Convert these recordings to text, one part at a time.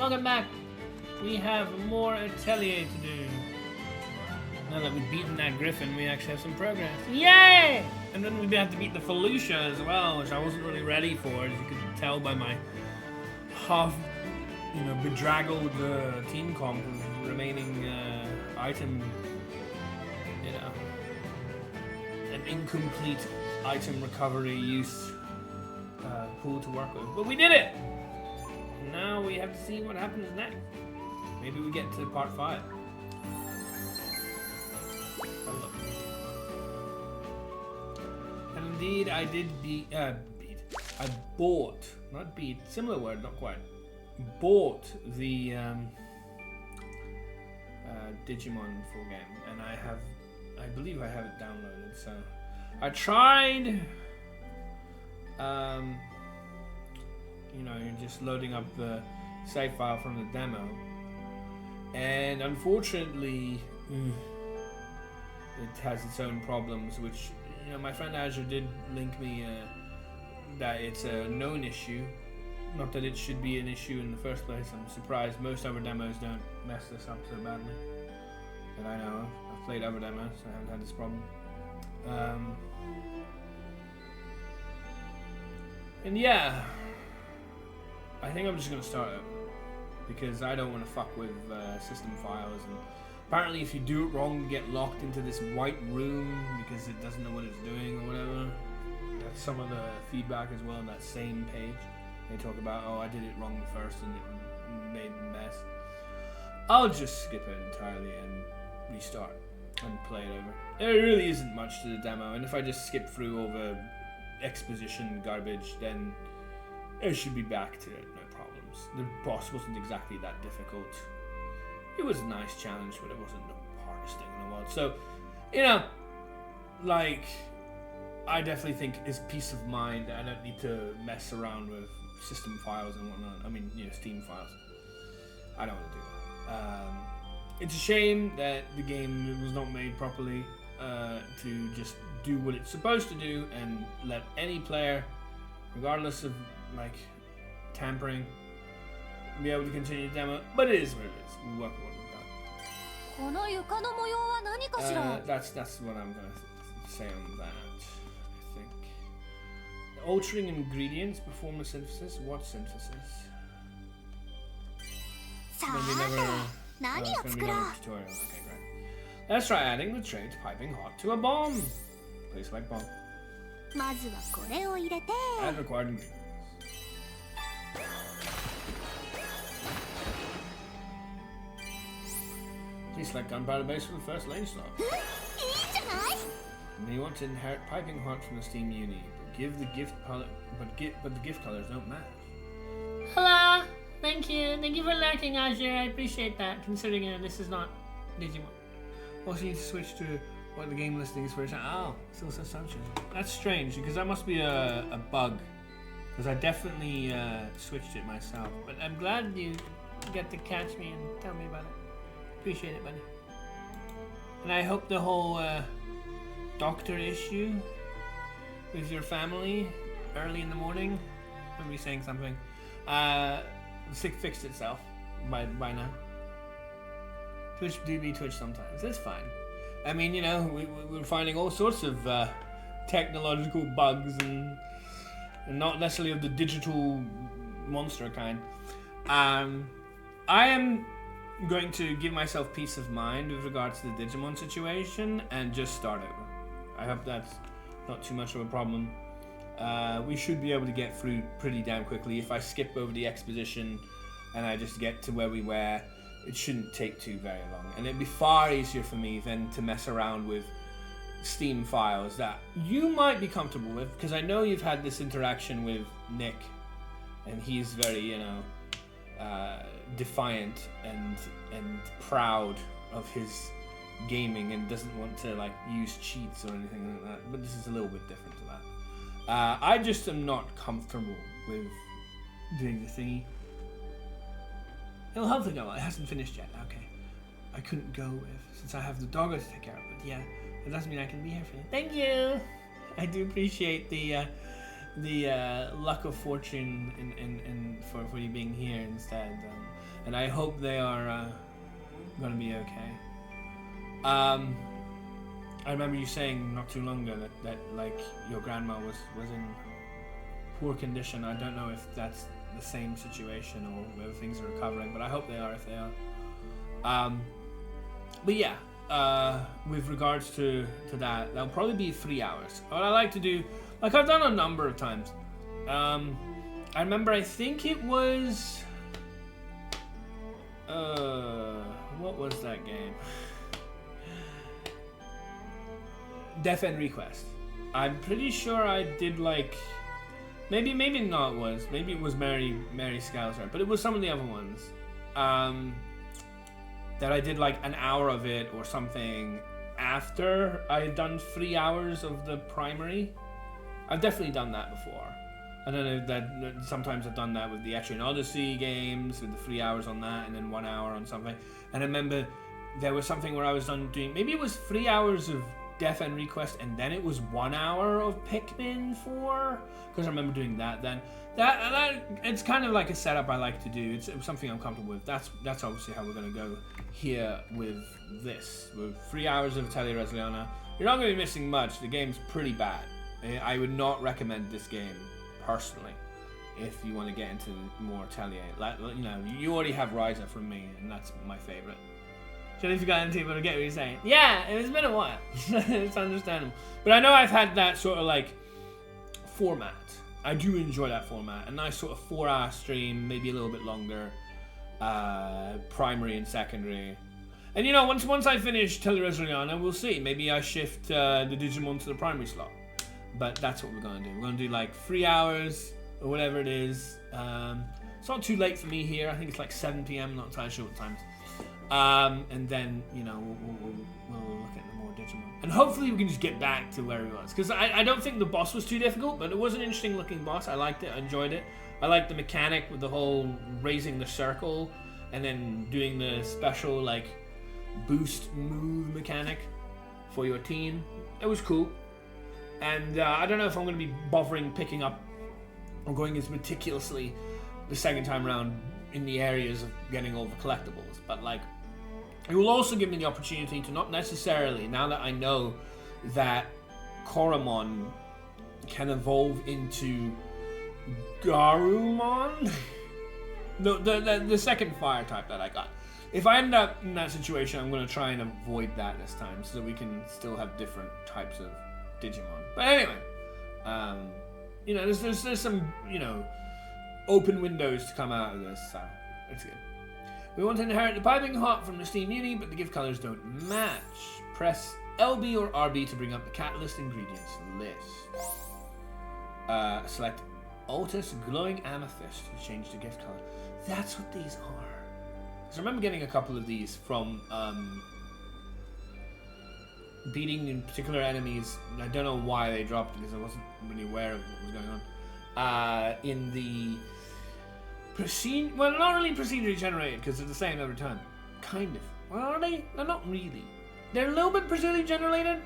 Welcome back. We have more Atelier to do. Now that we've beaten that Griffin, we actually have some progress. Yay! And then we have to beat the Felucia as well, which I wasn't really ready for, as you could tell by my half, bedraggled team comp of remaining item, an incomplete item recovery use pool to work with. But we did it! Now we have to see what happens next. Maybe we get to part 5. And indeed, I did I bought, not beat, similar word, not quite. Bought the Digimon full game, and I believe I have it downloaded. So I tried, you're just loading up the save file from the demo, and unfortunately, it has its own problems, which, my friend Azure did link me that it's a known issue. Not that it should be an issue in the first place. I'm surprised most other demos don't mess this up so badly. That I know of. I've played other demos, I haven't had this problem. And yeah, I think I'm just going to start over, because I don't want to fuck with system files, and apparently if you do it wrong you get locked into this white room because it doesn't know what it's doing or whatever. That's some of the feedback as well on that same page. They talk about, oh, I did it wrong first and it made a mess. I'll just skip it entirely and restart and play it over. There really isn't much to the demo, and if I just skip through all the exposition garbage, then it should be back to it, no problems. The boss wasn't exactly that difficult. It was a nice challenge, but it wasn't the hardest thing in the world. So, I definitely think it's peace of mind. I don't need to mess around with system files and whatnot. I mean, Steam files. I don't want to do that. It's a shame that the game was not made properly to just do what it's supposed to do and let any player, regardless of tampering, be able to continue the demo. But it is what it is. We'll work with what we've got. That's what I'm going to say on that. Altering ingredients, perform a synthesis. What synthesis? Maybe never. It's going to be another tutorial. Okay, great. Let's try adding the trait piping hot to a bomb. Please select bomb. Add required ingredients. Please select gunpowder base for the first lane slot. And you want to inherit piping hot from the Steam Uni. Give the gift palette, but the gift colors don't match. Hello, thank you for lurking, Azure. I appreciate that. Considering this is not Digimon. Also, you need to switch to what the game listing is for. Oh, still says sunshine. That's strange because that must be a bug. Because I definitely switched it myself. But I'm glad you get to catch me and tell me about it. Appreciate it, buddy. And I hope the whole doctor issue with your family early in the morning, I'm be saying something, fixed itself by now. Twitch do be Twitch sometimes, it's fine. I mean, we're finding all sorts of technological bugs and not necessarily of the digital monster kind. I am going to give myself peace of mind with regards to the Digimon situation and just start over. I hope that's not too much of a problem. We should be able to get through pretty damn quickly. If I skip over the exposition and I just get to where we were, it shouldn't take too very long. And it'd be far easier for me than to mess around with Steam files that you might be comfortable with, because I know you've had this interaction with Nick, and he's very, defiant and proud of his gaming and doesn't want to use cheats or anything like that, but this is a little bit different to that. I just am not comfortable with doing the thingy. It'll hopefully go well. It hasn't finished yet. Okay. I couldn't go since I have the doggo to take care of, but yeah, it doesn't mean I can be here for you. Thank you! I do appreciate the luck of fortune for you being here instead. and I hope they are going to be okay. I remember you saying not too long ago that like your grandma was in poor condition. I don't know if that's the same situation or whether things are recovering, but I hope they are if they are. But yeah, with regards to that, that'll probably be 3 hours. What I like to do, like I've done a number of times. I remember, I think it was, what was that game? Death End Request. I'm pretty sure I did like, maybe not was, maybe it was Mary Scouser, but it was some of the other ones. That I did like an hour of it or something after I had done 3 hours of the primary. I've definitely done that before. I don't know that sometimes I've done that with the Atelier Odyssey games, with the 3 hours on that and then 1 hour on something. And I remember there was something where I was done doing, maybe it was 3 hours of Death End Request and then it was 1 hour of Pikmin 4, because I remember doing that then. That it's kind of like a setup I like to do. It's something I'm comfortable with. That's obviously how we're going to go here with this. With 3 hours of Atelier Resleriana. You're not going to be missing much. The game's pretty bad. I would not recommend this game personally if you want to get into more Atelier. Like, you know, you already have Ryza from me, and that's my favorite. So if you got into it, but I get what you're saying. Yeah, it's been a while. It's understandable. But I know I've had that sort of like format. I do enjoy that format. A nice sort of 4 hour stream, maybe a little bit longer. Primary and secondary. And you know, once I finish Atelier Resleriana, we'll see. Maybe I shift the Digimon to the primary slot. But that's what we're going to do. We're going to do like 3 hours or whatever it is. It's not too late for me here. I think it's like 7 p.m. Not entirely sure what time it is. And then, you know, we'll look at the more Digimon. And hopefully we can just get back to where he was. Because I don't think the boss was too difficult, but it was an interesting looking boss. I liked it. I enjoyed it. I liked the mechanic with the whole raising the circle and then doing the special, like, boost move mechanic for your team. It was cool. And I don't know if I'm going to be bothering picking up or going as meticulously the second time around in the areas of getting all the collectibles. But, like, it will also give me the opportunity to not necessarily, now that I know that Koromon can evolve into Garurumon, the second fire type that I got. If I end up in that situation, I'm going to try and avoid that this time so that we can still have different types of Digimon. But anyway, you know, there's some, you know, open windows to come out of this, so it's good. We want to inherit the piping hot from the Steam Uni, but the gift colors don't match. Press LB or RB to bring up the catalyst ingredients list. Select Altus Glowing Amethyst to change the gift color. That's what these are. So I remember getting a couple of these from beating in particular enemies. I don't know why they dropped it because I wasn't really aware of what was going on. In the well, not really procedurally generated because they're the same every time. Kind of. Well, are they? They're not really. They're a little bit procedurally generated,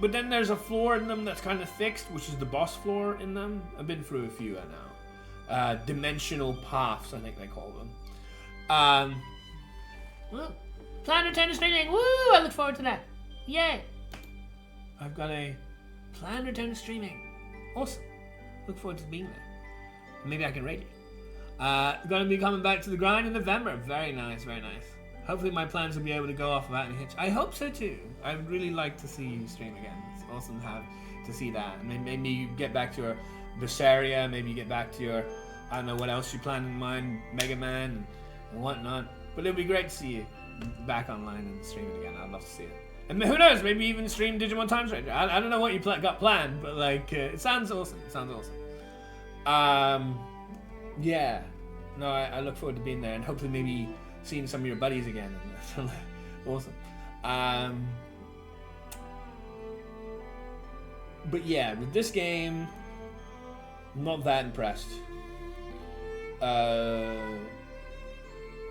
but then there's a floor in them that's kind of fixed, which is the boss floor in them. I've been through a few now. Dimensional paths, I think they call them. Well, plan return to streaming. Woo! I look forward to that. Yay! I've got a plan return to streaming. Awesome. Look forward to being there. Maybe I can rate it. Going to be coming back to the grind in November. Very nice, very nice. Hopefully my plans will be able to go off without any hitch. I hope so too. I'd really like to see you stream again. It's awesome to see that. And maybe you get back to your Berseria, maybe you get back to your, I don't know what else you plan in mind, Mega Man and whatnot. But it'll be great to see you back online and streaming again. I'd love to see it. And who knows, maybe even stream Digimon Time Stranger. I don't know what you got planned, but like, it sounds awesome. It sounds awesome. Yeah. No, I look forward to being there and hopefully maybe seeing some of your buddies again. Awesome. But yeah, with this game, I'm not that impressed.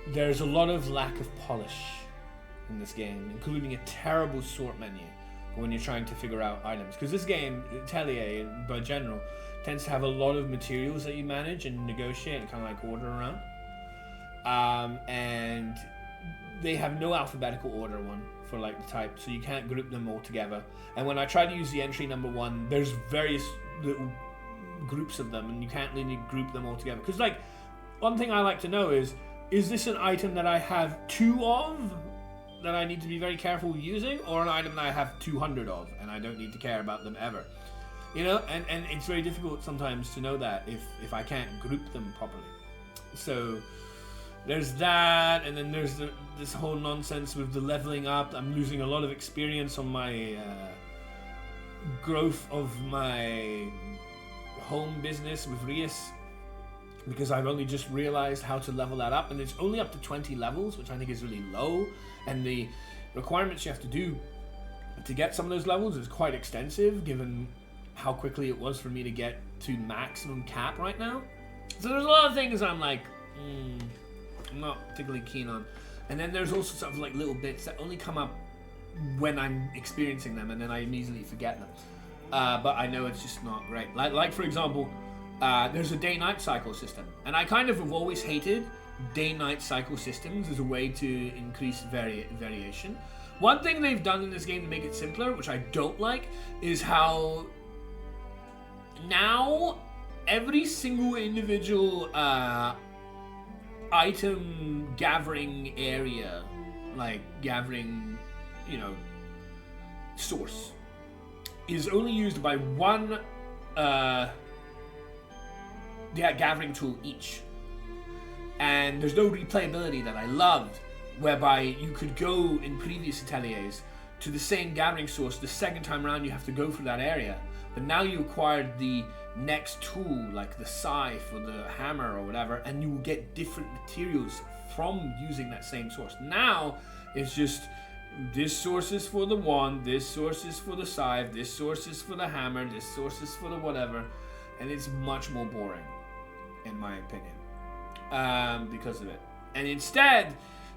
There's a lot of lack of polish in this game, including a terrible sort menu for when you're trying to figure out items. Because this game, Atelier, by general, tends to have a lot of materials that you manage and negotiate and kind of like order around. and they have no alphabetical order one for like the type, so you can't group them all together. And when I try to use the entry number 1, there's various little groups of them, and you can't really group them all together. Because like, one thing I like to know is this an item that I have 2 of, that I need to be very careful using, or an item that I have 200 of, and I don't need to care about them ever? You know, and it's very difficult sometimes to know that if I can't group them properly. So there's that, and then there's this whole nonsense with the leveling up. I'm losing a lot of experience on my growth of my home business with Rias, because I've only just realized how to level that up, and it's only up to 20 levels, which I think is really low, and the requirements you have to do to get some of those levels is quite extensive, given how quickly it was for me to get to maximum cap right now. So there's a lot of things I'm like, I'm not particularly keen on. And then there's also sort of like little bits that only come up when I'm experiencing them, and then I immediately forget them. But I know it's just not great. Like for example, there's a day-night cycle system, and I kind of have always hated day-night cycle systems as a way to increase variation. One thing they've done in this game to make it simpler, which I don't like, is how now every single individual item gathering area, like gathering, source, is only used by one gathering tool each. And there's no replayability that I loved, whereby you could go in previous ateliers to the same gathering source. The second time around you have to go through that area, but now you acquired the next tool, like the scythe or the hammer or whatever, and you will get different materials from using that same source. Now it's just, this source is for the wand, this source is for the scythe, this source is for the hammer, this source is for the whatever, and it's much more boring, in my opinion, because of it. And instead,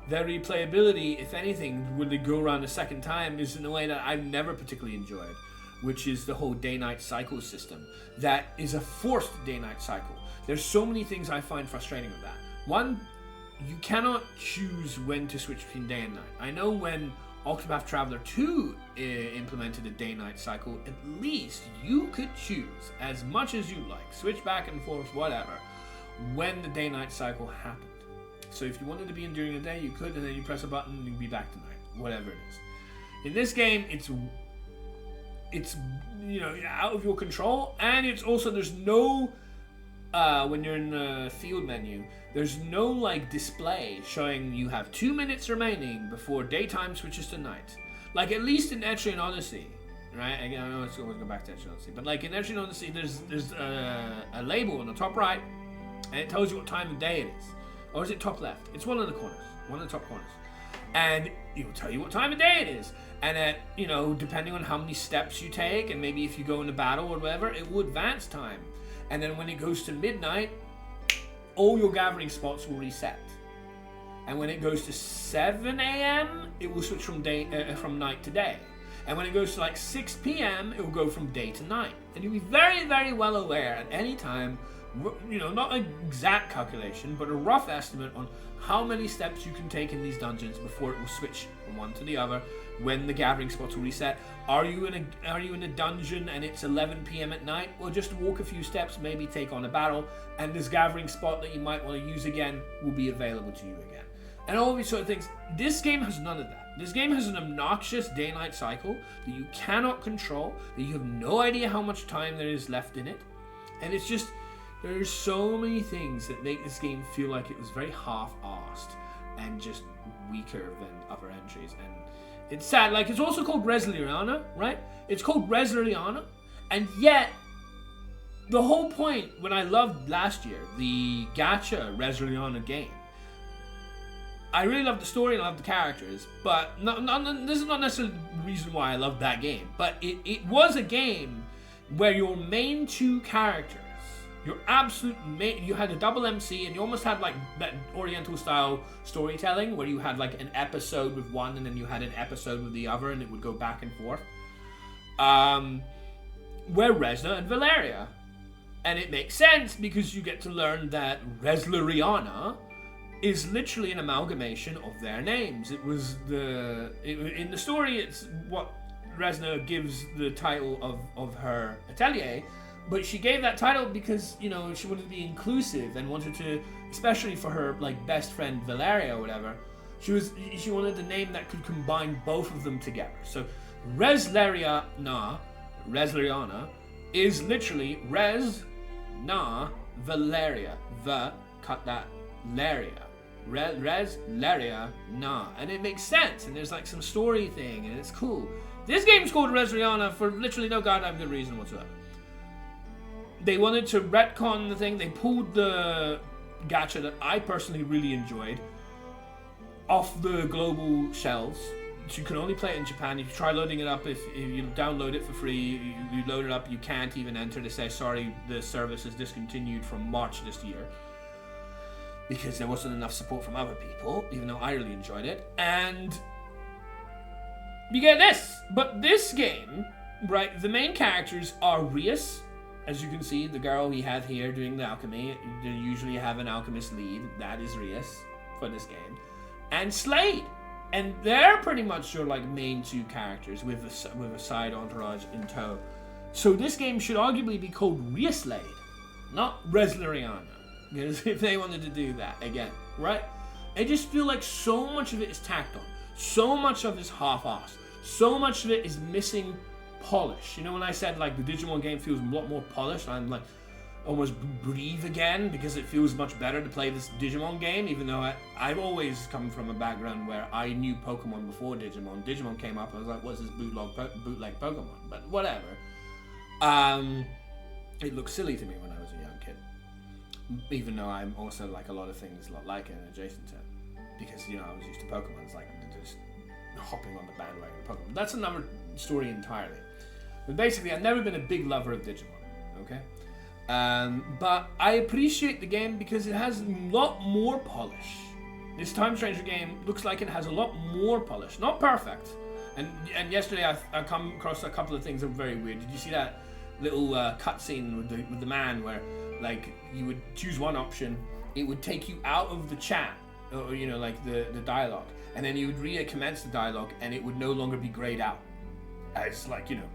their replayability, if anything, when they go around a second time, is in a way that I've never particularly enjoyed, which is the whole day-night cycle system. That is a forced day-night cycle. There's so many things I find frustrating with that. One, you cannot choose when to switch between day and night. I know when Octopath Traveler 2 implemented a day-night cycle, at least you could choose as much as you like, switch back and forth, whatever, when the day-night cycle happened. So if you wanted to be in during the day, you could, and then you press a button and you'd be back to night, whatever it is. In this game, it's out of your control, and it's also, there's no when you're in the field menu, there's no like display showing you have 2 minutes remaining before daytime switches to night. Like at least in Etrian Odyssey, right? Again, I know it's always go back to Etrian Odyssey, but like in Etrian Odyssey, there's a label on the top right, and it tells you what time of day it is, or is it top left? It's one of the corners, one of the top corners, and it will tell you what time of day it is. And depending on how many steps you take, and maybe if you go into battle or whatever, it will advance time. And then when it goes to midnight, all your gathering spots will reset. And when it goes to 7 a.m., it will switch from night to day. And when it goes to like 6 p.m., it will go from day to night. And you'll be very, very well aware at any time, not an exact calculation, but a rough estimate on how many steps you can take in these dungeons before it will switch from one to the other, when the gathering spots will reset. Are you in a dungeon and it's 11 p.m. at night? Well, just walk a few steps, maybe take on a battle, and this gathering spot that you might want to use again will be available to you again. And all these sort of things. This game has none of that. This game has an obnoxious day-night cycle that you cannot control, that you have no idea how much time there is left in it. And it's just, there's so many things that make this game feel like it was very half-assed and just weaker than other entries. And it's sad. Like, it's also called Resleriana, right? It's called Resleriana, and yet the whole point, when I loved last year the gacha Resleriana game, I really loved the story and I loved the characters, but this is not necessarily the reason why I loved that game, but it was a game where your main 2 characters, your absolute main, you had a double MC, and you almost had like that Oriental style storytelling where you had like an episode with one and then you had an episode with the other, and it would go back and forth. Where Resna and Valeria. And it makes sense because you get to learn that Resleriana is literally an amalgamation of their names. It was in the story, it's what Resna gives the title of her atelier, but she gave that title because, you know, she wanted to be inclusive and wanted to, especially for her like best friend Valeria or whatever, she wanted a name that could combine both of them together. So Resleriana is literally Res Na Valeria. Cut that Leria. Res Leria Na. And it makes sense, and there's like some story thing, and it's cool. This game's called Resleriana for literally no goddamn good reason whatsoever. They wanted to retcon the thing. They pulled the gacha that I personally really enjoyed off the global shelves. So you can only play it in Japan. If you try loading it up, if you download it for free, you load it up, you can't even enter to say, sorry, the service is discontinued from March this year. Because there wasn't enough support from other people, even though I really enjoyed it. And you get this. But this game, right, the main characters are Rias. As you can see, the girl we have here doing the alchemy, they usually have an alchemist lead. That is Rias for this game. And Slade. And they're pretty much your like main two characters with a side entourage in tow. So this game should arguably be called Reslade, not Resleriana. Because if they wanted to do that again, right? I just feel like so much of it is tacked on. So much of it is half-assed. So much of it is missing polish. You know, when I said like the Digimon game feels a lot more polished, I'm like almost breathe again because it feels much better to play this Digimon game, even though I've always come from a background where I knew Pokemon before Digimon. Digimon came up, I was like, what's this bootleg Pokemon? But whatever. It looked silly to me when I was a young kid. Even though I'm also like a lot of things a lot like it and adjacent to it. Because, you know, I was used to Pokemon. It's like just hopping on the bandwagon of Pokemon. That's another story entirely. But basically, I've never been a big lover of Digimon, okay? But I appreciate the game because it has a lot more polish. This Time Stranger game looks like it has a lot more polish. Not perfect. And yesterday I come across a couple of things that were very weird. Did you see that little cutscene with the man where like you would choose one option, it would take you out of the chat, or you know, like the dialogue, and then you would recommence the dialogue and it would no longer be grayed out. It's like, you know,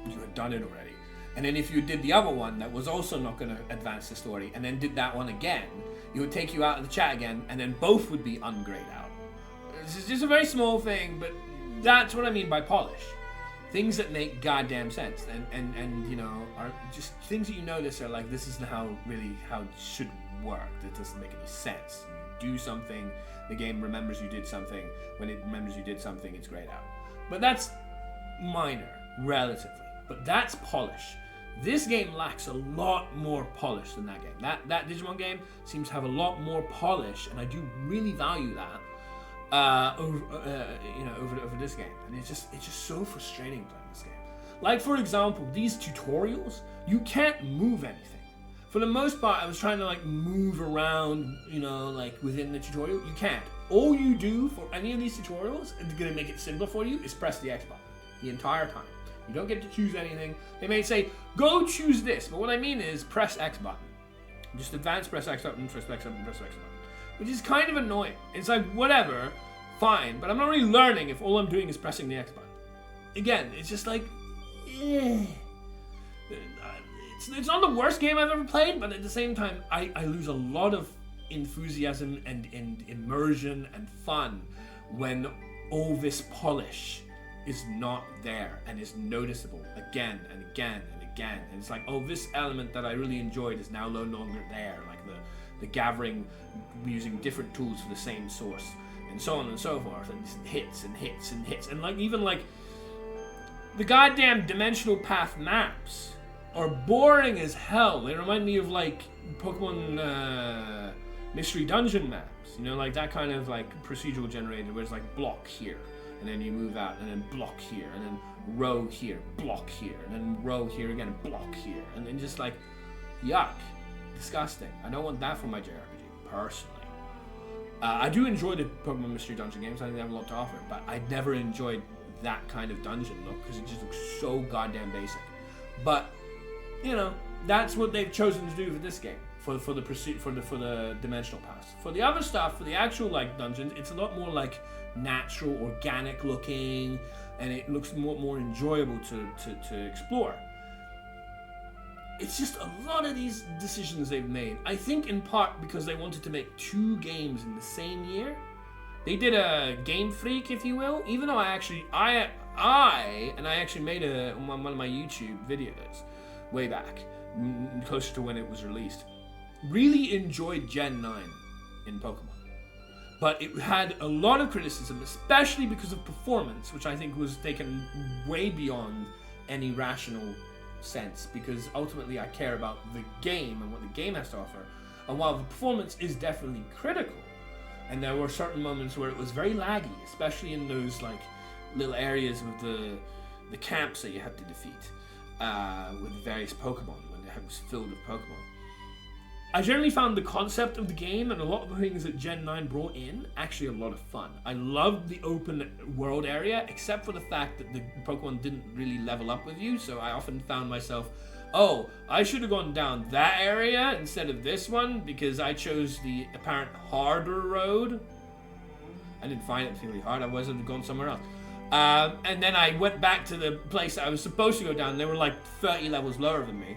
you had done it already. And then if you did the other one that was also not going to advance the story, and then did that one again, it would take you out of the chat again, and then both would be ungrayed out. This is just a very small thing, but that's what I mean by polish. Things that make goddamn sense, and you know, are just things that you notice are like, this is how it should work. It doesn't make any sense. You do something, the game remembers you did something. When it remembers you did something, it's grayed out. But that's minor, relatively. But that's polish. This game lacks a lot more polish than that game. That Digimon game seems to have a lot more polish, and I do really value that over this game. And it's just so frustrating playing this game. Like, for example, these tutorials, you can't move anything. For the most part, I was trying to like move around, you know, like within the tutorial. You can't. All you do for any of these tutorials, and going to make it simpler for you, is press the X button the entire time. You don't get to choose anything. They may say, go choose this, but what I mean is press X button. Just advance, press X button, press X button, press X button. Which is kind of annoying. It's like, whatever, fine, but I'm not really learning if all I'm doing is pressing the X button. Again, it's just like, It's not the worst game I've ever played, but at the same time, I lose a lot of enthusiasm and immersion and fun when all this polish is not there and is noticeable again and again and again. And it's like, oh, this element that I really enjoyed is now no longer there. Like the gathering using different tools for the same source, and so on and so forth, and hits and hits and hits. And like even like the goddamn dimensional path maps are boring as hell. They remind me of like Pokemon Mystery Dungeon maps, you know, like that kind of like procedural generated where it's like block here, and then you move out, and then block here, and then row here, block here, and then row here again, and block here, and then just like, yuck, disgusting. I don't want that for my JRPG, personally. I do enjoy the Pokemon Mystery Dungeon games. I think they have a lot to offer, but I never enjoyed that kind of dungeon look because it just looks so goddamn basic. But, you know, that's what they've chosen to do for this game. for the dimensional pass. For the other stuff, for the actual like dungeons, it's a lot more like natural, organic looking, and it looks more enjoyable to explore. It's just a lot of these decisions they've made. I think in part because they wanted to make 2 games in the same year. They did a Game Freak, if you will. Even though I actually made one of my YouTube videos way back, closer to when it was released. Really enjoyed Gen 9 in Pokemon. But it had a lot of criticism, especially because of performance, which I think was taken way beyond any rational sense, because ultimately I care about the game and what the game has to offer. And while the performance is definitely critical, and there were certain moments where it was very laggy, especially in those like little areas with the camps that you had to defeat with various Pokemon when it was filled with Pokemon. I generally found the concept of the game and a lot of the things that Gen 9 brought in actually a lot of fun. I loved the open world area, except for the fact that the Pokemon didn't really level up with you, so I often found myself, oh, I should have gone down that area instead of this one because I chose the apparent harder road. I didn't find it particularly hard, I wasn't have gone somewhere else. And then I went back to the place I was supposed to go down, they were like 30 levels lower than me.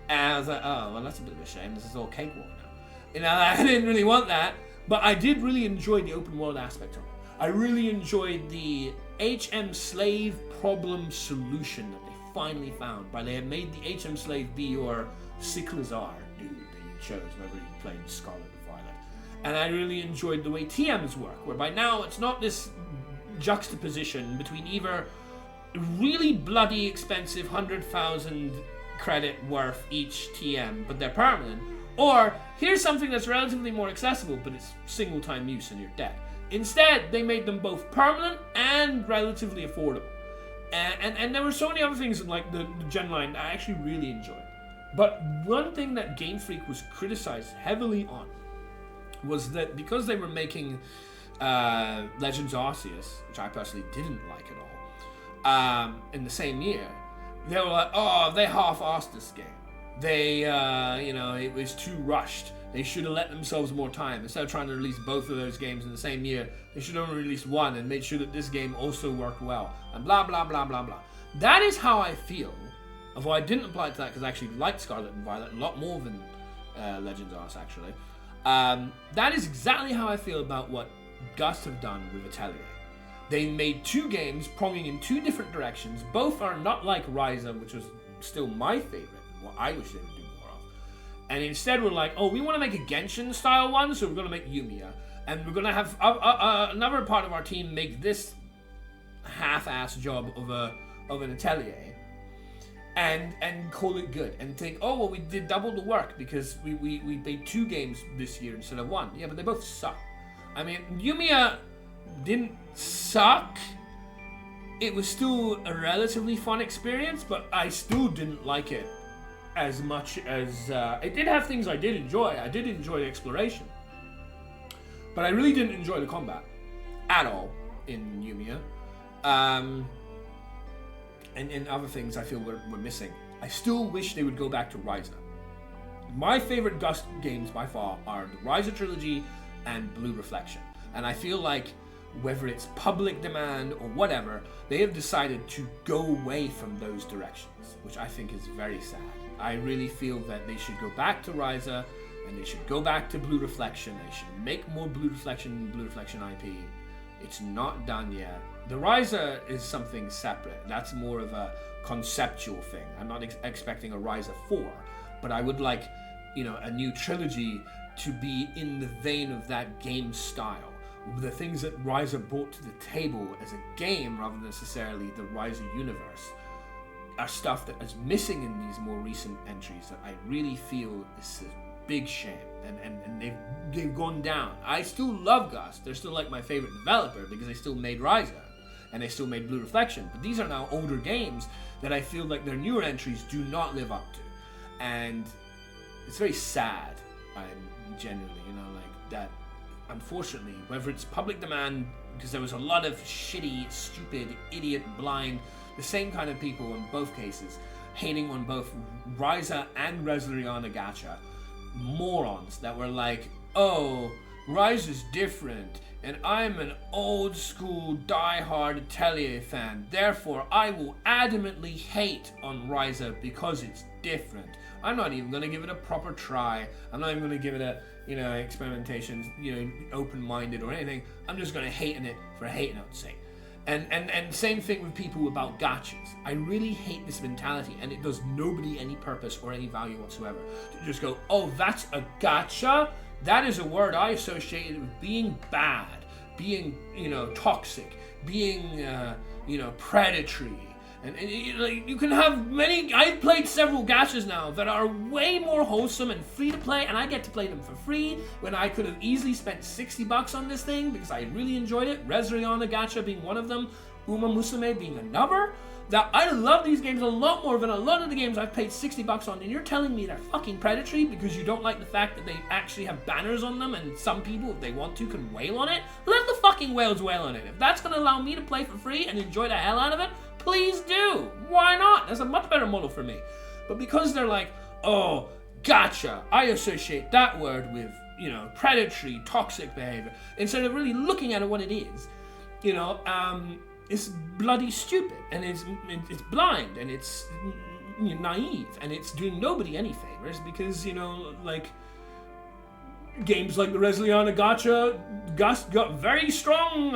And I was like, oh, well, that's a bit of a shame. This is all cakewalk now. You know, I didn't really want that. But I did really enjoy the open world aspect of it. I really enjoyed the HM slave problem solution that they finally found. By they had made the HM slave be your Cyclizar dude that you chose, whether you played Scarlet or Violet. And I really enjoyed the way TMs work, whereby now it's not this juxtaposition between either really bloody expensive 100,000 credit worth each TM, but they're permanent, or here's something that's relatively more accessible, but it's single time use in your deck. Instead, they made them both permanent and relatively affordable. And there were so many other things like the Gen 9 I actually really enjoyed. But one thing that Game Freak was criticized heavily on was that because they were making Legends Arceus, which I personally didn't like at all, in the same year, they were like, oh, they half-assed this game. They, it was too rushed. They should have let themselves more time. Instead of trying to release both of those games in the same year, they should have only released one and made sure that this game also worked well. And blah, blah, blah, blah, blah. That is how I feel. Although I didn't apply it to that because I actually liked Scarlet and Violet a lot more than Legends Arceus, actually. That is exactly how I feel about what Gust have done with Atelier. They made 2 games pronging in 2 different directions. Both are not like Ryza, which was still my favorite, what I wish they would do more of. And instead we're like, oh, we want to make a Genshin style one, so we're going to make Yumiya. And we're going to have another part of our team make this half-ass job of an Atelier. And call it good. And think, oh, well, we did double the work because we made 2 games this year instead of 1. Yeah, but they both suck. I mean, Yumiya didn't suck. It was still a relatively fun experience, but I still didn't like it as much as it did have things I did enjoy. I did enjoy the exploration, but I really didn't enjoy the combat at all in Yumiya. And other things I feel were missing. I still wish they would go back to Ryza. My favorite Gust games by far are the Ryza trilogy and Blue Reflection, and I feel like whether it's public demand or whatever, they have decided to go away from those directions, which I think is very sad. I really feel that they should go back to Ryza, and they should go back to Blue Reflection. They should make more Blue Reflection IP. It's not done yet. The Ryza is something separate. That's more of a conceptual thing. I'm not expecting a Ryza 4, but I would like, a new trilogy to be in the vein of that game style. The things that Ryza brought to the table as a game, rather than necessarily the Ryza universe, are stuff that is missing in these more recent entries that I really feel is a big shame. And they've gone down. I still love Gust. They're still like my favorite developer because they still made Ryza and they still made Blue Reflection. But these are now older games that I feel like their newer entries do not live up to. And it's very sad. I'm genuinely, that. Unfortunately, whether it's public demand, because there was a lot of shitty, stupid, idiot, blind, the same kind of people in both cases, hating on both Ryza and Resleriana gacha, morons that were like, oh, Rise is different, and I'm an old school die-hard Atelier fan, therefore I will adamantly hate on Ryza because it's different. I'm not even going to give it a proper try. I'm not even going to give it a, experimentation, open-minded or anything. I'm just going to hate on it for hating on its sake. And same thing with people about gachas. I really hate this mentality, and it does nobody any purpose or any value whatsoever. To just go, oh, that's a gacha? That is a word I associated with being bad, being, toxic, being, predatory. And you can have many. I've played several gachas now that are way more wholesome and free to play, and I get to play them for free when I could have easily spent $60 on this thing because I really enjoyed it. Resleriana gacha being one of them, Uma Musume being another. That I love these games a lot more than a lot of the games I've paid $60 on, and you're telling me they're fucking predatory because you don't like the fact that they actually have banners on them, and some people, if they want to, can wail on it? Let the fucking whales wail on it. If that's gonna allow me to play for free and enjoy the hell out of it, please do. Why not? That's a much better model for me. But because they're like, oh, gacha, I associate that word with, predatory, toxic behavior, instead of really looking at it what it is, it's bloody stupid, and it's blind, and it's naive, and it's doing nobody any favors because, games like the Resleriana gacha got very strong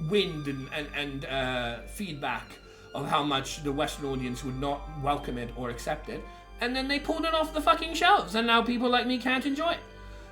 wind and feedback of how much the Western audience would not welcome it or accept it, and then they pulled it off the fucking shelves, and now people like me can't enjoy it.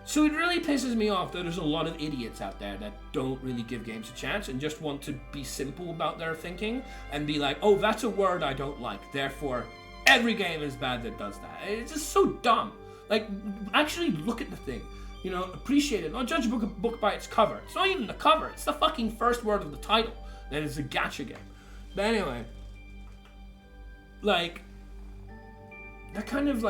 So it really pisses me off that there's a lot of idiots out there that don't really give games a chance and just want to be simple about their thinking and be like, oh, that's a word I don't like, therefore every game is bad that does that. It's just so dumb. Like, actually look at the thing. Appreciate it. Don't judge a book by its cover. It's not even the cover. It's the fucking first word of the title. That it's a gacha game. But anyway, that kind of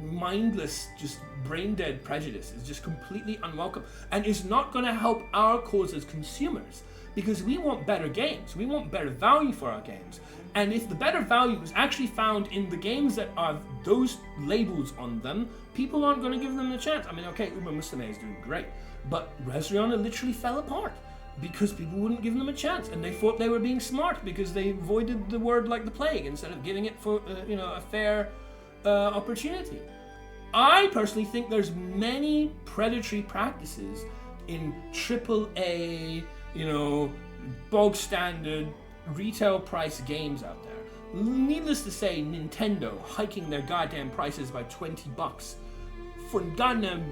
mindless, just brain dead prejudice is just completely unwelcome and is not going to help our cause as consumers, because we want better games, we want better value for our games, and if the better value is actually found in the games that have those labels on them, people aren't going to give them a chance. I mean, okay, Uma Musume is doing great, but Resleriana literally fell apart because people wouldn't give them a chance, and they thought they were being smart because they avoided the word like the plague instead of giving it for a fair opportunity. I personally think there's many predatory practices in AAA, bog standard retail price games out there. Needless to say, Nintendo hiking their goddamn prices by $20 for goddamn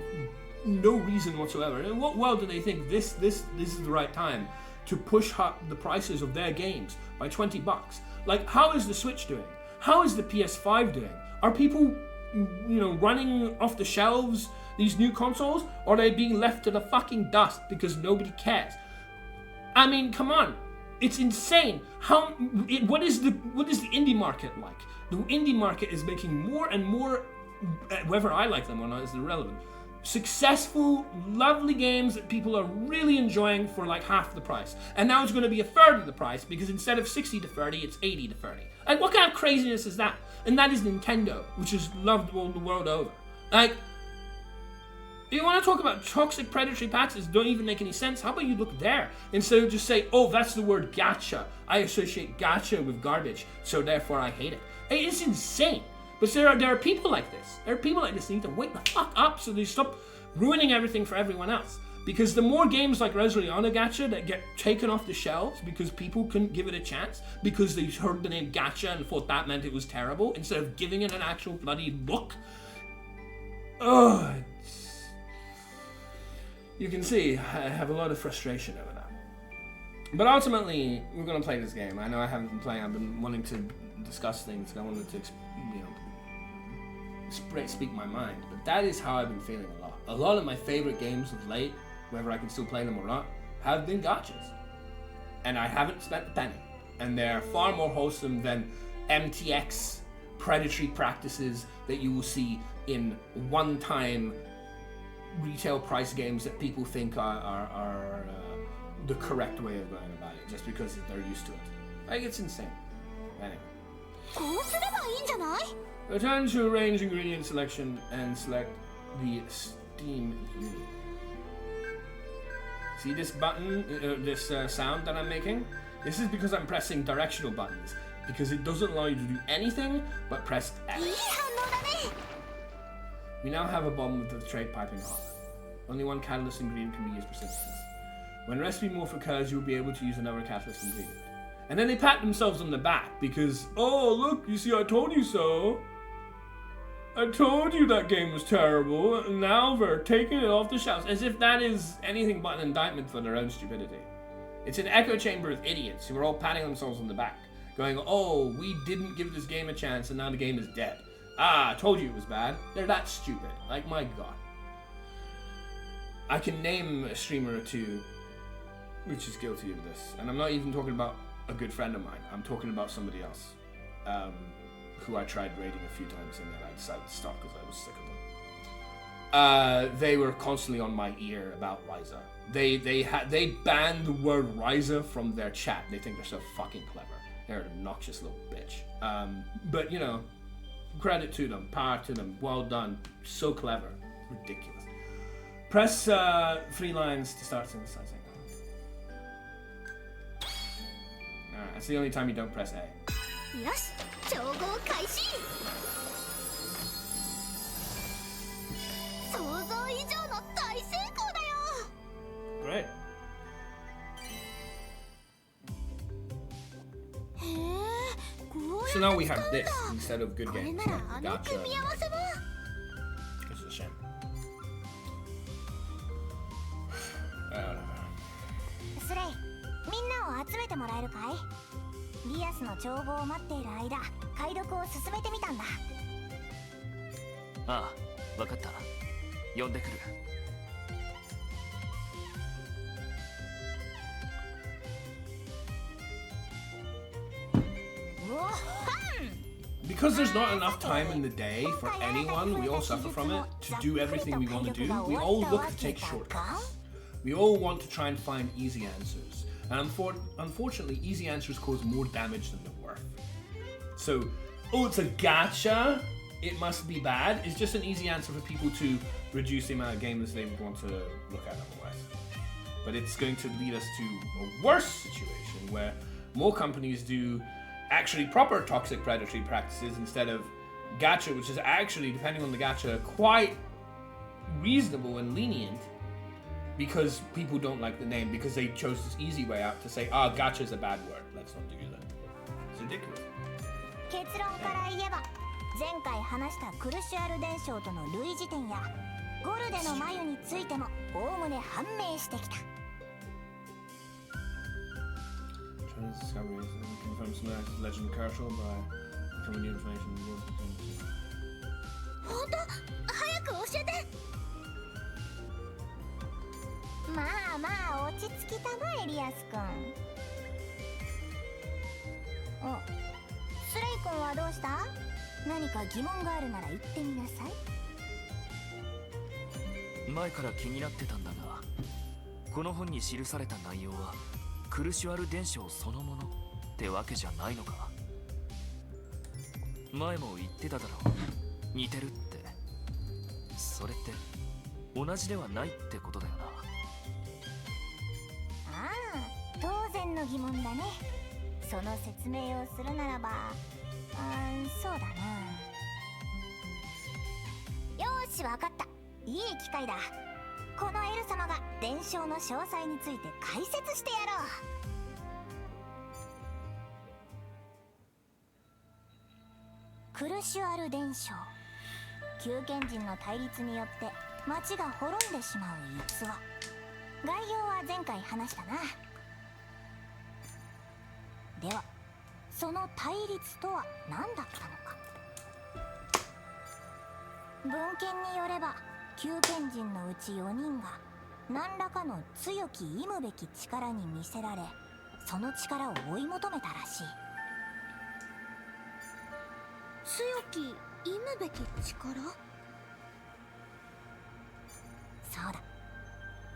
no reason whatsoever. In what world do they think this is the right time to push up the prices of their games by $20? Like, how is the Switch doing? How is the PS5 doing? Are people, running off the shelves, these new consoles, or are they being left to the fucking dust because nobody cares? I mean, come on. It's insane. What is the indie market like? The indie market is making more and more, whether I like them or not is irrelevant, successful, lovely games that people are really enjoying for like half the price. And now it's going to be a third of the price because instead of 60 to 30, it's 80 to 30. Like, what kind of craziness is that? And that is Nintendo, which is loved all the world over. Like, you want to talk about toxic predatory practices don't even make any sense? How about you look there instead of just say, oh, that's the word gacha. I associate gacha with garbage, so therefore I hate it. Hey, it's insane. But there are people like this. There are people like this that need to wake the fuck up so they stop ruining everything for everyone else. Because the more games like Resleriana gacha that get taken off the shelves because people couldn't give it a chance because they heard the name gacha and thought that meant it was terrible instead of giving it an actual bloody look. You can see I have a lot of frustration over that. But ultimately, we're going to play this game. I know I haven't been playing. I've been wanting to discuss things. I wanted to, speak my mind. But that is how I've been feeling a lot. A lot of my favorite games of late, whether I can still play them or not, have been gachas. And I haven't spent a penny. And they're far more wholesome than MTX predatory practices that you will see in one-time retail price games that people think are the correct way of going about it, just because they're used to it. Like, it's insane. Anyway. Return to arrange ingredient selection and select the Steam Uni. See this button, this sound that I'm making? This is because I'm pressing directional buttons, because it doesn't allow you to do anything but press X. We now have a bomb with the trait piping hot. Only one catalyst ingredient can be used per synthesis. When recipe morph occurs, you'll be able to use another catalyst ingredient. And then they pat themselves on the back because, oh look, you see I told you so. I told you that game was terrible, and now they're taking it off the shelves. As if that is anything but an indictment for their own stupidity. It's an echo chamber of idiots who are all patting themselves on the back, going, oh, we didn't give this game a chance and now the game is dead. Ah, I told you it was bad. They're that stupid. Like, my god. I can name a streamer or two which is guilty of this. And I'm not even talking about a good friend of mine. I'm talking about somebody else. Who I tried raiding a few times and then I decided to stop because I was sick of them. They were constantly on my ear about Ryza. They banned the word Ryza from their chat. They think they're so fucking clever. They're an obnoxious little bitch. But you know, credit to them, power to them, well done. So clever. Ridiculous. Press 3 lines to start synthesizing. Alright, that's the only time you don't press A. Yes. 調合開始。想像以上の大成功だよ。Great. へえ、こう So や now っ we て have 使うん this だ。 instead of good これ games. ならあの Gotcha. 組み合わせも。 It's a shame. Whatever. スレイ、みんなを集めてもらえるかい？リアスの帳簿を待っている間、解読を進めてみたんだ。ああ、わかった。呼んでくる。Because there's not enough time in the day for anyone, we all suffer from it, to do everything we want to do. We all look to take shortcuts. We all want to try and find easy answers. And unfortunately, easy answers cause more damage than they're worth. So, oh, it's a gacha, it must be bad, is just an easy answer for people to reduce the amount of games they would want to look at otherwise. But it's going to lead us to a worse situation where more companies do actually proper toxic predatory practices instead of gacha, which is actually, depending on the gacha, quite reasonable and lenient. Because people don't like the name, because they chose this easy way out to say, gacha is a bad word, let's not do that. It's ridiculous. 結論から言えば、前回話したクルシュアル伝承との類似点やゴルデの眉についてもおおむね判明してきた。China's discoveries and confirm some legend Kershaw by some new information. 本当？早く教えて。まあまあ落ち着きたまえリアス君。お、スレイ君はどうした？何か疑問があるなら言ってみなさい。前から気になってたんだが、この本に記された内容はクルシュアル伝承そのものってわけじゃないのか。前も言ってただろう、似てるって。それって同じではないってことだよな。ああ、当然の疑問だね。その説明をするならば、そうだな。よーし、わかった。いい機会だ。このエル様が伝承の詳細について解説してやろう。クルシュアル伝承。九賢人の対立によって町が滅んでしまう逸話。概要は前回話したな。ではその対立とは何だったのか。文献によれば九賢人のうち4人が何らかの強き忌むべき力に魅せられ、その力を追い求めたらしい。強き忌むべき力？そうだ。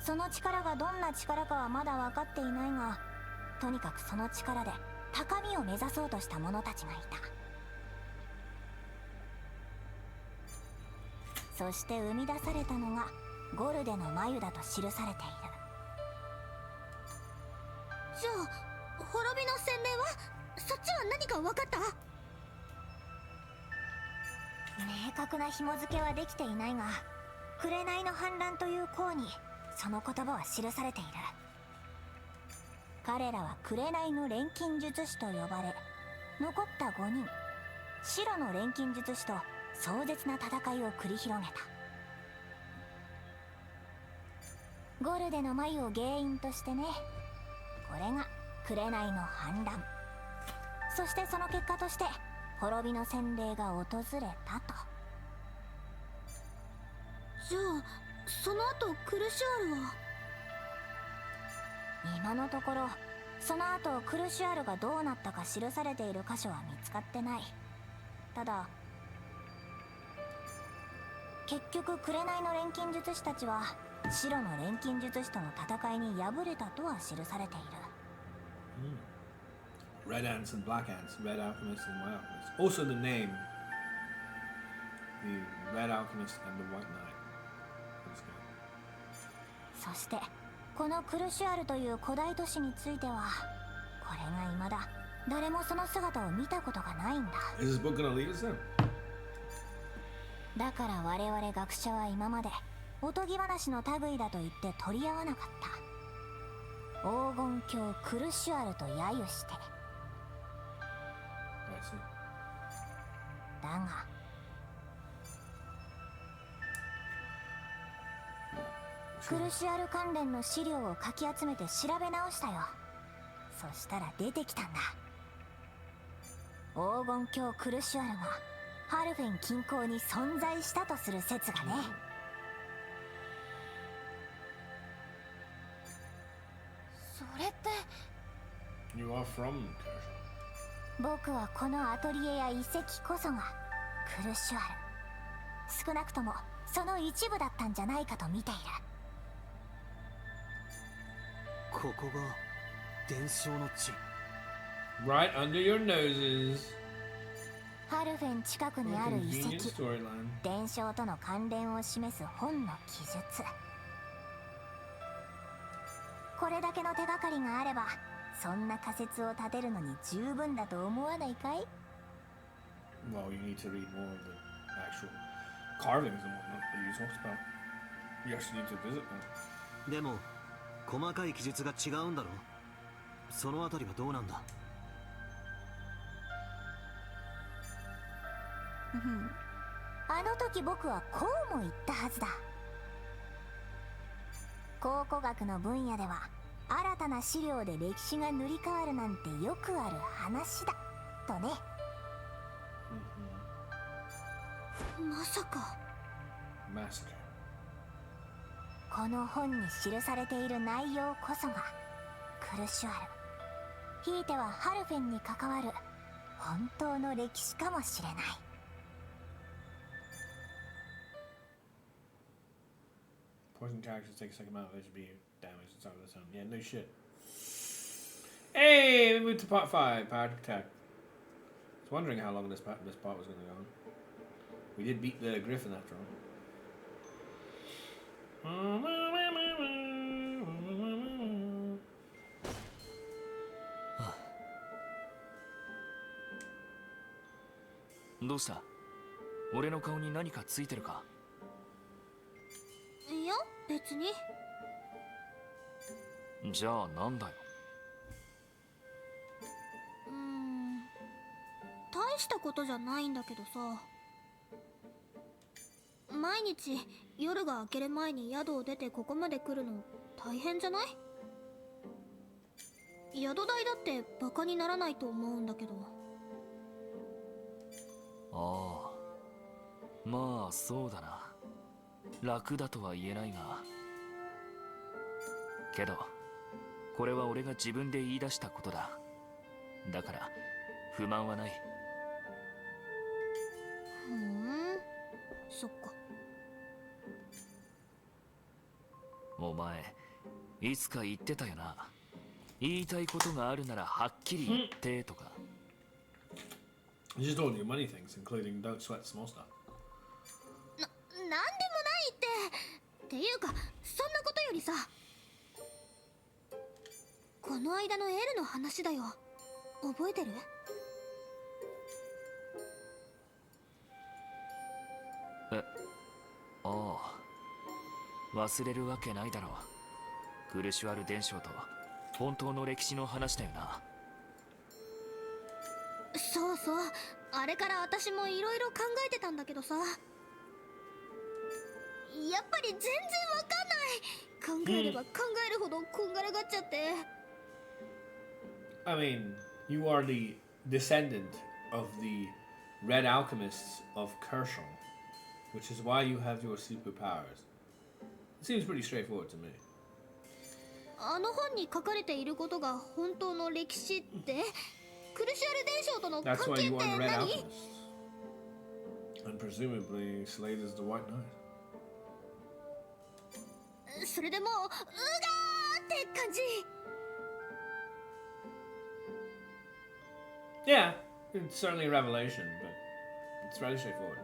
その力がどんな力かはまだ分かっていないが、とにかくその力で高みを目指そうとした者たちがいた。そして生み出されたのがゴルデの眉だと記されている。じゃあ滅びの洗礼はそっちは何か分かった？明確な紐付けはできていないが、紅の反乱という項にその言葉は記されている。彼らは紅の錬金術師と呼ばれ、残った5人、白の錬金術師と壮絶な戦いを繰り広げた。ゴルデの眉を原因としてね。これが紅の反乱、そしてその結果として滅びの洗礼が訪れたと。じゃあその後クルシュアルは？今のところその後クルシュアルがどうなったか記されている箇所は見つかってない。ただ結局紅の錬金術師たちは白の錬金術師との戦いに敗れたとは記されている。Red ants and black ants, red alchemist and white alchemist. Also the name, the red alchemist and the white knight. そしてこのクルシュアルという古代都市については、これが未だ誰もその姿を見たことがないんだ。 Is this book gonna lead us then? だから我々学者は今までおとぎ話の類だと言って取り合わなかった。黄金鏡クルシュアルと揶揄して。 I see. だがクルシュアル関連の資料をかき集めて調べ直したよ。そしたら出てきたんだ。黄金鏡クルシュアルがハルフェン近郊に存在したとする説がね。それって。 You are from Kershaw. 僕はこのアトリエや遺跡こそがクルシュアル、少なくともその一部だったんじゃないかと見ている。ここが伝承の地。 Right under your noses. ハルフェン近くにある遺 Convenient 跡、 storyline. 伝承との関連を示す本の記述。これだけの手がかりがあればそんな仮説を立てるのに十分だと思わないかい？ Well, you need to read more of the actual carvings and whatnot that you talked about. You actually need to visit them. でも細かい記述が違うんだろ。そのあたりはどうなんだ？あの時僕はこうも言ったはずだ。考古学の分野では新たな資料で歴史が塗り替わるなんてよくある話だとね。まさか。 Massacre. この本に記されている内容こそがクルシュアル、ひいてはハルフェンに関わる本当の歴史かもしれない。Poison characters take a second amount of HP damage inside of the zone. Yeah, no shit. Hey, we moved to part 5, Power to Protect. I was wondering how long this part was going to go on. We did beat the Griffin after all. どうした？俺の顔に何かついてるか？いや別に。じゃあなんだよ。大したことじゃないんだけどさ、毎日夜が明ける前に宿を出てここまで来るの大変じゃない？宿代だってバカにならないと思うんだけど。ああ、まあそうだな。楽だとは言えないが、けどこれは俺が自分で言い出したことだ。だから不満はない。そっか。お前いつか言ってたよな。言いたいことがあるならはっきり言ってとか。You just told you many things, including don't sweat small stuff. なんっていうかそんなことよりさ、この間のエルの話だよ。覚えてる？ああ、忘れるわけないだろう。クルシュアル伝承と本当の歴史の話だよな。そうそう、あれから私もいろいろ考えてたんだけどさ、やっぱり全然わかんない。考えれば考えるほどこんがらがっちゃって。I mean, you are the descendant of the Red Alchemists of Kershaw, which is why you have your superpowers. It seems pretty straightforward to me. あの本に書かれていることが本当の歴史って、クルシュアル伝承との関 That's why 係 you って are the Red 何？ Alchemists. And presumably Slade is the White Knight. それでもう、うがーって感じ。Yeah, it's certainly a revelation, but it's rather straightforward.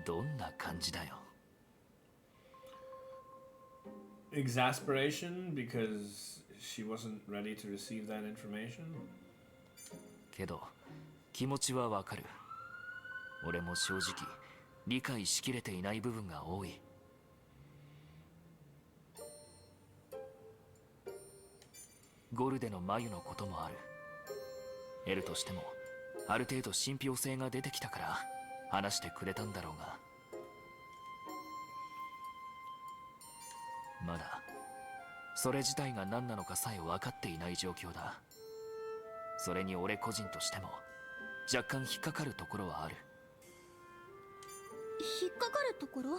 どんな感じだよ。Exasperation because she wasn't ready to receive that information? けど気持ちはわかる。俺も正直理解しきれていない部分が多い。ゴルデの眉のこともある。エルとしてもある程度信憑性が出てきたから話してくれたんだろうが、まだそれ自体が何なのかさえ分かっていない状況だ。それに俺個人としても若干引っかかるところはある。引っかかるところ？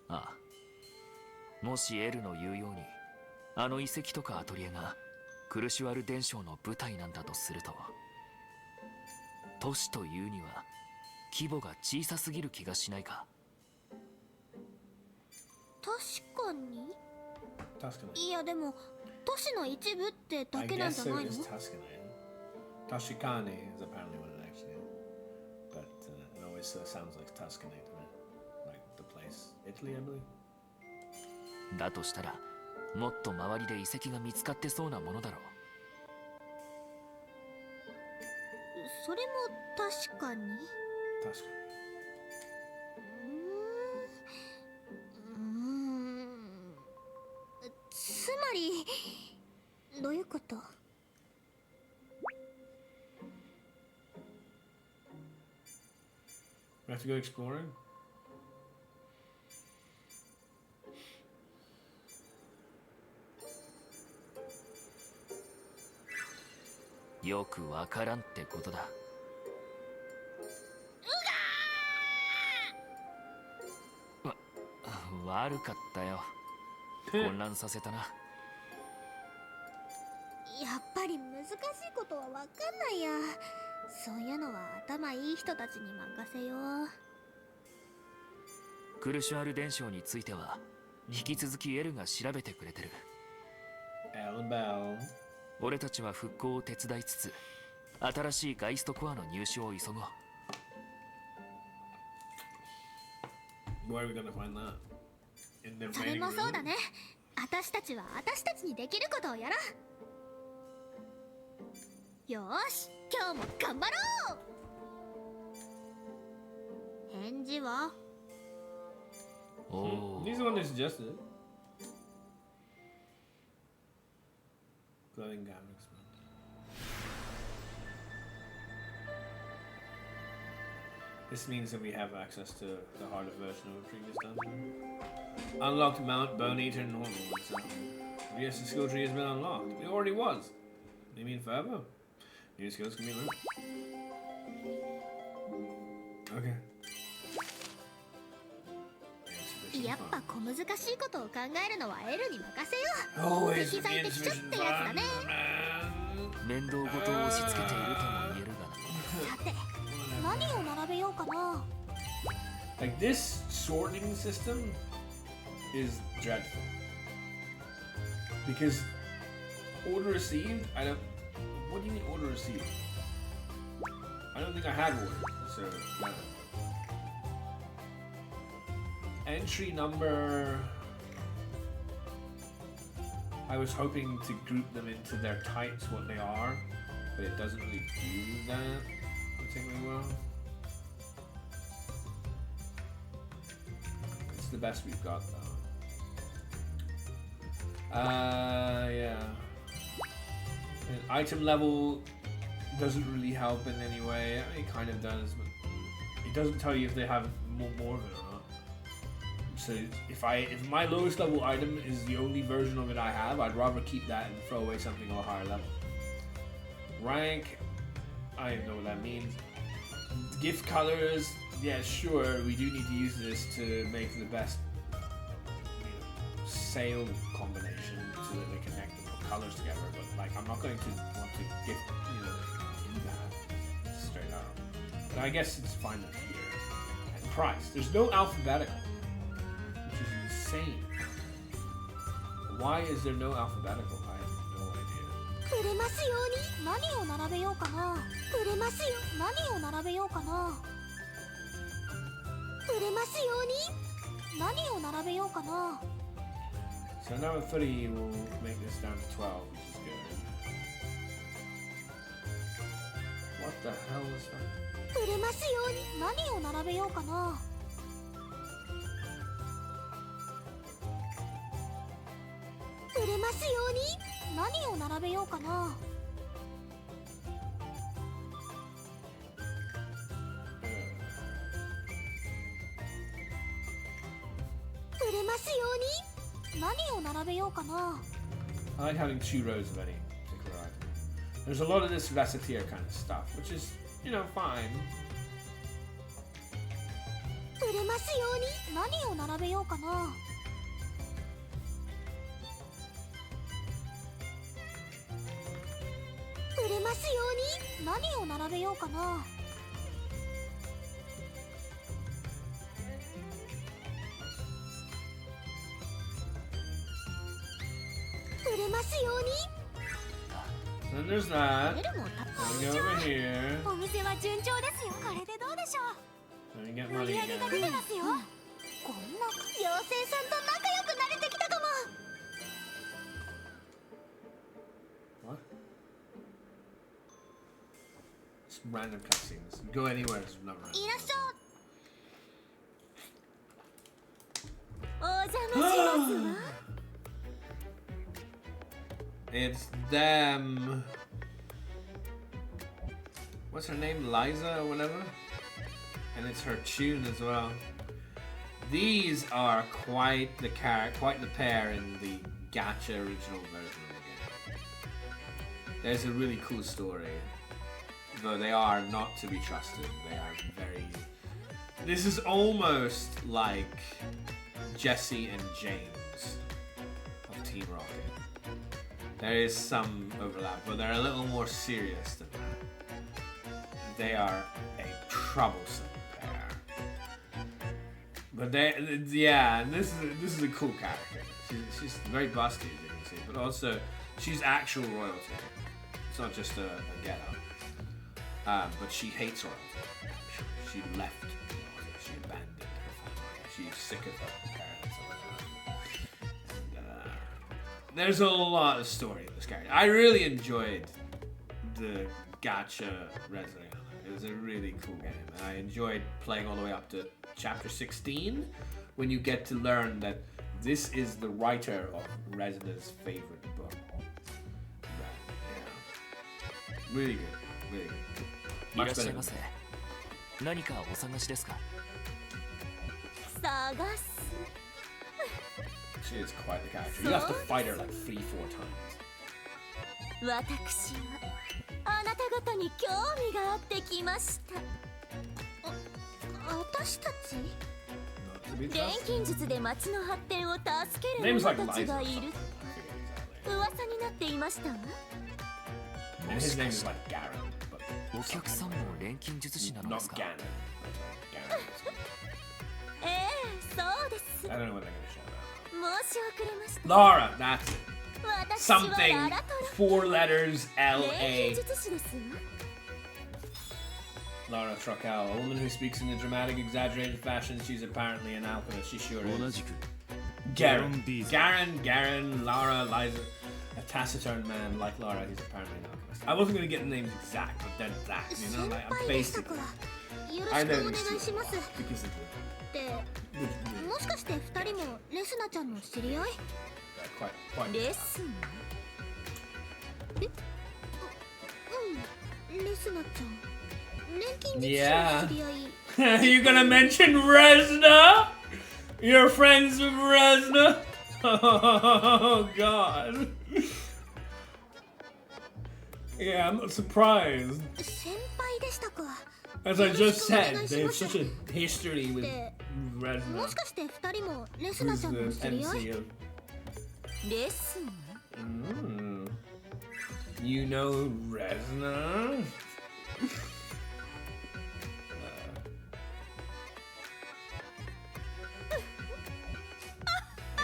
ああ、もしエルの言うようにあの遺跡とかアトリエがクルシュアル伝承の舞台なんだとすると、都市というには規模が小さすぎる気がしないか。確かに。確かに。いやでも都市の一部ってだ I けなん guess じゃない it の？ is Tuscany. Toshikane is apparently what it actually is. But it always sounds like Tuscany to me. Like the place. Italy, I believe. だとしたらもっと周りで遺跡が見つかってそうなものだろう。それも確かに。確かつまりどういうこと？に。We have to go exploring? よくわからんってことだ。悪かったよ。混乱させたな。やっぱり難しいことはわかんないや。そういうのは頭いい人たちに任せよう。クルシュアル伝承については引き続きエルが調べてくれてる。Ellen Bell. 俺たちは復興を手伝いつつ新しいガイストコアの入手を急ごう。 Where are we gonna find that? In the それ remaining もそうだ room? ね。私たちは私たちにできることをやろう。よーし、今日も頑張ろう。返事は？おお、 He's the one that suggested it. Glowing gown expense. This means that we have access to the harder version of a previous dungeon. Unlocked Mount Bone Eater normal. So, yes, the skill tree has been unlocked. It already was. You mean forever? New skills can be learned. Okay. やっぱ小難しいことを考えるのはエルに任せよう。 Always 適材適所ってやつだね。面倒ごとを押し付けているとも言えるがな。さて、何を並べようかな。 Like this sorting system is dreadful. Because order received, I don't. What do you mean order received? I don't think I had order, so no. Entry number. I was hoping to group them into their types, what they are, but it doesn't really do that particularly well. It's the best we've got, though. Yeah. And item level doesn't really help in any way. It kind of does, but it doesn't tell you if they have more of it or not. So if my lowest level item is the only version of it I have, I'd rather keep that and throw away something of a higher level. Rank, I don't know what that means. Gift colors, yeah, sure, we do need to use this to make the best sale combination so that they connect the colors together. But like, I'm not going to want to gift, do that straight up. But I guess it's fine up here. And price, there's no alphabetical. Insane. Why is there no alphabetical? I have no idea. 売れますように何を並べようかな。売れますよ何を並べようかな。売れますように何を並べようかな。 So now 30 will make this down to 12, which is good. What the hell is that? 売れますように何を並べようかな。売れますように何を並べようかな。売れますように何を並べようかな。 I like having 2 rows of any particular item. There's a lot of this Resleriana kind of stuff, which is, fine. 売れますように何を並べようかな。売れますように何を並べようかな。売れますように。 Then there's that. 売れるもんたっ Then we go over here. お店は順調ですよ。これでどうでしょう。 Then we get 売 money り上げが出 again. てますよ。こんな妖精さんと仲良くなれてきたかも。 What? It's random cutscenes. You go anywhere, it's not random. いらっしゃい。お邪魔しますわ。 It's them. What's her name? Liza or whatever? And it's her tune as well. These are quite the pair in the gacha original version of the game. There's a really cool story, though they are not to be trusted. They are very... This is almost like Jesse and James of Team Rocket. There is some overlap, but they're a little more serious than that. They are a troublesome pair. But this is a cool character. She's very busty, as you can see, but also she's actual royalty. It's not just a get-up. But she hates royalty. She left royalty. She abandoned her family. She's sick of her parents. There's a lot of story in this character. I really enjoyed the gacha Resleriana. It was a really cool game, and I enjoyed playing all the way up to chapter 16, when you get to learn that this is the writer of Resleriana's favorite book. But, yeah. Really good, really good. いら Much っしゃ better い than ませ。何かお探しですか。探す。 She is quite the character. You have to fight her like 3-4 times. 私はあなた方に興味があってきました。私たち Not to be 錬 trusted. 金術で町の発展を助ける Name's 者 like たち Liza が or い something. る I forget exactly. 噂になっていましたわ。 And his name is like Garen, but お客さんも錬金術師なので not すか。 Ganon. But Garen. ええ、そうです。 I don't know what they're gonna show now. 申し遅れました。 Laura, that's it. 私は Something. ララト 4 letters. ロ。錬 L-A. 金術師ですわ。Lara Trockel, a woman who speaks in a dramatic, exaggerated fashion. She's apparently an alchemist. She sure is. Garen, Lara, Liza. A taciturn man like Lara, he's apparently an alchemist. I wasn't going to get the names exact, but then that, you know, like, I'm basically... I know these two because of the... もしかして2人もレスナちゃんの知り合い？ quite レッスン？レスナちゃん。錬金術師の Yeah. 知り合い。 You gonna mention Resna? You're friends with Resna? Oh god. Yeah, I'm not surprised. 先輩でしたか。 As I just said, they have such a history with も Resna, しかして2人もレスナ who's ちゃんの the 知り合い？ MC of... レッスン？ You know Resna?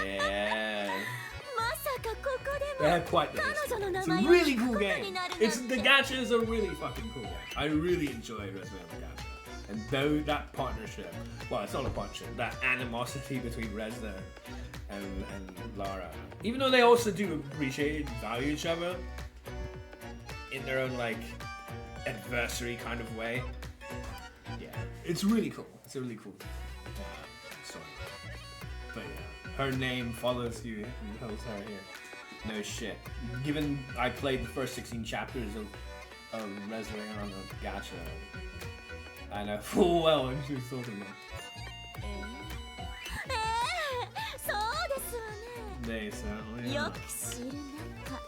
Yeah. まさかここで They も have quite the 彼 history. 女の名 It's a 前を really 聞く cool ことに game. なるなん It's て。 the gacha is a really fucking cool game. I really enjoy Resleriana gacha. And though that partnership, well, it's not a partnership, that animosity between Resna and Lara, even though they also do appreciate and value each other in their own like adversary kind of way. Yeah, it's really cool. It's a really cool story. But yeah, her name follows you and holds her here. No shit. Given I played the first 16 chapters of Resleriana gacha, I know full well what she was talking about. そうですわね。 They certainly よ are. く知る仲。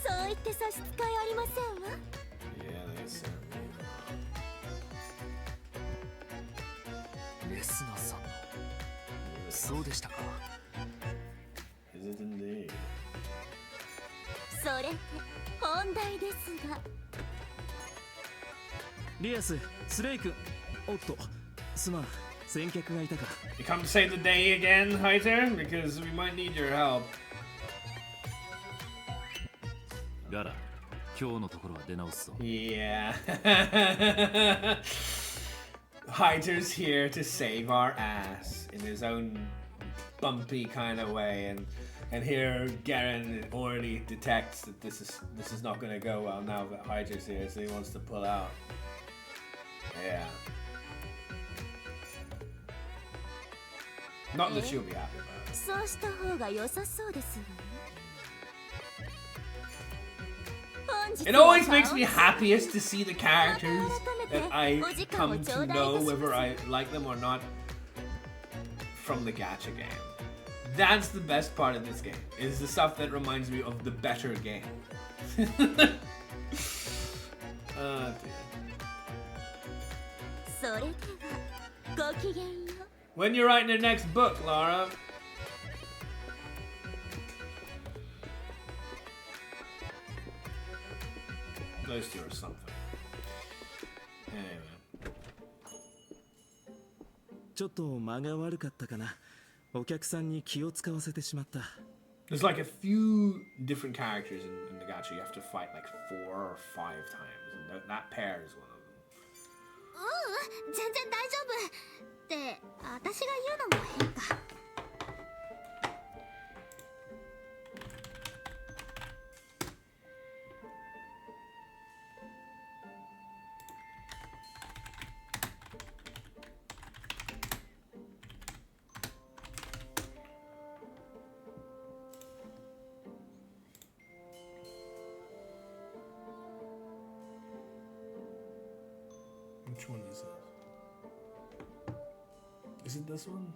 そう言って差し支えありませんわ。 Yeah, they certainly レスナさんのそうでしたか。 are. Is it indeed? それで本題ですが。リアス、スレイ君。おっと、すまん、先客がいたか。 You come to save the day again, Hyter? Because we might need your help. ガラ、今日のところは出直すぞ。 Yeah. Hyter's here to save our ass in his own bumpy kind of way, and here Garen already detects that this is not going to go well now that Hyter's here, so he wants to pull out. Yeah. Not that she'll be happy about it. そうした方が良さそうですわね。本日 It always makes me happiest to see the characters that I come to know whether I like them or not from the gacha game. That's the best part of this game, is the stuff that reminds me of the better game. Oh dear. それではごきげんよう。 When you're writing your next book, Lara? Those two or something. Anyway. ちょっと間が悪かったかな。お客さんに気を使わせてしまった。 There's like a few different characters in the gacha you have to fight like 4 or 5 times, and that pair is one of them. 全然大丈夫って私が言うのも変か。 Which one is it? Is it this one?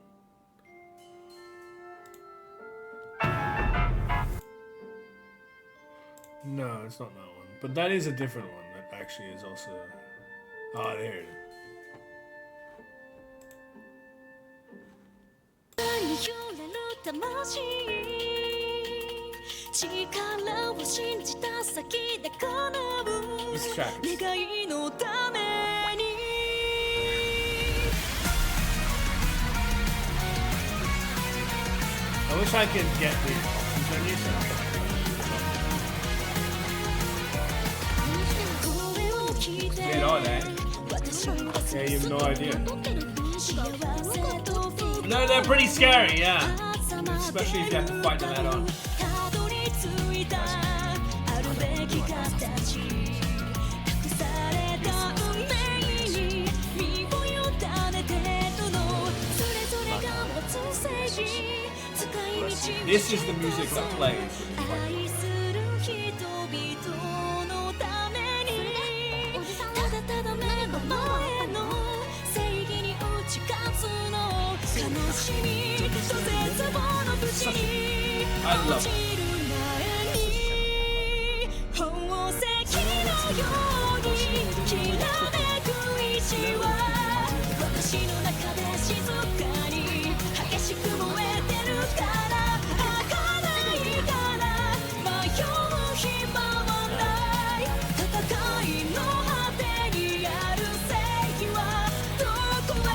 No, it's not that one. But that is a different one that actually is also... Ah, there it is. 力を信じた先で叶う This track is... 願いのために I wish I could get the options menu so I could... 声を聞いて Get on that. Yeah, you have no idea. 撮ってる雰囲気がよかった。 No, they're pretty scary, yeah. Especially if you have to fight them head on. たどり着いたあるべき形隠された運命に身を委ねてるのそれぞれが持つ正義使い道 This is the music that plays. 愛する人々のためにただただ目の前の正義に打ち勝つの悲しみと絶望の淵に落ちる前に宝石のようにきらめく意志は私の中で静かに激しく燃えてるから儚いから迷う暇はない戦いの果てにある正義はどこへ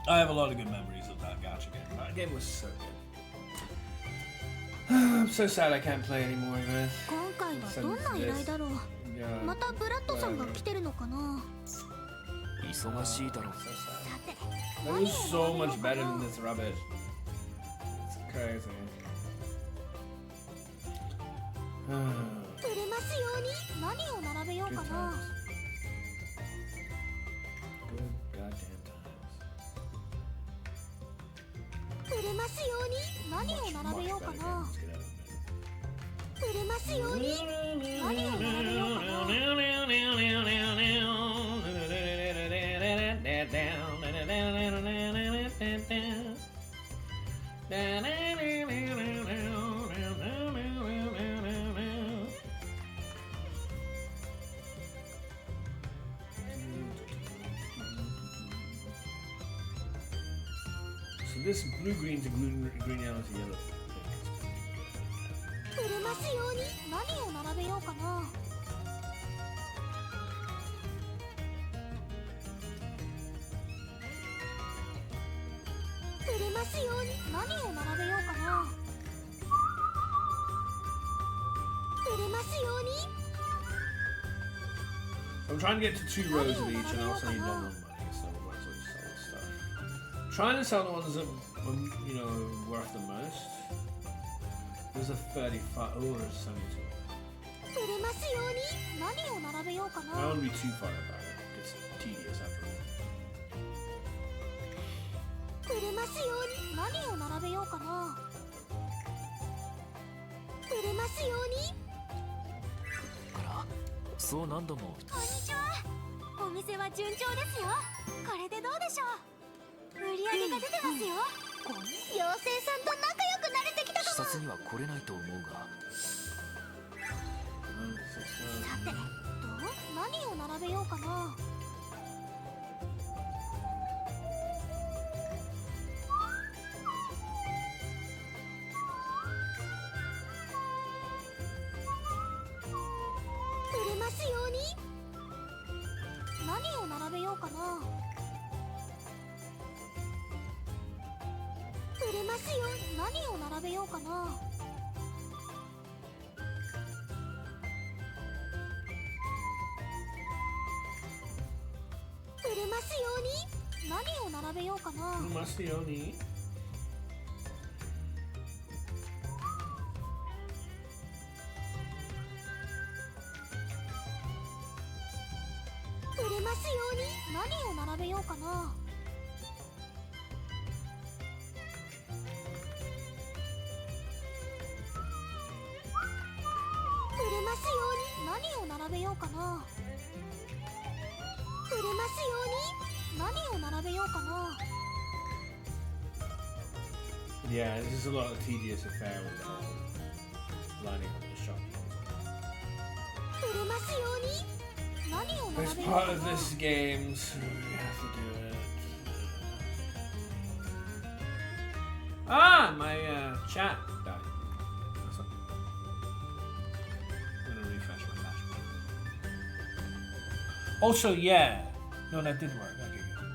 I have a lot of good memories of that gacha game. That game was so good. I'm so sad I can't play anymore, guys. 今回はどんな依頼だろう。 Yeah. またブラッドさんが来てるのかな。忙しいだろう So sad. さて、 That was so much better than this rubbish. It's crazy. 売れますように何を並べよう Good か times. な。 Good goddamn times. 売れますように何を並べようか Much better な。 games. Get out of it. 売れますように何を並べようかな。 So this blue green to green yellow to yellow. 売れますように何を並べようかな。売れますように何を並べようかな。売れますように。 I'm trying to get to 2 rows of each, and I also need one money, so we might as well just sell this stuff. Trying to sell the ones that you know worth the most. There's a 35. Oh, there's 72. 売れますように何を並べようか I な。 don't want to be too far about it. It's tedious after all. 売れますように何を並べようかな。売れますように。からそう何度もこんにちは。お店は順調ですよ。これでどうでしょう。売り上げが出てますよ。妖精さんと仲良くなれてきた視かも。察には来れないと思うがさて、何を並べようかな。売れますように。何を並べようかな。売れますよ。何を並べようかな。売れますように何を並べようかな。 Masioni. 売れますように何を並べようかな。売れますように何を並べようかな。売れますように何を並べようかな。 Yeah, this is a lot of tedious affair with the whole lining up the shop. 売れますように何を It's 並べよう part か of な。 this game, so we have to do it. Ah, my chat died. That's not- I'm gonna refresh my dashboard. Also, yeah, No, that did work. Okay, good.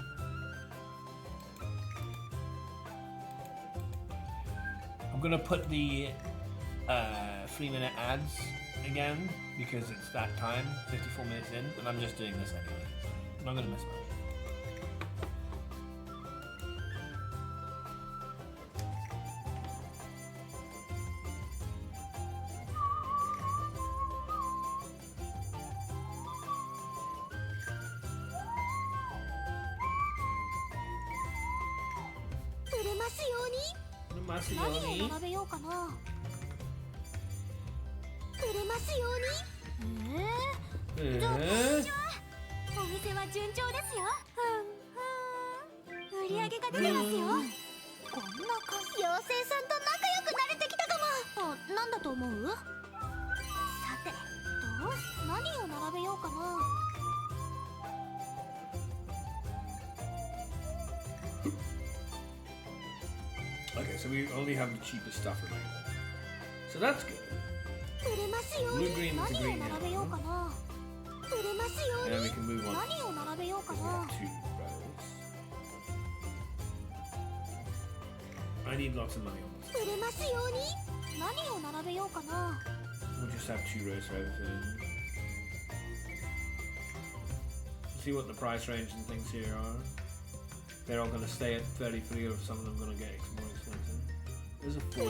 I'm gonna put the 3-minute ads again because it's that time, 54 minutes in, and I'm just doing this anyway. I'm not gonna miss much. Massioni. 何を並べようかな。売れますように。どうもこんにちは。お店は順調ですよ。売り上げが出てますよ。こんな感じ。妖精さんと仲良くなれてきたかも。あ、なんだと思う？さて、何を並べようかな。Okay, so we only have the cheapest stuff remaining. So that's good. Blue green is a green now. And then we can move on. Because we have 2 rows. I need lots of money on this. We'll just have 2 rows for everything. See what the price range and things here are. They're all going to stay at 33 or some of them going to get more expensive. There's a 43.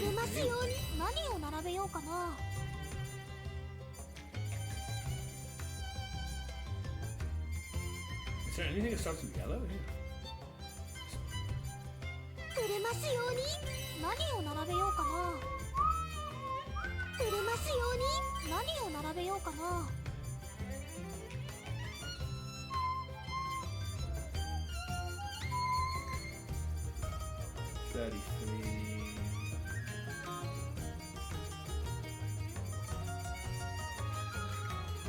Is there anything that starts with yellow? Yeah.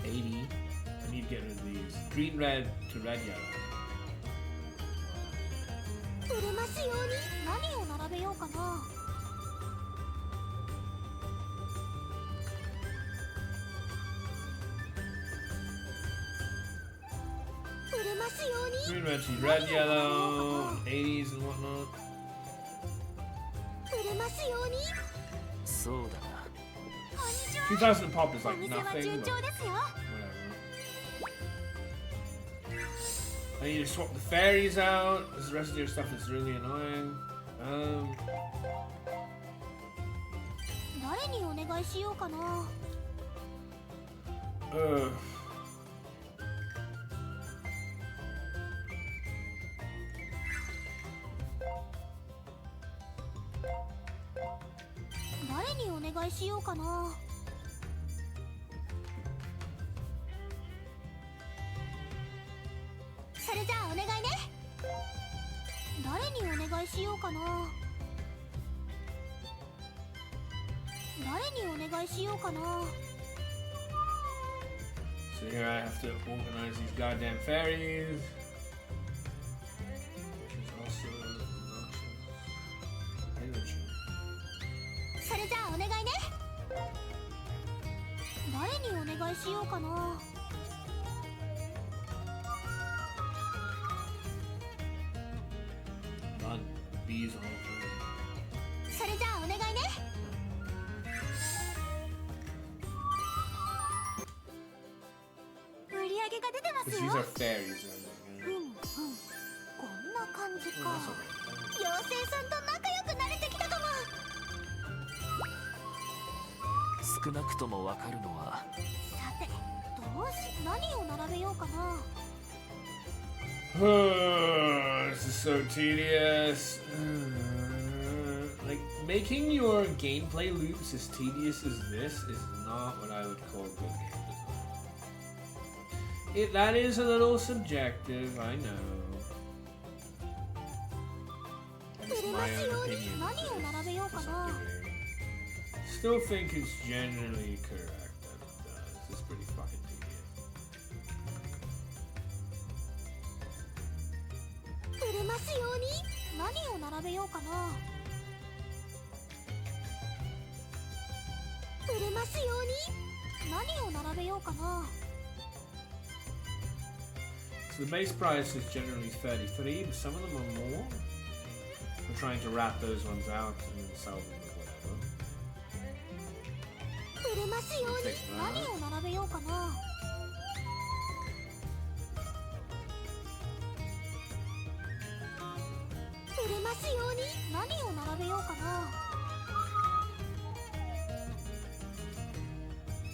$80. I need to get rid of these. Green, red to red, yellow. Green, red, see, red, yellow, 80s and whatnot. そうだな。 2,000 pop is like nothing. But whatever. I need to swap the fairies out. This rest of your stuff is really annoying. 誰にお願いしようかな。誰にお願いしようかな。それじゃあお願いね。誰にお願いしようかな。誰にお願いしようかな。 So here I have to organize these goddamn fairies. Which is also obnoxious. それじゃあお願いね。誰にお願いしようかな。 None. These all three. それじゃあお願いね。売り上げが出てます Because よ。 these are fairies. こんな感じ Oh, か。 that's okay. 妖精さんと仲良くなれてきたかも。少なくともわかるのは、さて、何を並べようかな。 This is so tedious. Like, making your gameplay loops as tedious as this is not what I would call good game design. That is a little subjective, I know. And it's my own opinion. To some degree. Still think it's generally correct that it does. It's pretty fucking tedious. 売れますように。何を並べようかな。売れますように。何を並べようかな。So the base price is generally 33, but some of them are more. We're trying to wrap those ones out and then sell them or whatever. 売れますように何を並べようかな。売れますように何を並べようかな。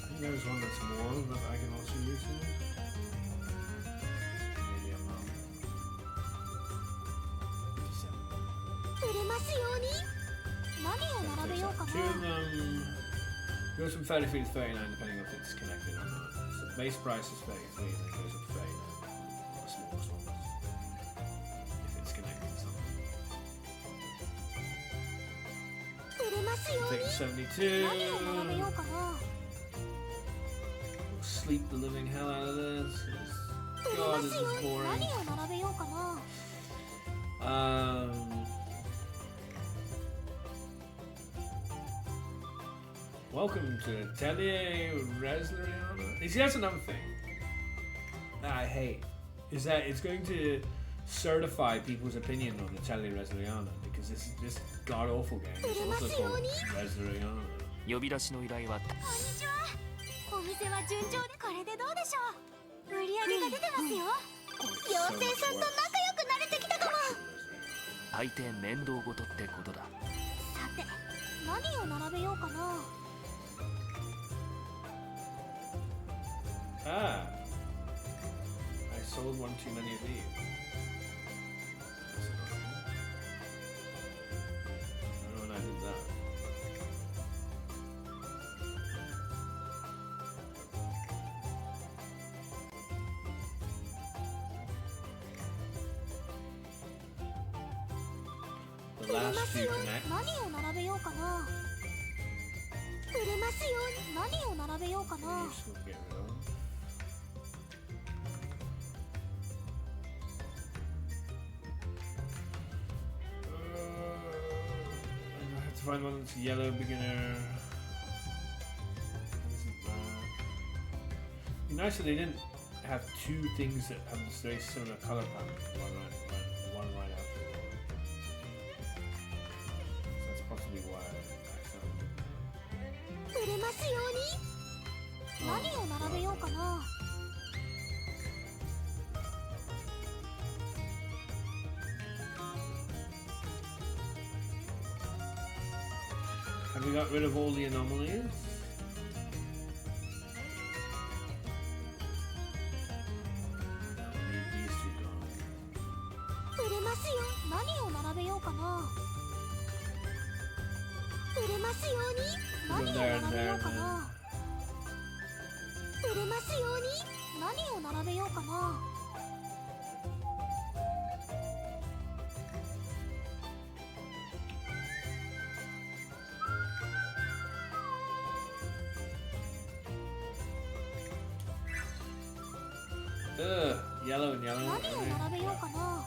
I think there's one that's more that I can also use here. Maybe I'm wrong. 売れますように何を並べようかな。 Two of them goes from 33 to 39 depending if it's connected or not. So the base price is 33 and then it goes up to 39 on the smallest ones. If it's connected to something. 売れますよう Take に the 何を並べようかな。 Sleep the living hell out of this. 売れ God, ま this すよ is うに boring. 何を並べようかな。 Welcome to Atelier Resleriana. See, that's another thing that I hate, is that it's going to certify people's opinion on Atelier Resleriana because this god awful game is also called Resleriana. 呼び出しの依頼はこんにちは。お店は順調でこれでどうでしょう。売り上げが出てますよ。妖精さんと仲良くなれてきたかも。大抵面倒事ってことだ。さて何を並べようかな。 Ah, I sold one too many of these. That's annoying. I don't know when I did that. The 売れ last ます two ように connect. 何を並べようかな。売れますように何を並べようか Maybe な。 just we'll get rid of them. I have to find one that's yellow beginner. Isn't that? It'd be nice if they didn't have two things that have this very similar color palette. One right after the other. So that's possibly why I accidentally. 売れますように何を並べようかな。 Have we got rid of all the anomalies? No, we need these two gone. 売れますよ何を並べようかな。売れますように何を並べようかな。売れますように何を並べようかな。 Ugh, yellow and yellow. 何を並べようかな。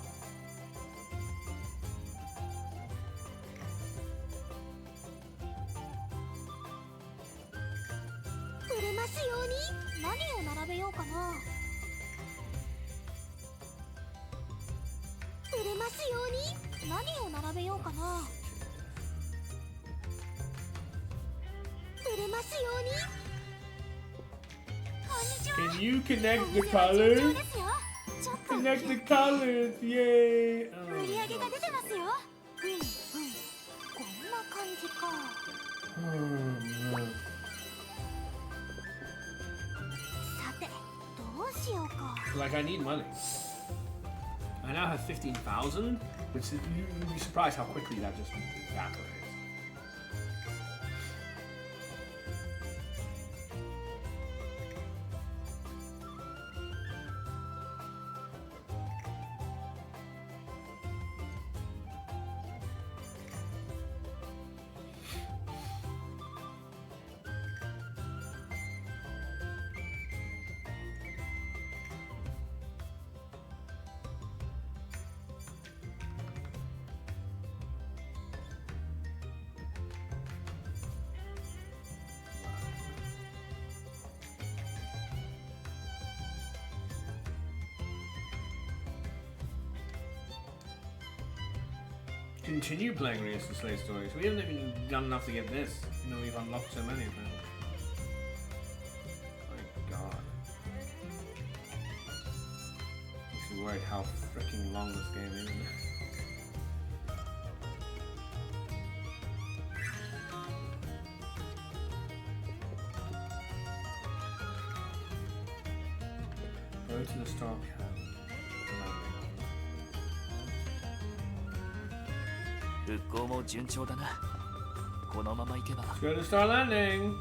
売れますように何を並べようかな。売れますように何を並べようかな。売れますように。こんにちは。 Can you connect the お店は順調 colors? ですよ。ちょっと Connect the colors, yay! 売り上げが出てますよ。こんな感じか。 Oh, no. さてどうしようか。 Like, I need money. I now have 15,000, which is, you'd be surprised how quickly that just evaporates. continue playing Reus and Slay stories. We haven't even done enough to get this. You know, we've unlocked so many of them. My god. Makes me worried how freaking long this game is. Go to the star camp. 復興も順調だな。このまま行けば。Let's go to Star Landing.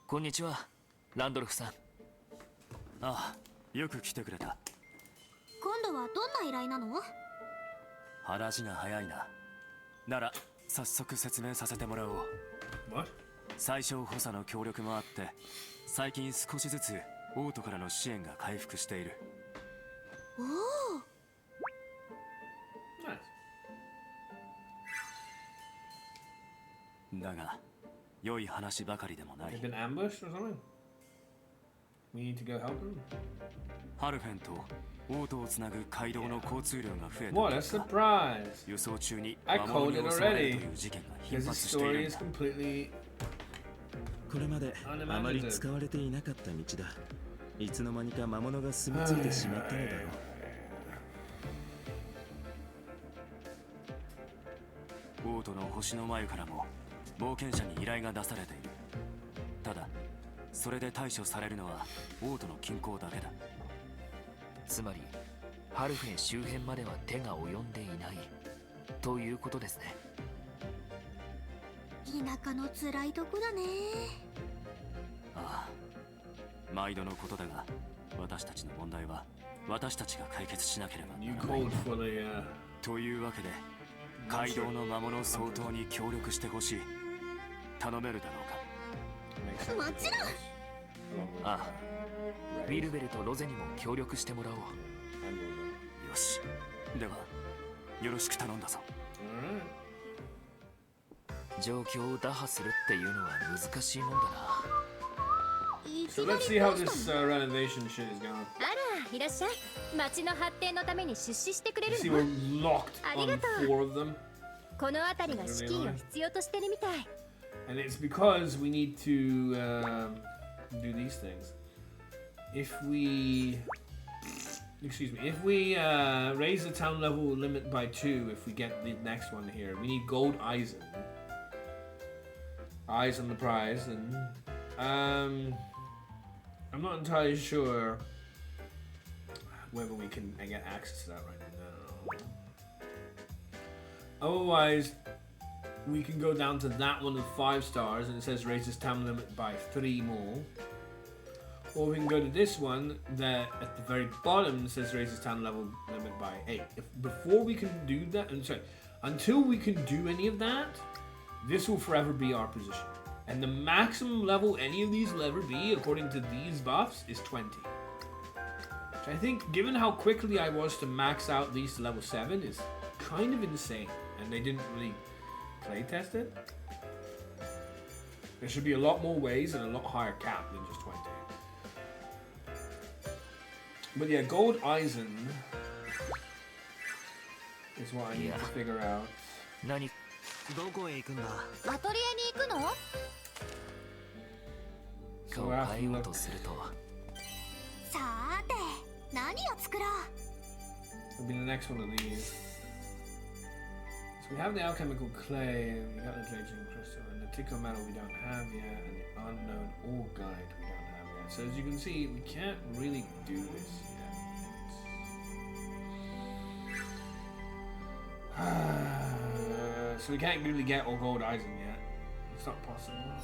こんにちは、ランドルフさん。ああ、よく来てくれた。今度はどんな依頼なの？話が早いな。なら早速説明させてもらおう。 What? 最小補佐の協力もあって最近少しずつオートからの支援が回復している。おお。Nice. だが良い話ばかりでもない。 They've been ambushed or something? We need to go help them? ハルフェンとオートをつなぐ街道の交通量が増え What a た結果、 surprise! 輸送中に I 魔 called 物に it 襲われる already. という事件が頻 Because 発 the してい story るん is だ。 completely これまであまり使われていなかった道だ。いつの間にか魔物が住み着いてしまったのだろう。オートの星の眉からも冒険者に依頼が出されている。ただそれで対処されるのはオートの近郊だけだ。つまりハルフェン周辺までは手が及んでいないということですね。田舎の辛いとこだね。ああ、毎度のことだが私たちの問題は私たちが解決しなければな you らない。 called for the というわけで街道の魔物相当に協力してほしい。頼めるだろうか。もちろん。ああ、ウィルベルとロゼにも協力してもらおう。よし、ではよろしく頼んだぞ。状況を打破するっていうのは難しいもんだな。So let's see how this renovation shit is going. あら、いらっしゃい。町の発展のために出資してくれる See, の。 we're locked on 4 of them. この辺りが資金を必要としてるみたい。 And it's because we need to do these things. If we raise the town level limit by 2, if we get the next one here, we need gold Eisen. Eyes on the prize, and I'm not entirely sure whether we can get access to that right now. Otherwise, we can go down to that one with 5 stars, and it says raises town limit by 3 more. Or we can go to this one that at the very bottom says raises town level limit by 8. Before we can do that, until we can do any of that, this will forever be our position. And the maximum level any of these will ever be, according to these buffs, is 20. Which I think, given how quickly I was to max out these to level 7, is kind of insane. And they didn't really playtest it. There should be a lot more ways and a lot higher cap than just 20. But yeah, gold Eisen is what I need to figure out. 何？どこへ行くんだ。アトリエに行くの？かを変えようとすると。さーて、何を作ろう。 It'll be the next one of these. So we have the alchemical clay, and we got the dredging crystal, and the tickle metal we don't have yet, and the unknown ore guide we don't have yet. So as you can see, we can't really do this yet. So we can't really get all gold Eisen yet. It's not possible.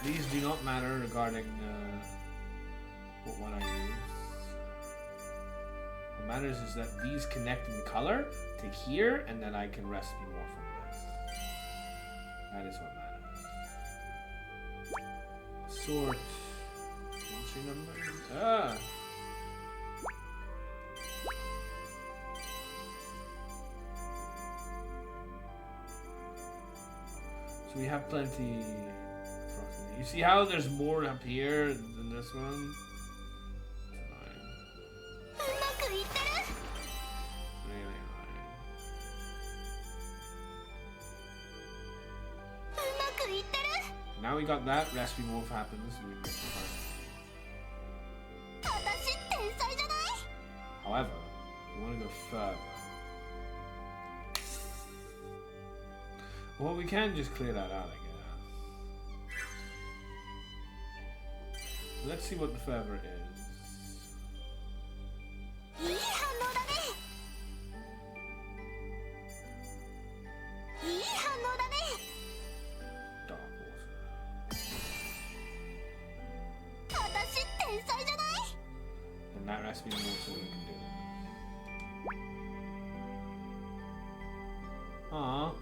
These do not matter regarding what one I use. matters is that these connect in the color to here, and then I can recipe more from this. That is what matters. Sort. Entry numbers. Ah! So we have plenty. You see how there's more up here than this one? Now we got that, recipe wolf happens. And we get the However, we want to go further. Well, we can just clear that out, I guess. Let's see what the further is. And that recipe more so we can do it. Aww.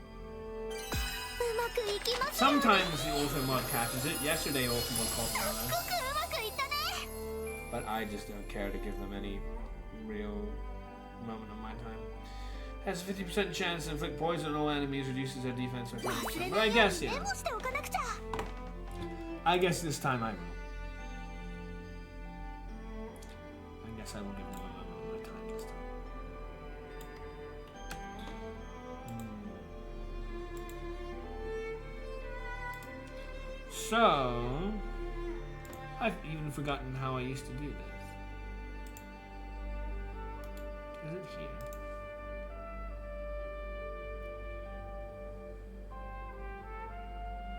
Sometimes the auto mod catches it. Yesterday auto mod caught me on that. But I just don't care to give them any real moment of my time. Has a 50% chance to inflict poison on all enemies, reduces their defense by 20%. But I guess, yeah. I guess this time I will. I guess I will give them a moment of my time this time. So, I've even forgotten how I used to do this. Is it here?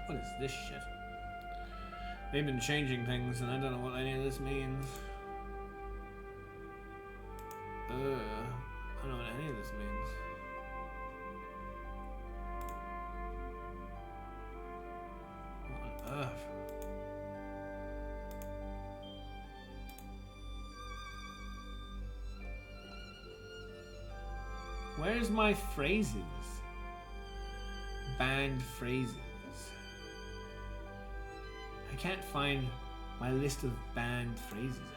What is this shit? They've been changing things and I don't know what any of this means. I don't know what any of this means. What on earth? Where's my phrases? Banned phrases. I can't find my list of banned phrases anymore.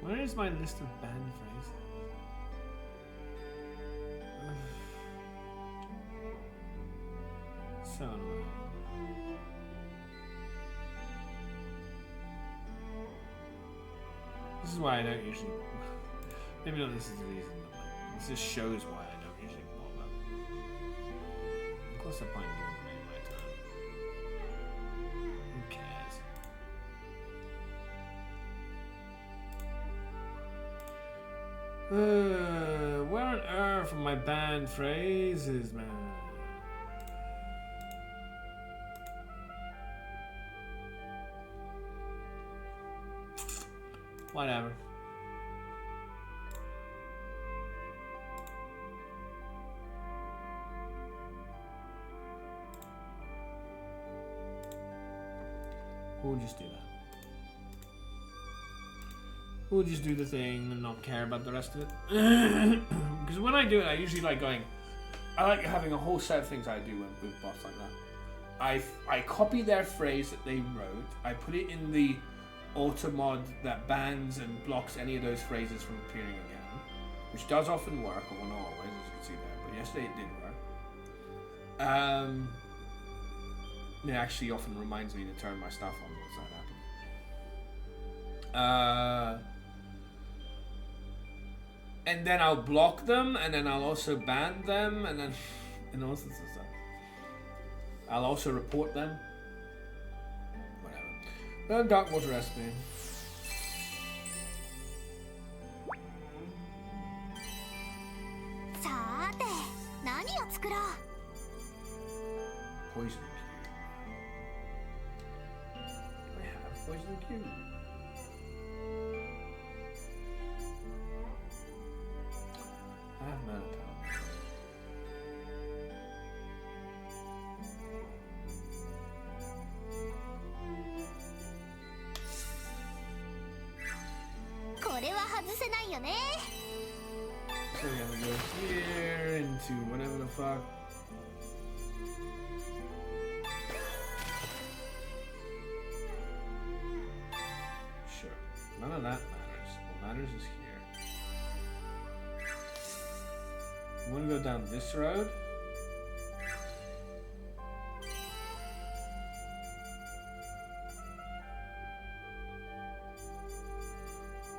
Where is my list of banned phrases? So annoying. This is why I don't usually. Maybe not this is the reason, but like, this just shows why I don't usually bother. Of course, I'm fine doing it in my time. Who cares? Where on earth are my banned phrases, man? Whatever. We'll just do that. We'll just do the thing and not care about the rest of it. Because when I do it, I usually like going. I like having a whole set of things I do with bots like that. I copy their phrase that they wrote. I put it in the auto mod that bans and blocks any of those phrases from appearing again, which does often work, or not always, as you can see there. But yesterday it did work. It actually often reminds me to turn my stuff on once that And then I'll block them, and then I'll also ban them, and then and all sorts of stuff. I'll also report them. Whatever. Then Dark Water Recipe. Poison cube. I have poison cube. I have mana power. So we have to go here into whatever the fuck. Sure. None of that matters. What matters is here. I'm gonna go down this road.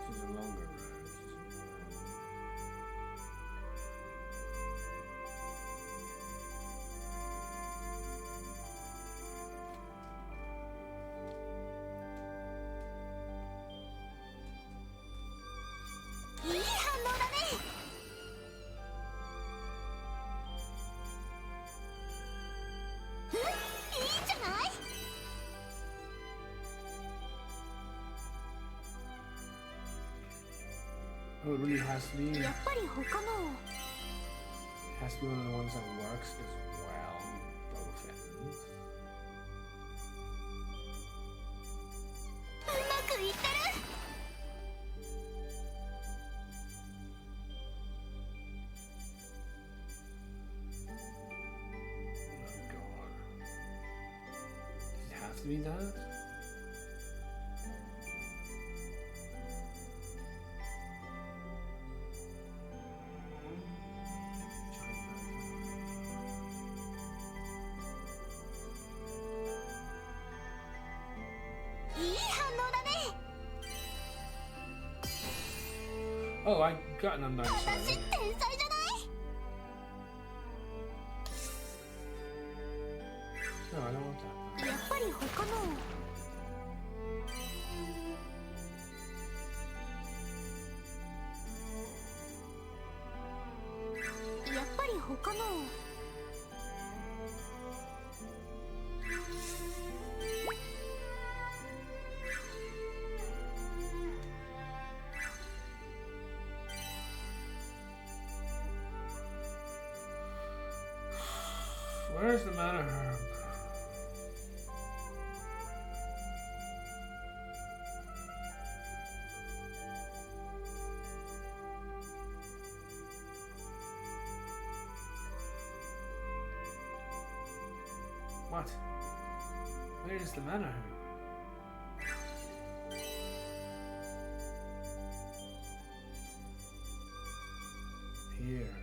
This is a longer road. Oh, it really has to be. It has to be one of the ones that works as well. Both ends. Oh god. Does it have to be that? Oh, I got an unknown side. No, I don't want that. Where's the mana herb? What? Where is the mana herb? Here.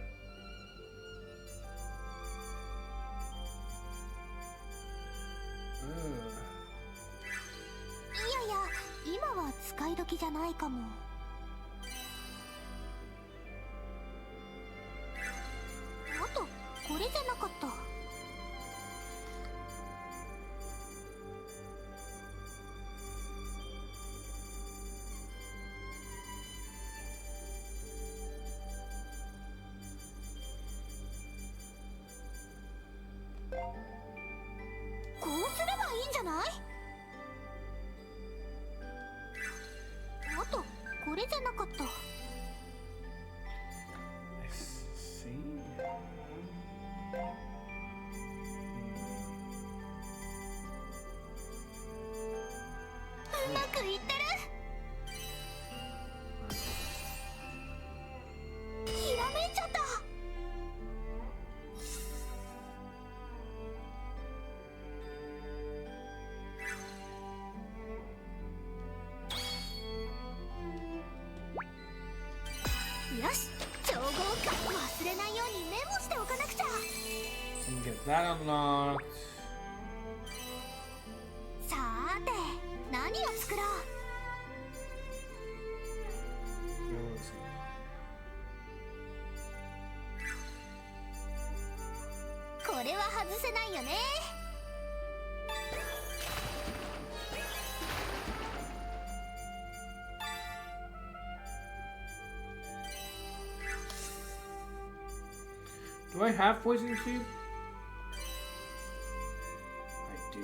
I see. And get that unlocked. れは外せないよね。Do I have poison cube? I do.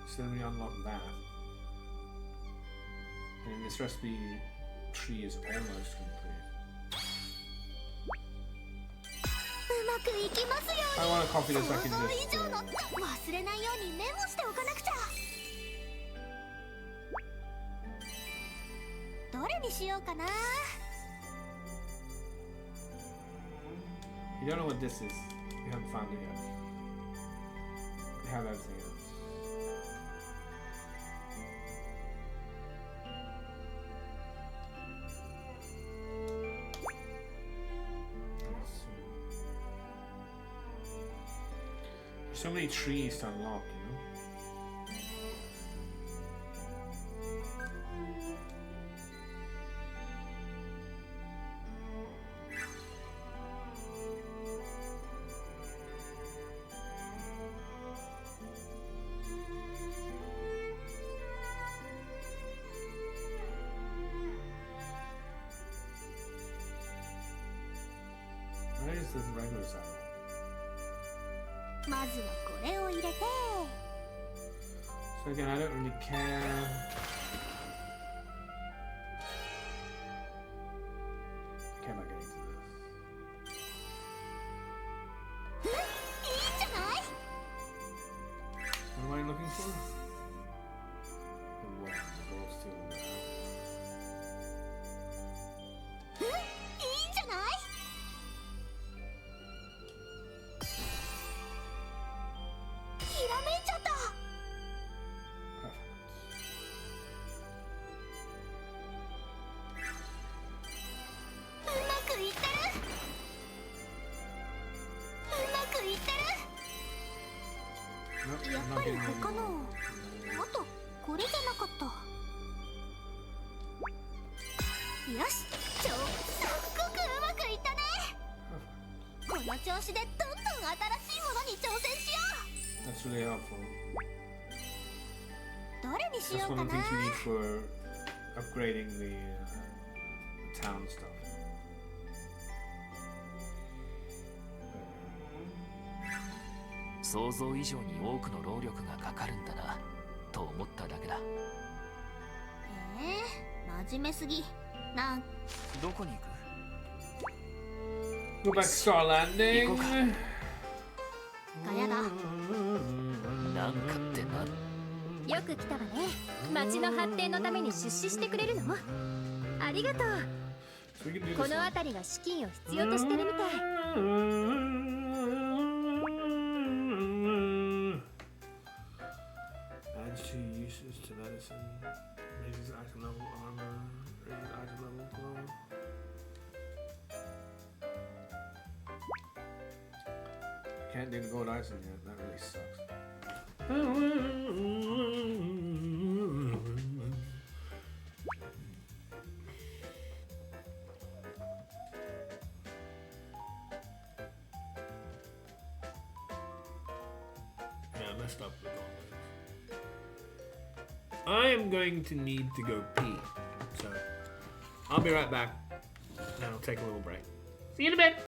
So then we unlock that. And this recipe tree is almost complete. I want to copy this, I can just... 忘れないようにメモしておかなくちゃ。どれにしようかな。 You don't know what this is. You haven't found it yet. You have everything else. There's so many trees to unlock, you know? Where is this regular side? まずはこれを入れて。 So again, I don't really care. I care about getting to this. いいんじゃない？ What am I looking for? The well, the gold steel well. いいんじゃない？ ひらめいちゃった。 うまくいってる。うまくいってる。 Nope, やっ I'm ぱ not り getting 他 any の more. あとこれじゃなかった。よし、すっごくうまくいったね。この調子でどんどん新しいものに挑戦しよ That's really helpful. う。どれにし That's よう one か of the な。 things we need for upgrading the town stuff. 想像以上に多くの労力がかかるんだなと思っただけだ。真面目すぎ。どこに行く？ Go back to Star Landing. ガヤだ。なんかって何？よく来たわね。町の発展のために出資してくれるの？ありがとう。 So we can do こ this の one. 辺りが資金を必要としてるみたい。 Add 2 uses to medicine. Raises item level armor. Raises item level glow. Can't do the gold icing yet. That really sucks. Yeah, I messed up the gold items. I am going to need to go pee. So I'll be right back. And I'll take a little break. See you in a bit.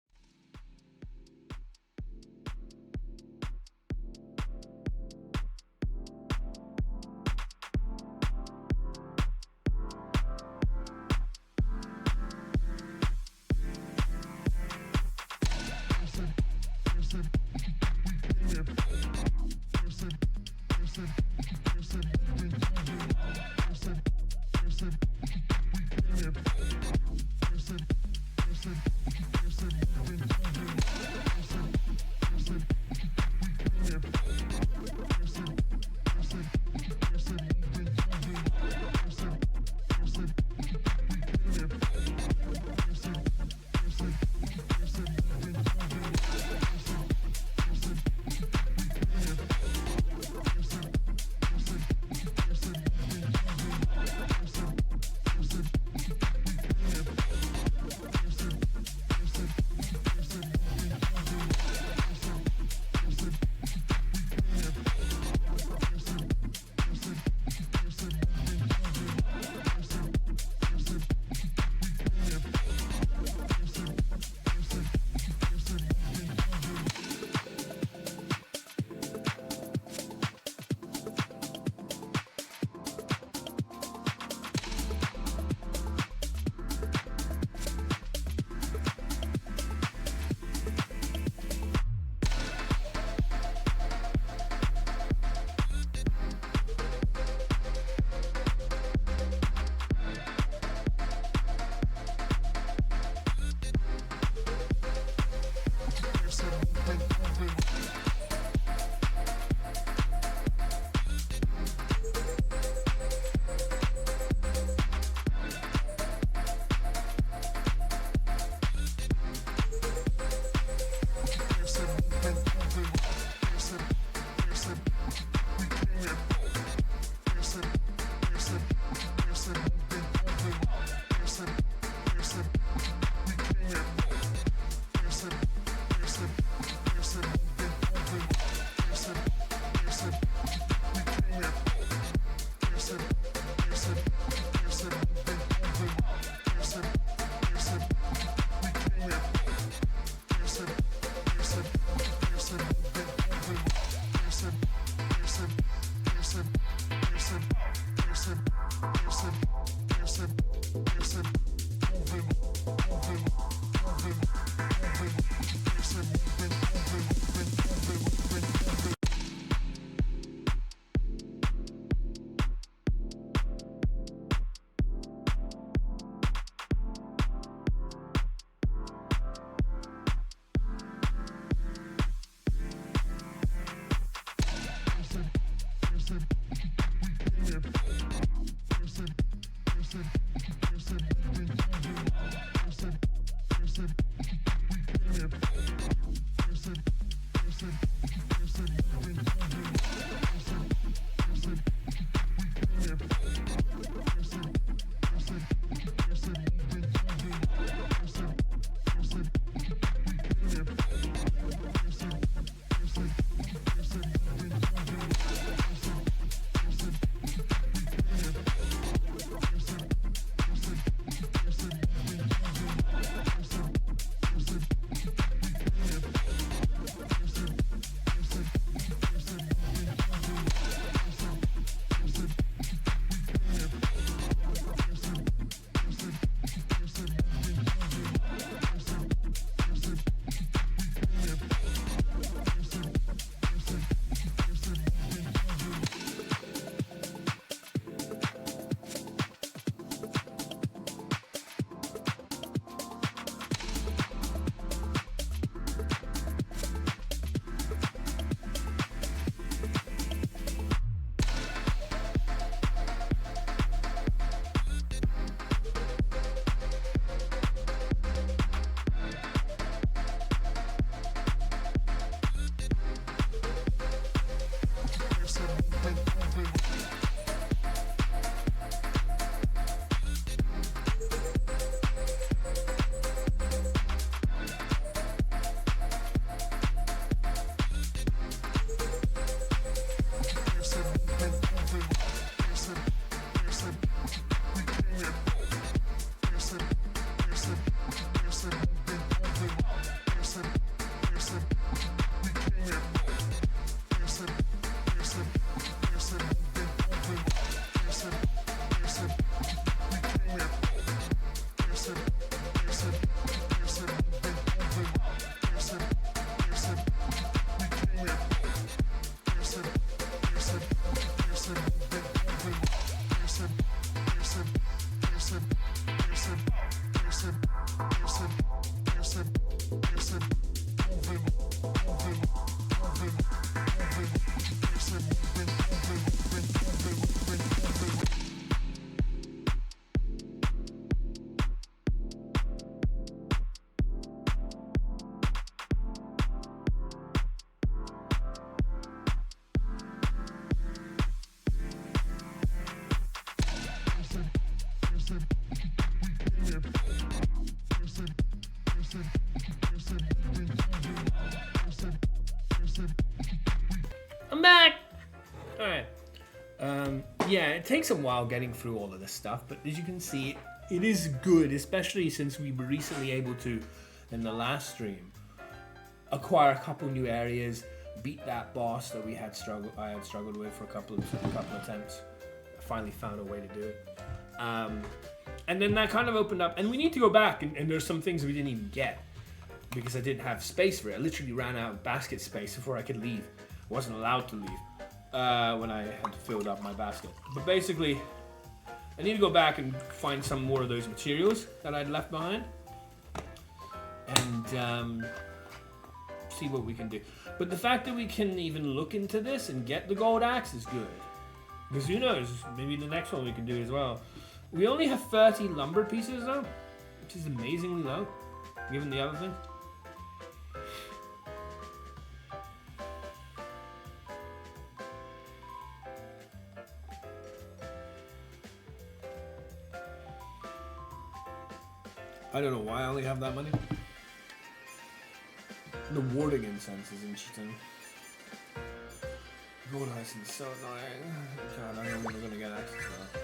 I'm back! Alright. Yeah, it takes a while getting through all of this stuff, but as you can see, it is good, especially since we were recently able to, in the last stream, acquire a couple new areas, beat that boss that I had struggled with for a couple attempts. I finally found a way to do it. And then that kind of opened up, and we need to go back, and there's some things we didn't even get, because I didn't have space for it. I literally ran out of basket space before I could leave. I wasn't allowed to leave when I had filled up my basket. But basically, I need to go back and find some more of those materials that I'd left behind, and see what we can do. But the fact that we can even look into this and get the gold axe is good. Because who knows, maybe the next one we can do as well. We only have 30 lumber pieces though, which is amazingly low, given the other things. I don't know why I only have that money. The warding incense is interesting. Gold ice is so annoying. God, I don't know when we're gonna get access to that.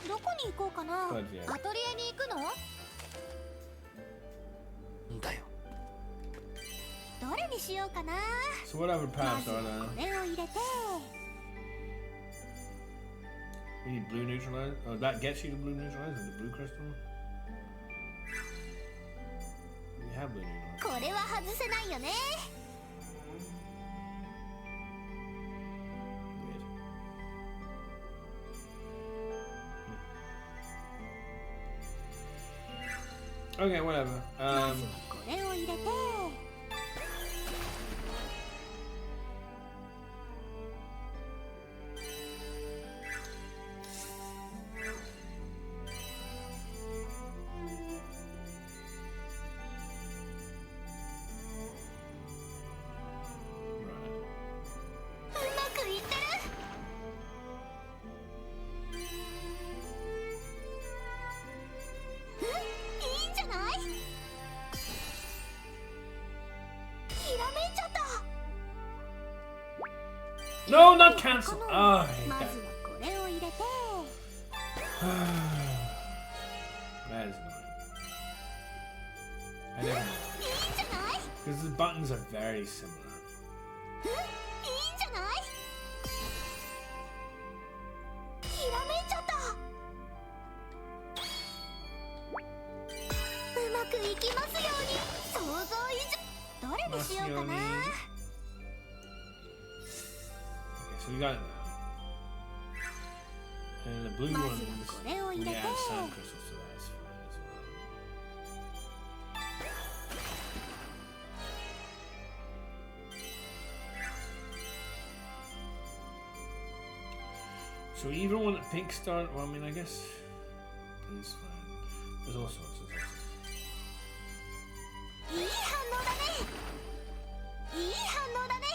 どこに行こうかな。 But yeah. アトリエに行くの？だよ。どれにしようかな。 So whatever ま paths ず are こ there. れを入れて。 We need blue neutralize. Oh, that gets you the blue neutralize or the blue crystal? We have blue neutralize. これは外せないよね。 Weird. Okay, whatever. まずはこれを入れて。 No, not cancel. Oh, I hate ま that. ずはこれを入れて。 That is annoying. I never know. いいんじゃない？ Because the buttons are very similar. いいんじゃない？ひらめいちゃった。うまくいきますように。想像以上。どれにしようかな。 So we got it now. And the blue one is we add sand crystals to that. It's fine as well. So even when the pink start, well, I mean, I guess it is fine. There's all sorts of things. いい反応だね。いい反応だね。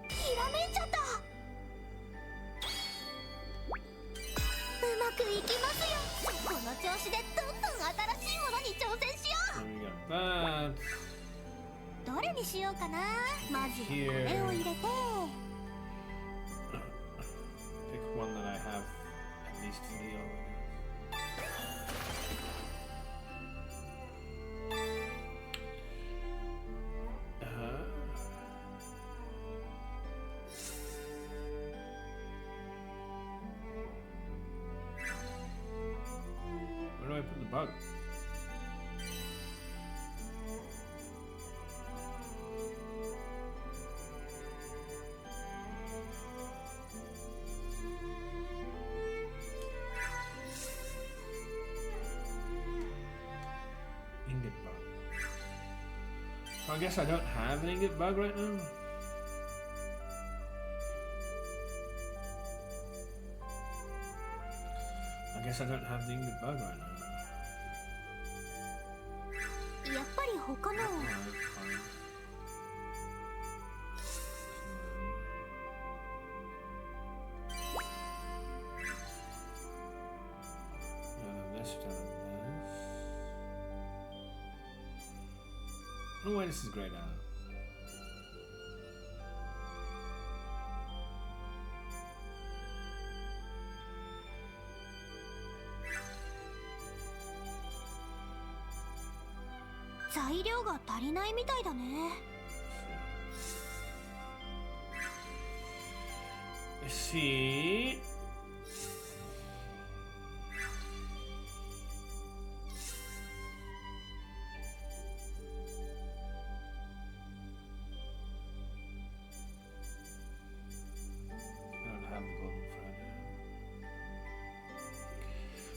ひらめいちゃった。うまくいきますよ。この調子でどんどん新しいものに挑戦しよ So we got that. う。どれにしようかな。まずはこれを入れて。 Pick one that I have at least in the already. Where do I put the bug? Ingot bug. So I guess I don't have an ingot bug right now. I guess I don't have the ingot bug right now. やっぱり他の。 Alright, fine. don't know why this is grayed out. 材料が足りないみたいだね。Let's see.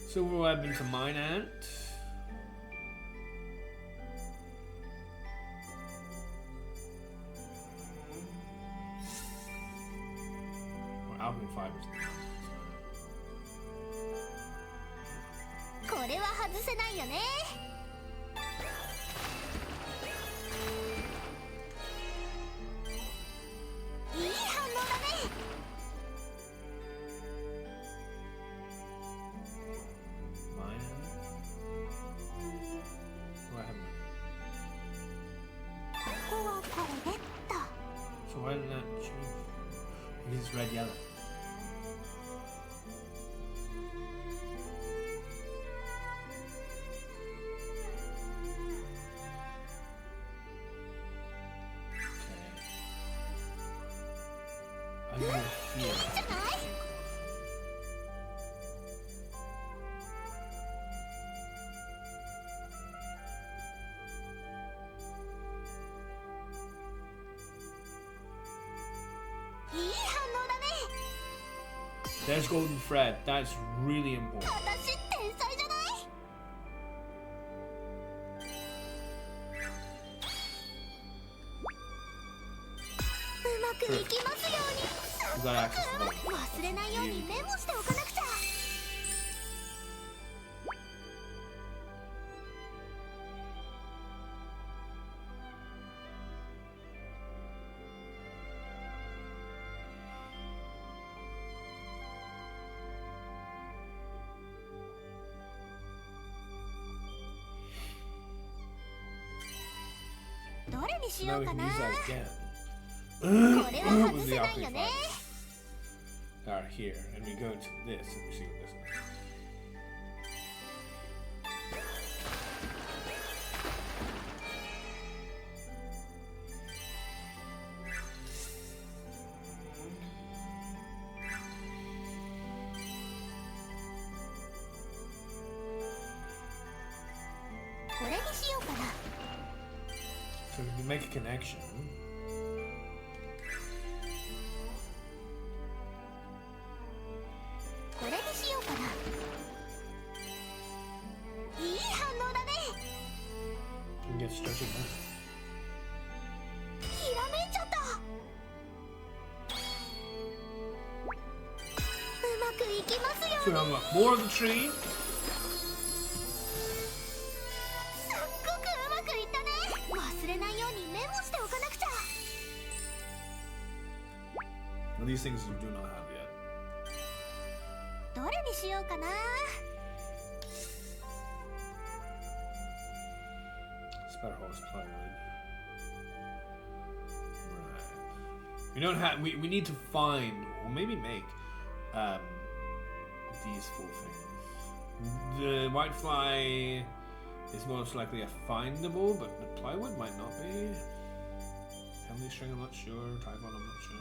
Silver web into mine ant. Or alchemy fibers. これは外せないよね。いい反応だね。Mine ant. Oh, I have mine. ここはこれでっと。 So why did that change? Because it's red yellow. Okay. I'm gonna heal. じゃない？ いい反応だね。 There's golden thread. That's really important. 私天才じゃない？うまくいきますように。 You got access to both. 忘れないようにメモしておかなくちゃ。どれにし So よ now う we か can な。 use that again. これは With 外 the せない alchemy よね。 fibers. Alright, here. And we go to this and we see what this is. So we can make a connection. これにしようかな。いい反応だね。 We can get stretching now. ひらめいちゃった。うまくいきますよ So う we に。 unlock more of the tree. すっごくうまくいったね。忘れないようにメモしておかなくちゃ。 And these things we do not have yet. どれにしようかな。 Spider horse plywood. Right. We don't have. We need to find or maybe make these four things. The white fly is most likely a findable, but the plywood might not be. Heavenly string, I'm not sure. Tripod, I'm not sure.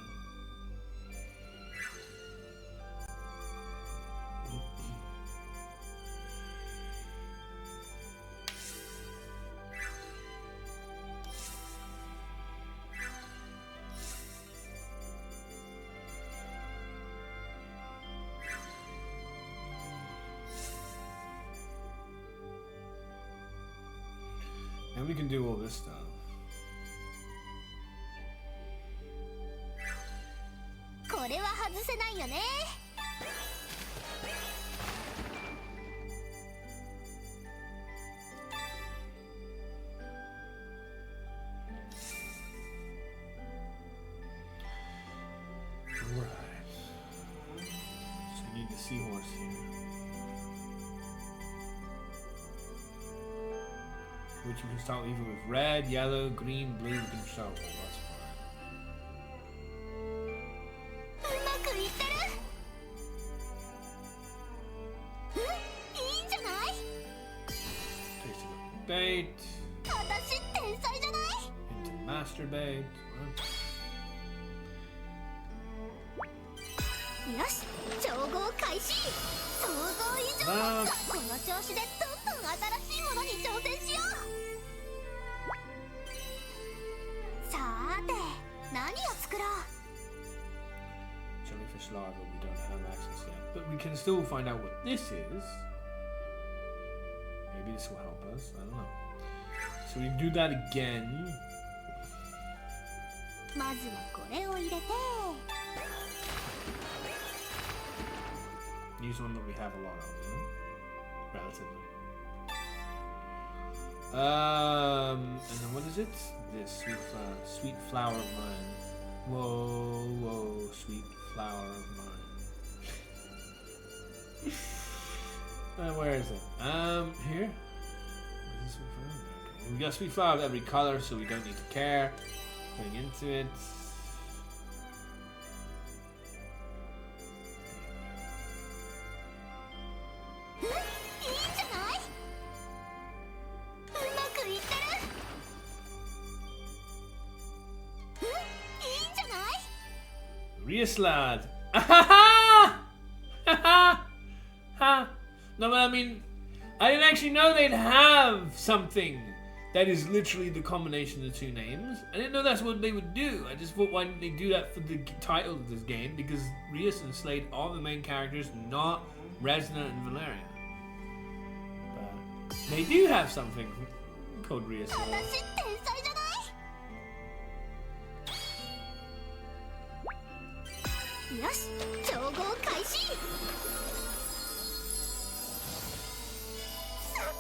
And we can do all this stuff. これは外せないよね。 Right. So we need the seahorse here. which you can start either with red, yellow, green, blue. We can start with that's fine. うまくいってる。いいんじゃない？ Taste of bait 私天才じゃない？ into masturbate. よし、調合開始。想像以上。この調子でどんどん新しいものに挑戦しよう。さーて、何を作ろう。 Jellyfish larva, we don't have access yet. But we can still find out what this is. Maybe this will help us. I don't know. So we do that again. まずはこれを入れて。 Use one that we have a lot of, yeah? Relatively. And then what is it? This sweet flower of mine. Whoa, whoa, sweet flower of mine. Where is it? Here. Is this one? Okay. We got sweet flower of every color, so we don't need to care. Putting into it. Resleriana. No, but I mean, I didn't actually know they'd have something that is literally the combination of the two names. I didn't know that's what they would do. I just thought, why didn't they do that for the title of this game? Because Rias and Slade are the main characters, not Resna and Valeria. But they do have something called Rias. よし、調合開始。すっ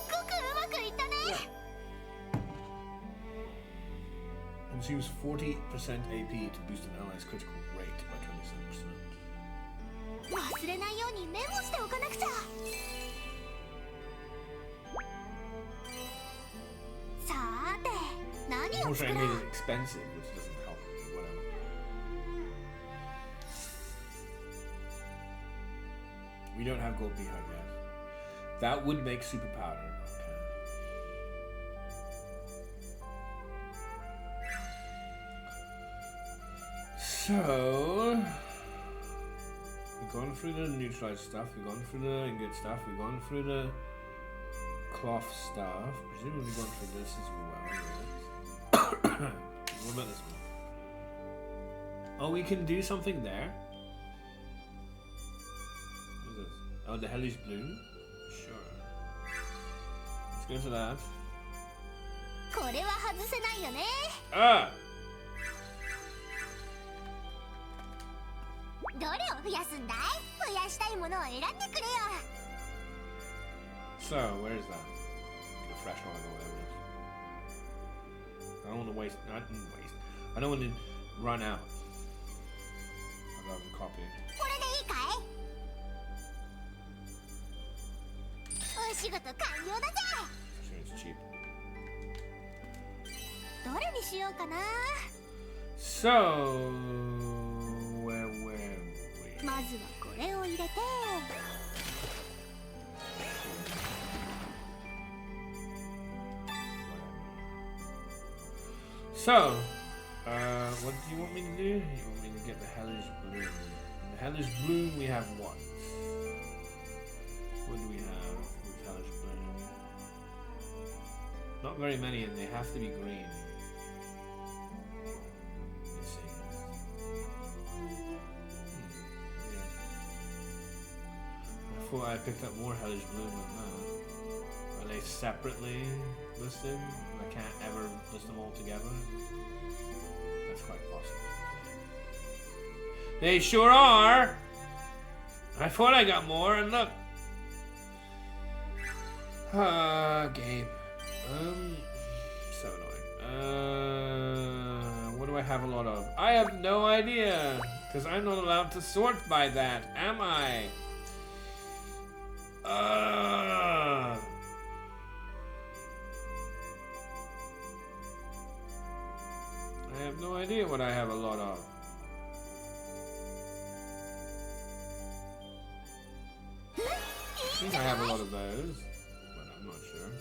ごくうまくいったね。 Consumes 40% AP to boost an ally's critical rate by 27%. 忘れないようにメモしておかなくちゃ。さーて、何を作 Unfortunately, I ろ made う。 it expensive, which doesn't help. Whatever. We don't have gold behind yet. That would make super powder. Okay. So we've gone through the neutralized stuff, we've gone through the ingot stuff, we've gone through the cloth stuff. Presumably we've gone through this as well. What about this one? Oh, we can do something there. What is this? Oh, the hellish bloom? Sure. Let's go to that. これは外せないよね。 Ah! どれを増やすんだい？増やしたいものを選んでくれよ。 So, where is that? The fresh one or whatever it is. I don't want to waste. I didn't waste. I don't want to run out. I'd rather copy. これでいいかい？お仕事完了だぜ。 Sure, it's cheap. どれにしようかな。 So, where were we? まずはこれを入れて。 So, what do you want me to do? You want me to get the hellish bloom. The hellish bloom we have what? What do we have with hellish bloom? Not very many, and they have to be green. Let's see. Yeah. I thought I picked up more hellish bloom than that. Are they separately listed? I can't ever list them all together. That's quite possible. They sure are! I thought I got more, and look. Game. So annoying. What do I have a lot of? I have no idea! Because I'm not allowed to sort by that, am I? I have no idea what I have a lot of. I think I have a lot of those, but I'm not sure.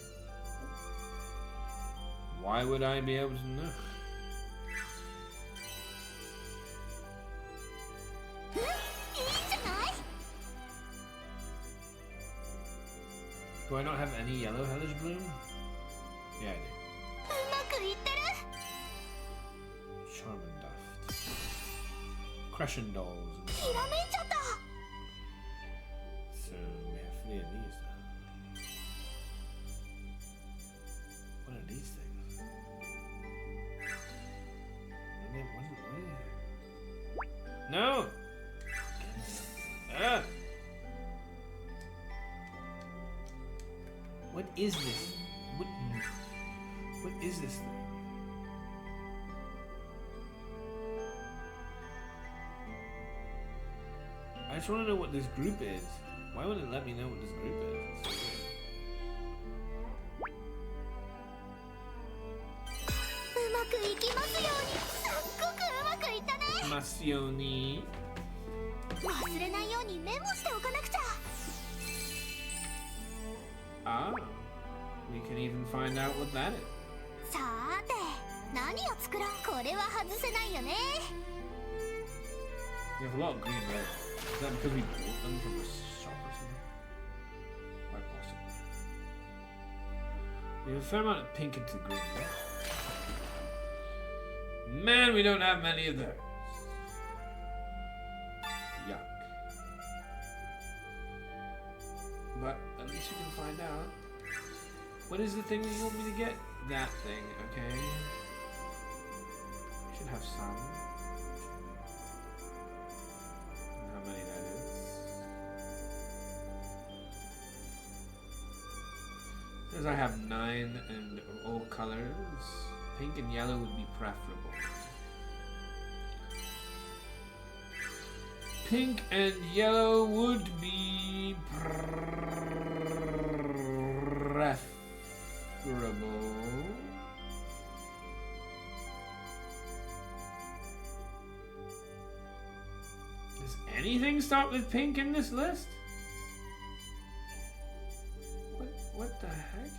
Why would I be able to know? Do I not have any yellow hellish bloom? Yeah, I do. Charmin Duft. Crescent Dolls. So we have 3 of these now. What are these things? No! Ah! What is this? What is this thing? I just want to know what this group is. Why wouldn't it let me know what this group is? It's so weird. Masioni. Ah, we can even find out what that is. We have a lot of green red. Is that because we bought them from the shop or something? Quite possible. We have a fair amount of pink into green. Man, we don't have many of those. Yuck. But at least we can find out. What is the thing you want me to get? That thing, okay. Should have some. How many that is. Says I have 9 and all colors. Pink and yellow would be preferable. Pink and yellow would be preferable. Does anything start with pink in this list? What the heck?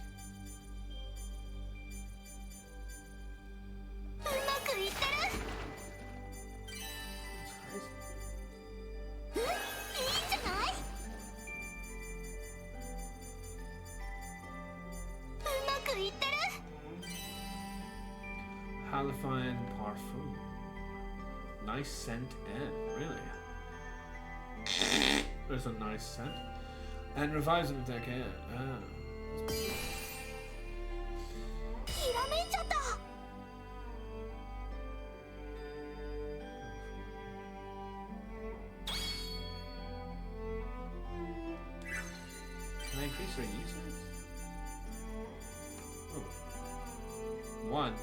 Halifine Parfum. Nice scent and really. There's a nice scent. And revives them with that can. Can I increase our usage? Oh. 1.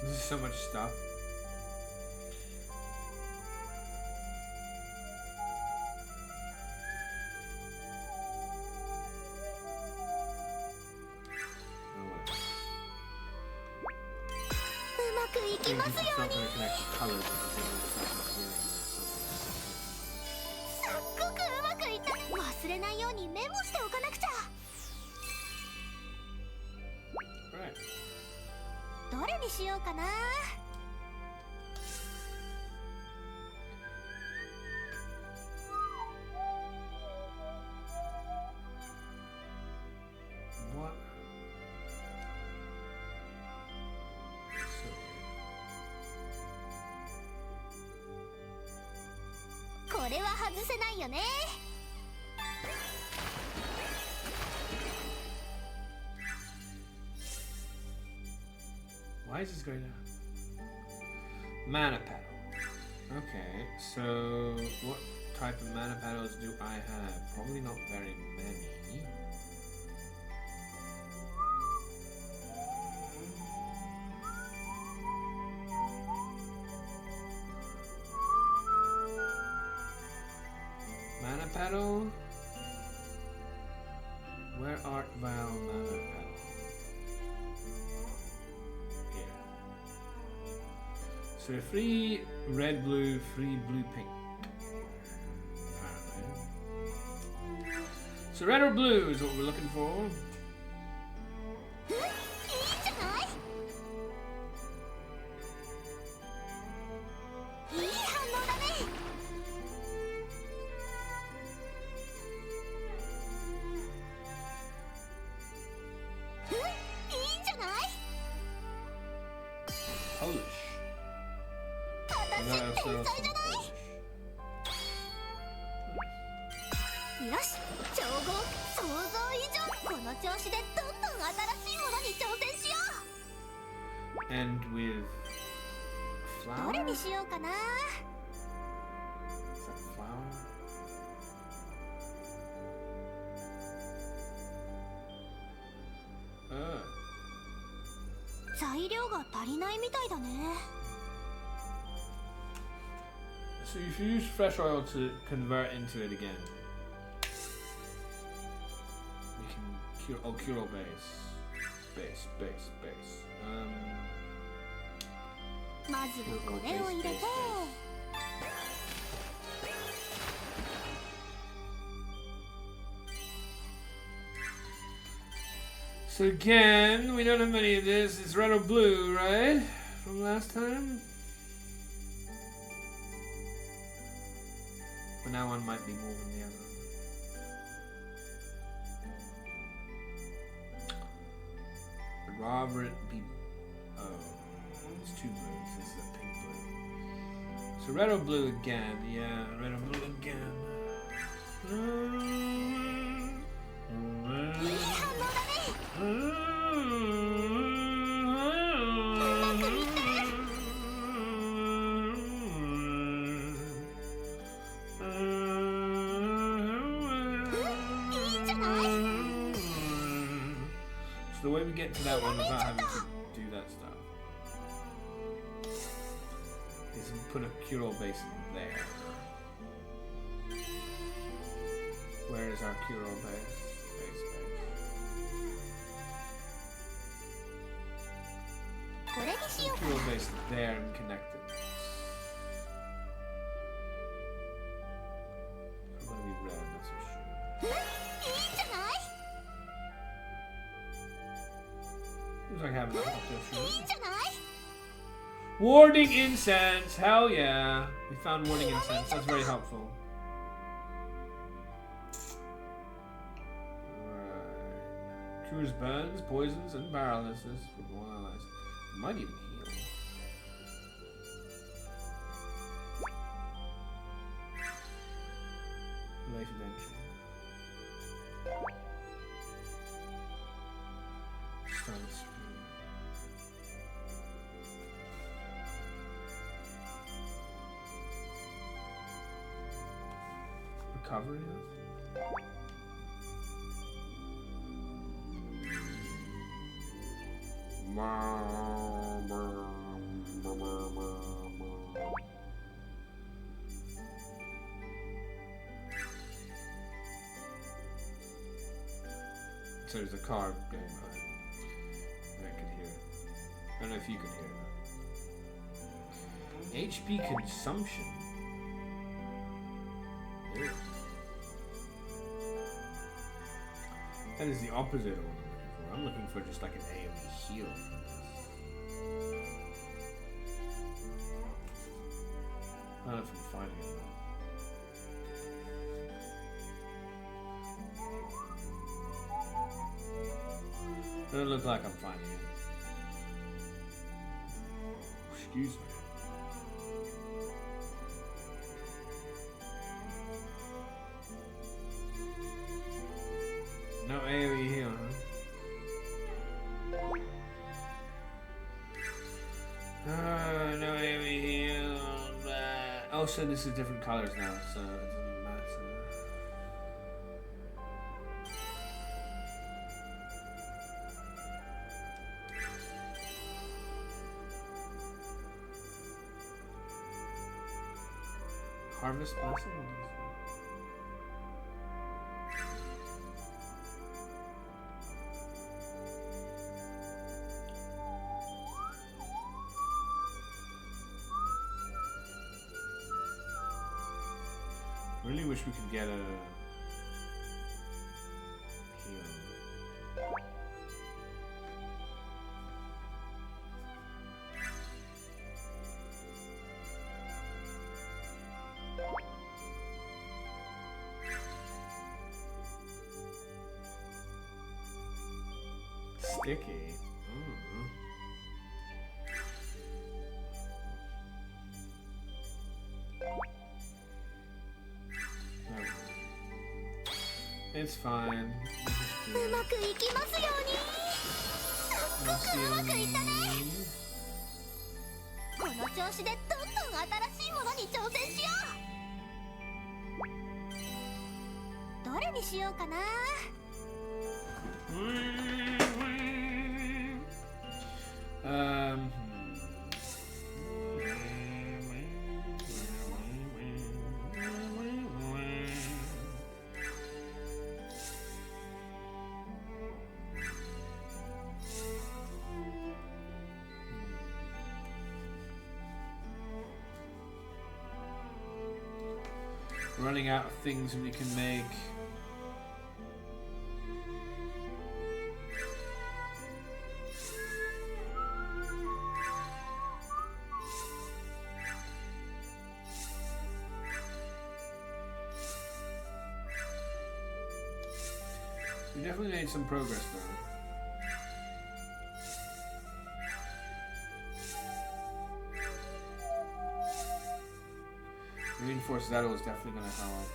This is so much stuff. It's not going to connect the colors with the thing Right. どれにしようかな。What? So これは外せないよね。Why is this going down? Mana paddle. Okay, so what type of mana paddles do I have? Probably not very many. Mana Paddle? Where art thou, Mana Paddle? Here. So free red, blue, free blue, pink. Apparently. So red or blue is what we're looking for. Polish. No, so Polish. よし、超合想像以上。この調子でどんどん新しいものに挑戦しよ And with う。 flower? どれにしようかな。 Is that flower? Uh. 材料が足りないみたいだね。 So if you use fresh oil to convert into it again, you can cure. Oh, cure base. Base. まずはこれを入れて。 So again, we don't have many of this. It's red or blue, right? From last time? But now one might be more than the other. I'd rather it be... Oh, it's two blues. This is a pink blue. So red or blue again. Yeah, red or blue again. いい反応だね。 So the way we get to that one without having to do that stuff is we put a cure base there. Where is our cure base? Cure base there and connect it. I'm gonna be red, that's for sure. いいんじゃない。 Looks like having that up there, いい sure. んじゃない。 Warding incense, hell yeah. We found warding incense, that's very helpful. Right. Cures burns, poisons, and paralysis for all allies. Might even heal. Life adventure. Stun speed. Recovery. So there's a car going by. I could hear it. I don't know if you could hear that. HP consumption. Ew. That is the opposite of what I'm looking for. I'm looking for just like an AoE heal from this. I don't know if I'm finding it though. Doesn't look like I'm finding it. Excuse me. No AoE here, huh? No AoE here. Oh, so this is different colors now, so it doesn't matter. Harvest blessing? Really wish we could get a heal. Sticky. Mm. It's fine. うまくいきますように。すっごくうまくいったね。この調子でどんどん新しいものに挑戦しよう。どれにしようかな。Running out of things we can make. We definitely made some progress though. Reinforced saddle is definitely going to help.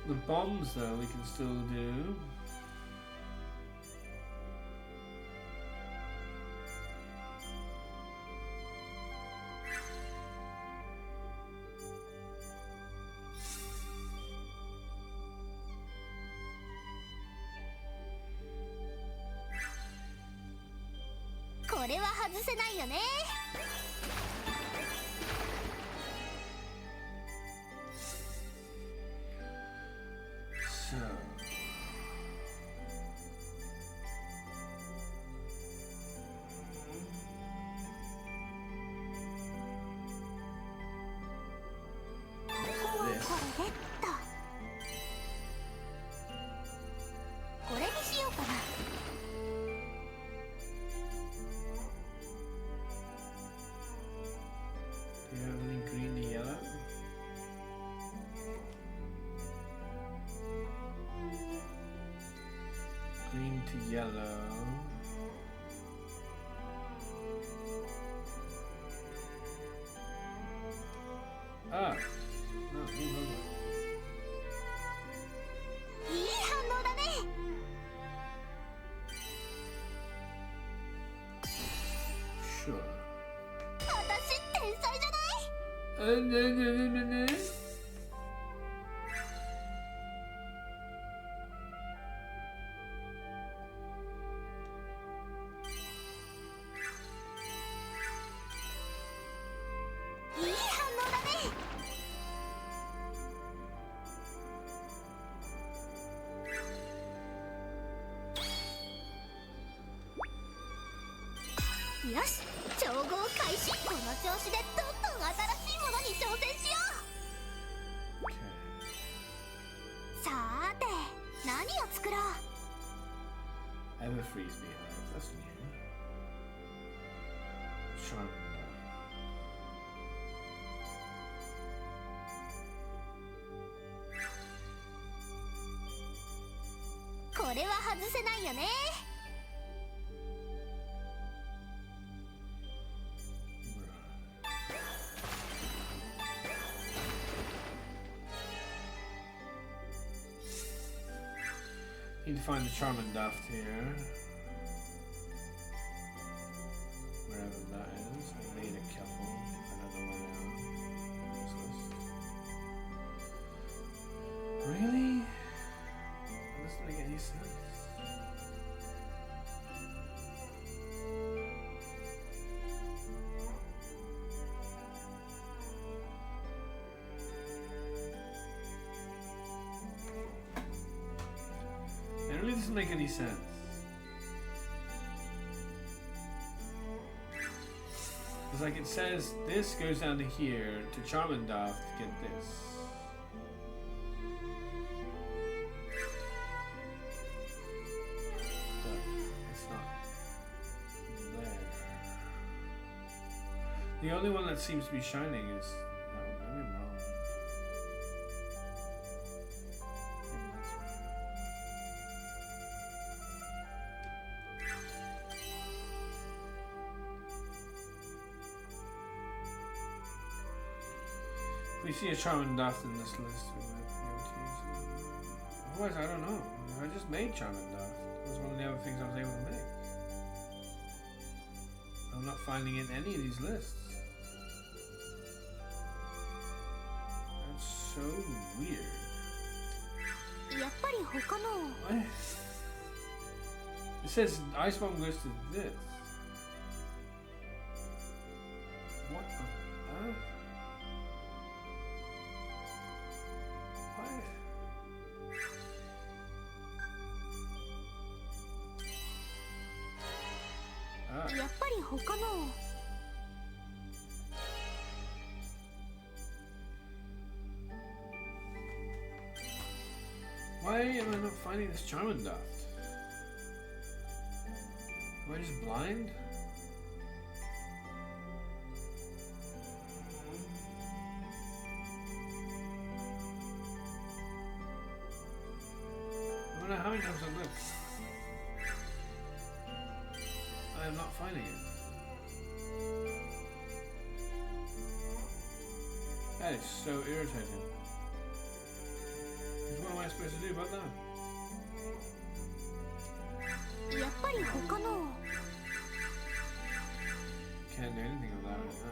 The bombs though we can still do.これは外せないよね。So. This. これでっと。これにしようかな。Do you have any green to yellow? Green to yellow. Ah. Oh, lovely. いい反応だね。Sure. 私天才じゃない。いい反応だね。よし、調合開始。この調子でどんどん新しいものに挑戦しよう。 Okay. さーて、何を作ろう。 Ever freeze beehive. That's new. Charm. これは外せないよね。Need to find the charm and duft here. Wherever that is. I made a couple. I don't know where they are on this list. Really? That doesn't make any sense. doesn't make any sense. It's like it says this goes down to here to Charmandath to get this. But it's not there. The only one that seems to be shining is... No, maybe I'm wrong. Maybe that's right. If we see a Charmandath in this list, we might be able to use it. Otherwise, I don't know. I just made Charmandath. That was one of the other things I was able to make. I'm not finding it in any of these lists. That's so weird. やっぱり他の What? It says Ice Bomb goes to this. What the? Huh? What? Ah. やっぱり他の Why am I not finding this Charmandath? Am I just blind? I don't know how many times I've looked. I am not finding it. That is so irritating. What am I supposed to do about that? やっぱり他の Can't do anything about it now.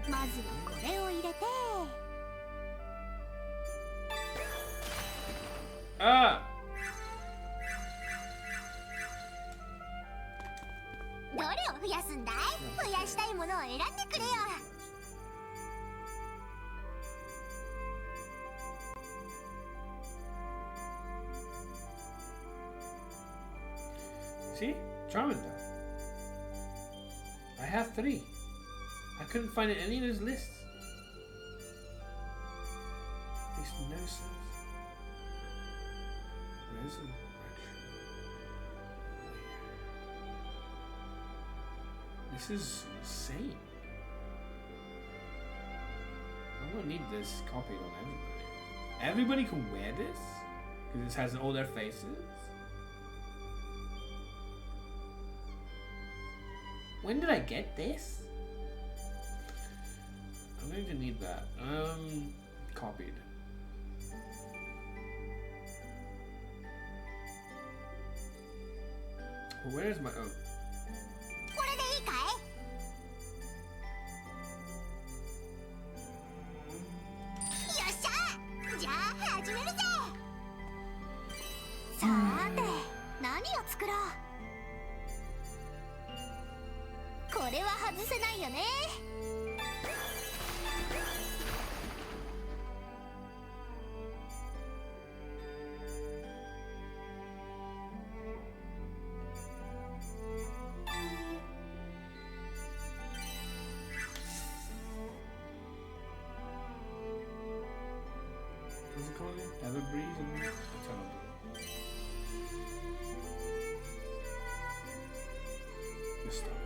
Okay. まずはこれを入れて Ah! どれを増やすんだい？増やしたいものを選んでくれよ。 See? Charmander. I have 3. I couldn't find it in any of those lists. Makes no sense. Where's the actual... This is insane. I'm gonna need this copied on everybody. Everybody can wear this? Because this has all their faces? When did I get this? I'm going to need that. Copied. Well, where's my... Oh. これでいいかい？よっしゃ！じゃあ始めるぜ！さーて、何を作ろう？これは外せないよね。What's it called again? Everbreeze and Tunnel. This stuff.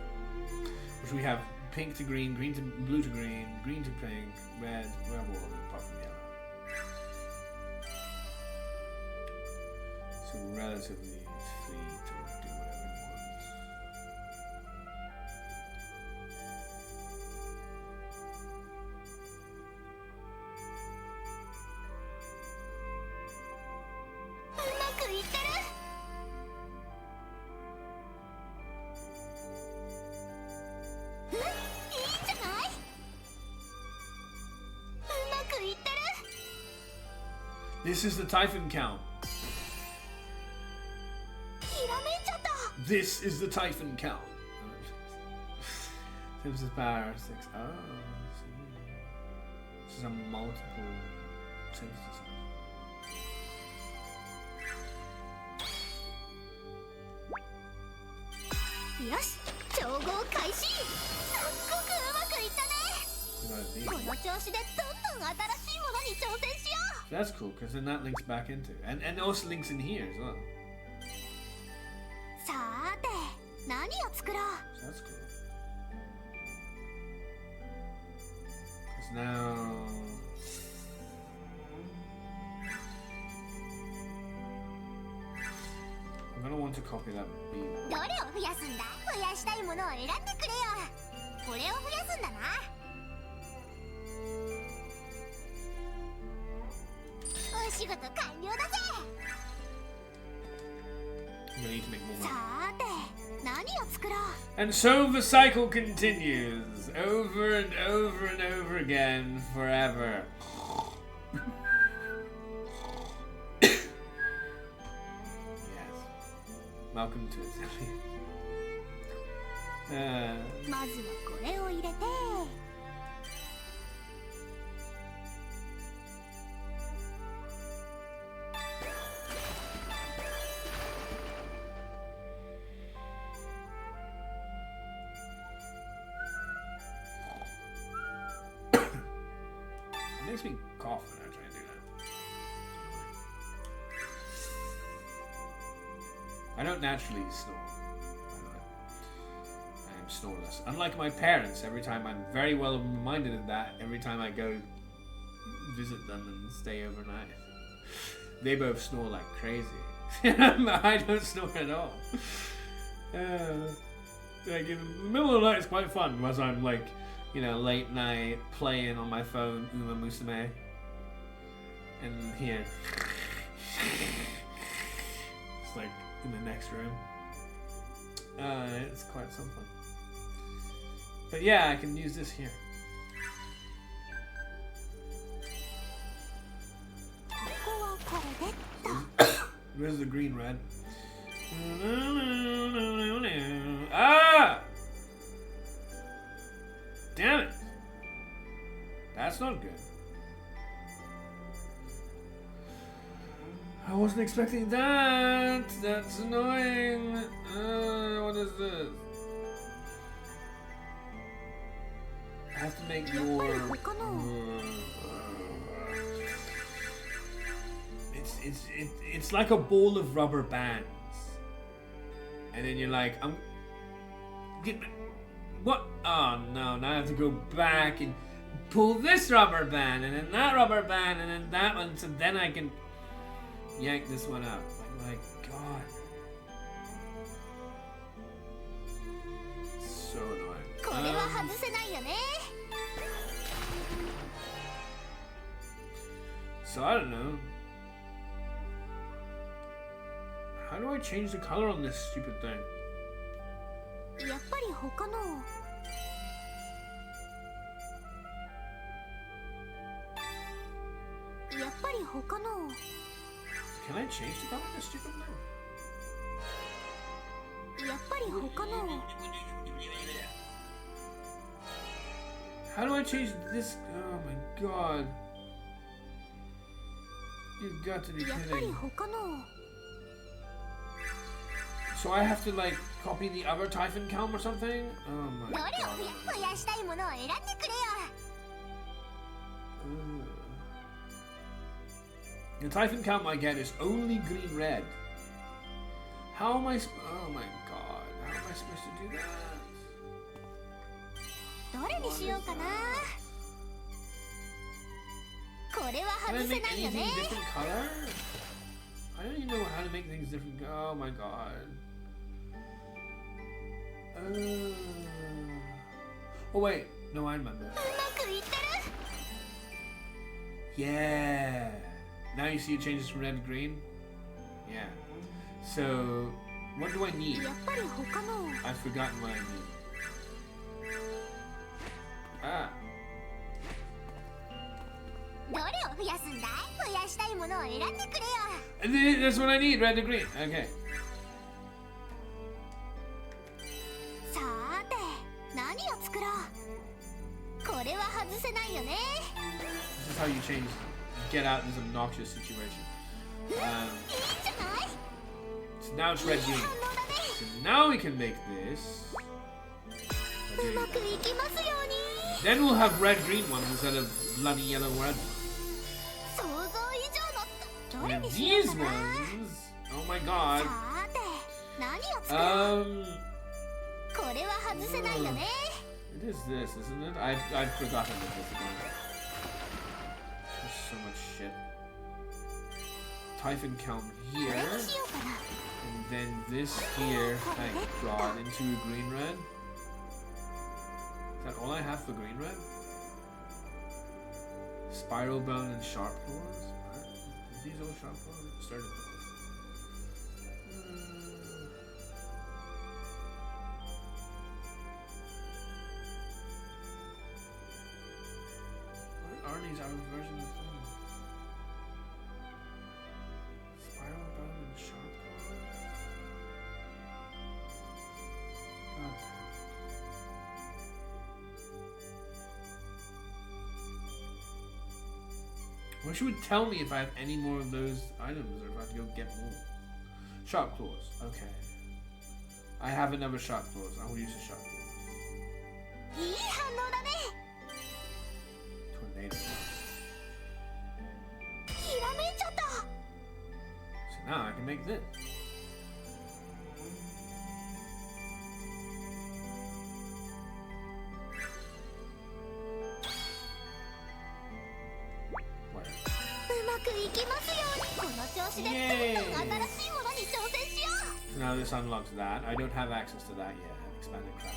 Which we have pink to green, green to blue to green, green to pink, red, well, apart from yellow. So relatively free to do whatever we want. This is the Typhon count. This is the Typhon Count. Synthesis power 6. Oh, this is a multiple synthesis. よし、調合開始。すっごくうまくいったね。この調子でどんどん新しいものに挑戦しよう。 That's cool, because then that links back into and also links in here as well. さーて、何を作ろう。 So that's cool. Because now I'm gonna want to copy that beam. どれを増やすんだ。増やしたいものを選んでくれよ。これを増やすんだな。お仕事完了だぜ。 I'm gonna need to make more さ money. ーて、何を作ろう。 And so the cycle continues over and over and over again forever. Welcome to Atelier. まずはこれを入れて。 It makes me cough when I try to do that. I don't naturally snore. I am snoreless. Unlike my parents, every time I'm very well reminded of that every time I go visit them and stay overnight. They both snore like crazy. I don't snore at all. Like in the middle of the night, it's quite fun as I'm like, you know, late night playing on my phone Uma Musume, and here it's like in the next room. It's quite some fun. But yeah, I can use this here. Where's the green red? Ah! Damn it! That's not good. I wasn't expecting that! That's annoying! What is this? I have to make more... It's like a ball of rubber bands. And then you're like, what? Oh no, now I have to go back and pull this rubber band, and then that rubber band, and then that one, so then I can yank this one out. Like, my god. So annoying. So I don't know. How do I change the color on this stupid thing? やっぱり他の。やっぱり他の。 Can I change the color on this stupid thing? やっぱり他の。 How do I change this? Oh my god. You've got to be やっぱり kidding. 他の。 So I have to like copy the other Typhon Calm or something? Oh my どれを god. 増やしたいものを選んでくれよ。 The Typhon Calm I get is only green red. How am I? Oh my god. How am I supposed to do that? どれにしようかな。これは Can I 外せ make ないよ anything ね。 different color? I don't even know how to make things different. Oh my god. Oh wait, no, I remember. うまくいってる。 Yeah. Now you see it changes from red to green. Yeah. So, what do I need? やっぱり他の。 I've forgotten what I need. Ah. どれを増やすんだ。増やしたいものを選んでくれよ。 That's what I need. Red to green. Okay. 作ろう。これは外せないよね。 This is how you get out of this obnoxious situation. いいんじゃない？ So now it's red green. So now we can make this. うまくいきますように。 Then we'll have red green ones instead of bloody yellow red ones. 想像以上の。どれ And にしよう these かな。 ones, oh my god. さて、何を作ろう。これは外せないよね。 It is this, isn't it? I've forgotten what this is. There's so much shit. Typhon Kelm これ here. にしようかな。 And then this here, thank god, into a green red. Is that all I have for green red? Spiral bone and sharp claws? Are these all sharp claws? Started claws. What are these other versions of things? Spiral bone and sharp claws? God damn. I wish you would tell me if I have any more of those items or if I have to go get more. Sharp claws. Okay. I have another sharp claws. I will use a sharp claws. いい反応だね。 Tornado. ひらめいちゃった。 So now I can make this. Where? うまくいきますように。この調子でどんどん新しいものに挑戦しよ So now this unlocks that. I don't have access to that yet. Expanded craft.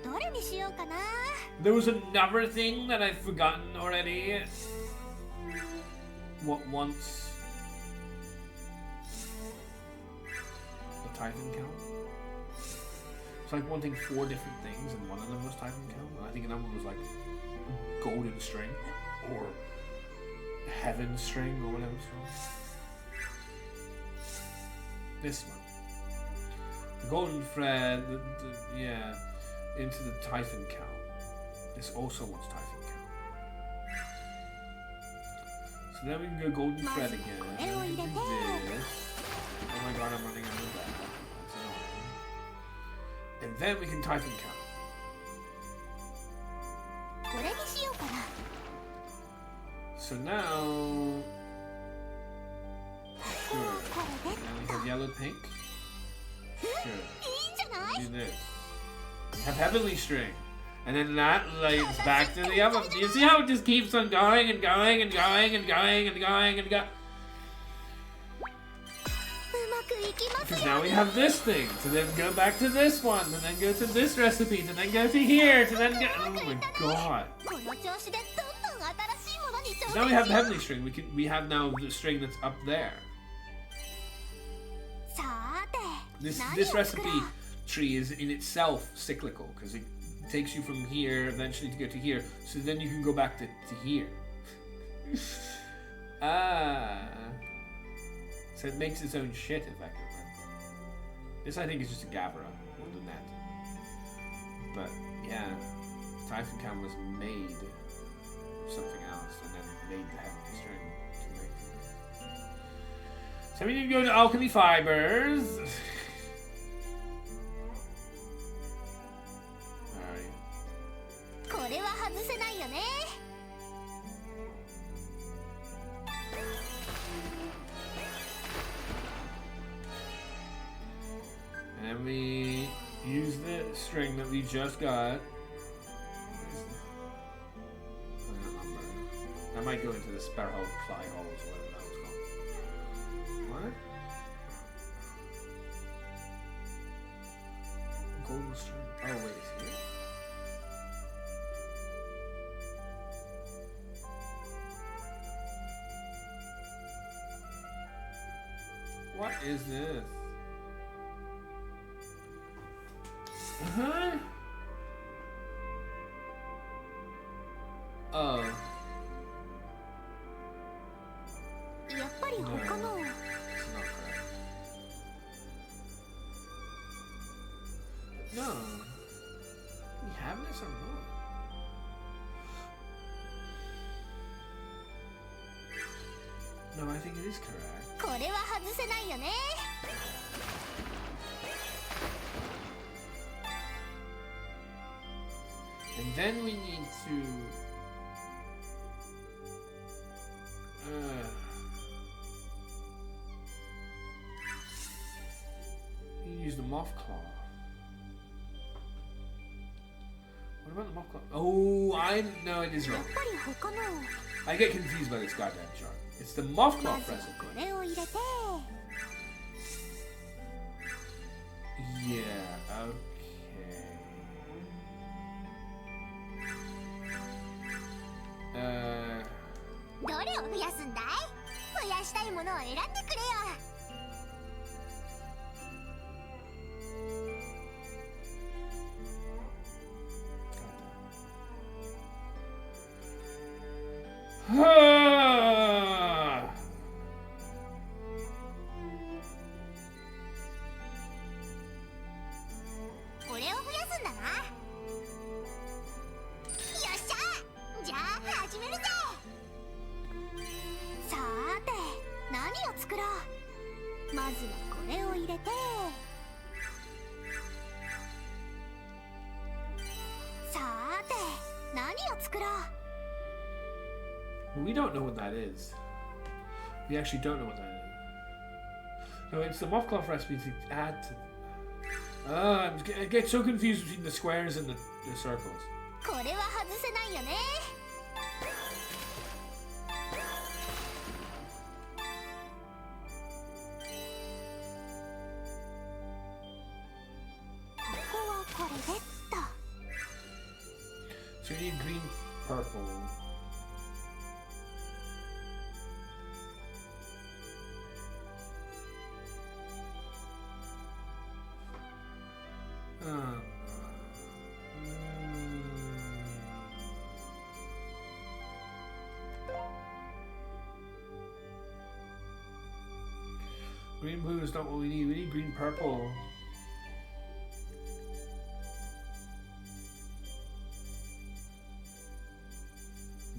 う。どれにしようかな。 There was another thing that I've forgotten already. What once the Typhon Count? It's like wanting 4 different things, and one of them was Typhon Count. And I think another one was like Golden String or Heaven String or whatever it's called. This one. The Golden Thread, yeah, into the Typhon Count. This also wants Typhon Count. So then we can go Golden Thread again. Then we can do this. Oh my god, I'm running out of that. That's annoying. And then we can Typhon Count. これにしようかな。 So now... Sure. Now we have yellow pink. Sure. いいんじゃない？ Do this. We have Heavenly String. And then that leads back to the other. Do you see how it just keeps on going and going and going and going and going and going? うまくいきます Because よ now う we に。 have this thing. To then go back to this one. And then go to this recipe. To then go to here. To then go... Oh my god. この調子でどんどん新しいものに挑 So now we have the 戦しよ Heavenly String. We have now the string that's up there. う。さーて、 This 何を this 作ろ recipe う。 tree is in itself cyclical because it takes you from here eventually to get to here. So then you can go back to here. So it makes its own shit effectively. This I think is just a Gabra with a net. But yeah, Typhon Cam was made of something else and then made the Heavenly String to make it. So we need to go to Alchemy Fibers. Alright. これは外せないよね。 And then we use the string that we just got. That might go into the sparrow fly holes or whatever that was called. What? Golden string. Oh wait, it's here. What is this? Uh-huh. Oh. やっぱり他の。 It's not correct. No. We have this or not? No, I think it is correct. これは外せないよね。And then we need to use the moth claw. What about the moth claw? Oh, no, it is や wrong. っぱり他の I get confused by this goddamn chart. It's the moth ま claw ずは present. これを入れて Yeah, okay. どれを増やすんだい？増やしたいものを選んでくれよ。これを増やすんだな。よっしゃ！じゃあ始めるぜ。さーて、何を作ろう。まずはこれを入れて、さーて、何を作ろう。 We don't know what that is. We actually don't know what that is. No, it's the moth cloth recipe to add to. I get so confused between the squares and the circles. これは外せないよね。ここはこれでっと。 So you need green, purple. Green blue is not what we need. We need green purple.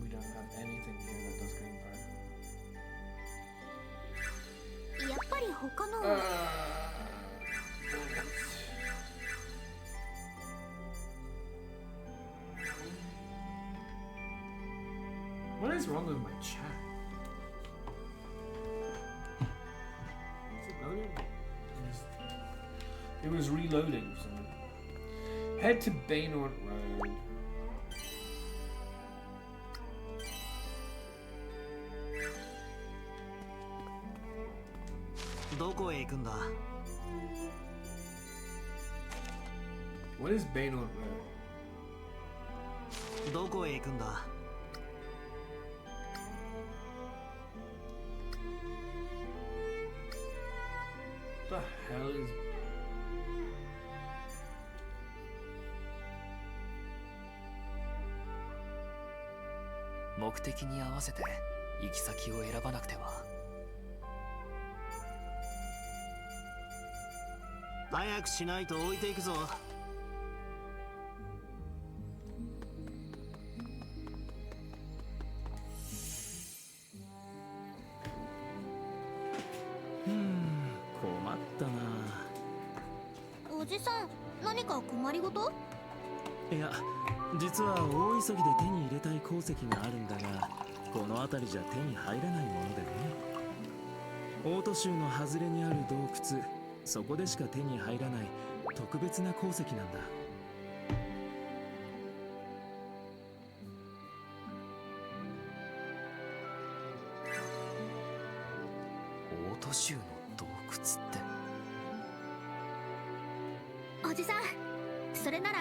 We don't have anything here that does green purple. やっぱり他の。 What is wrong with my chat? Is it loading? It was reloading for some reason. Head to Vayne Road. どこへ行くんだ？ What is Vayne Road? どこへ行くんだ？ What the hell is? 目的に合わせて行き先を選ばなくては。早くしないと置いていくぞ。困ったな。おじさん、何か困りごと？いや、実は大急ぎで手に入れたい鉱石があるんだが、この辺りじゃ手に入らないものでね。オート州の外れにある洞窟、そこでしか手に入らない特別な鉱石なんだ。オート州の洞窟って。おじさん、それなら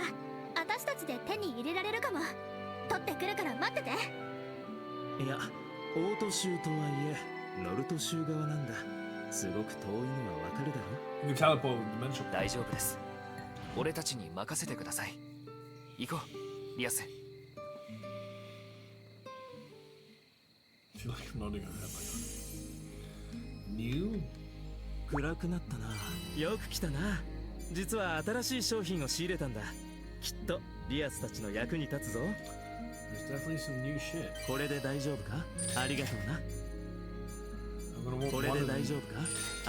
私たちで手に入れられるかも。取ってくるから待ってて。いや、オート州とはいえノルト州側なんだ。すごく遠いのはわかるだろ。 You can teleport dimension. 大丈夫です。俺たちに任せてください。行こう、リアス。 Feel like I'm nodding her head like New? 暗くなったな。よく来たな。実は新しい商品を仕入れたんだ。きっとリアスたちの役に立つぞ。 There's definitely some new shit. これで大丈夫か？ありがとうな。 I'm gonna want これ one で of 大 them. 丈夫か？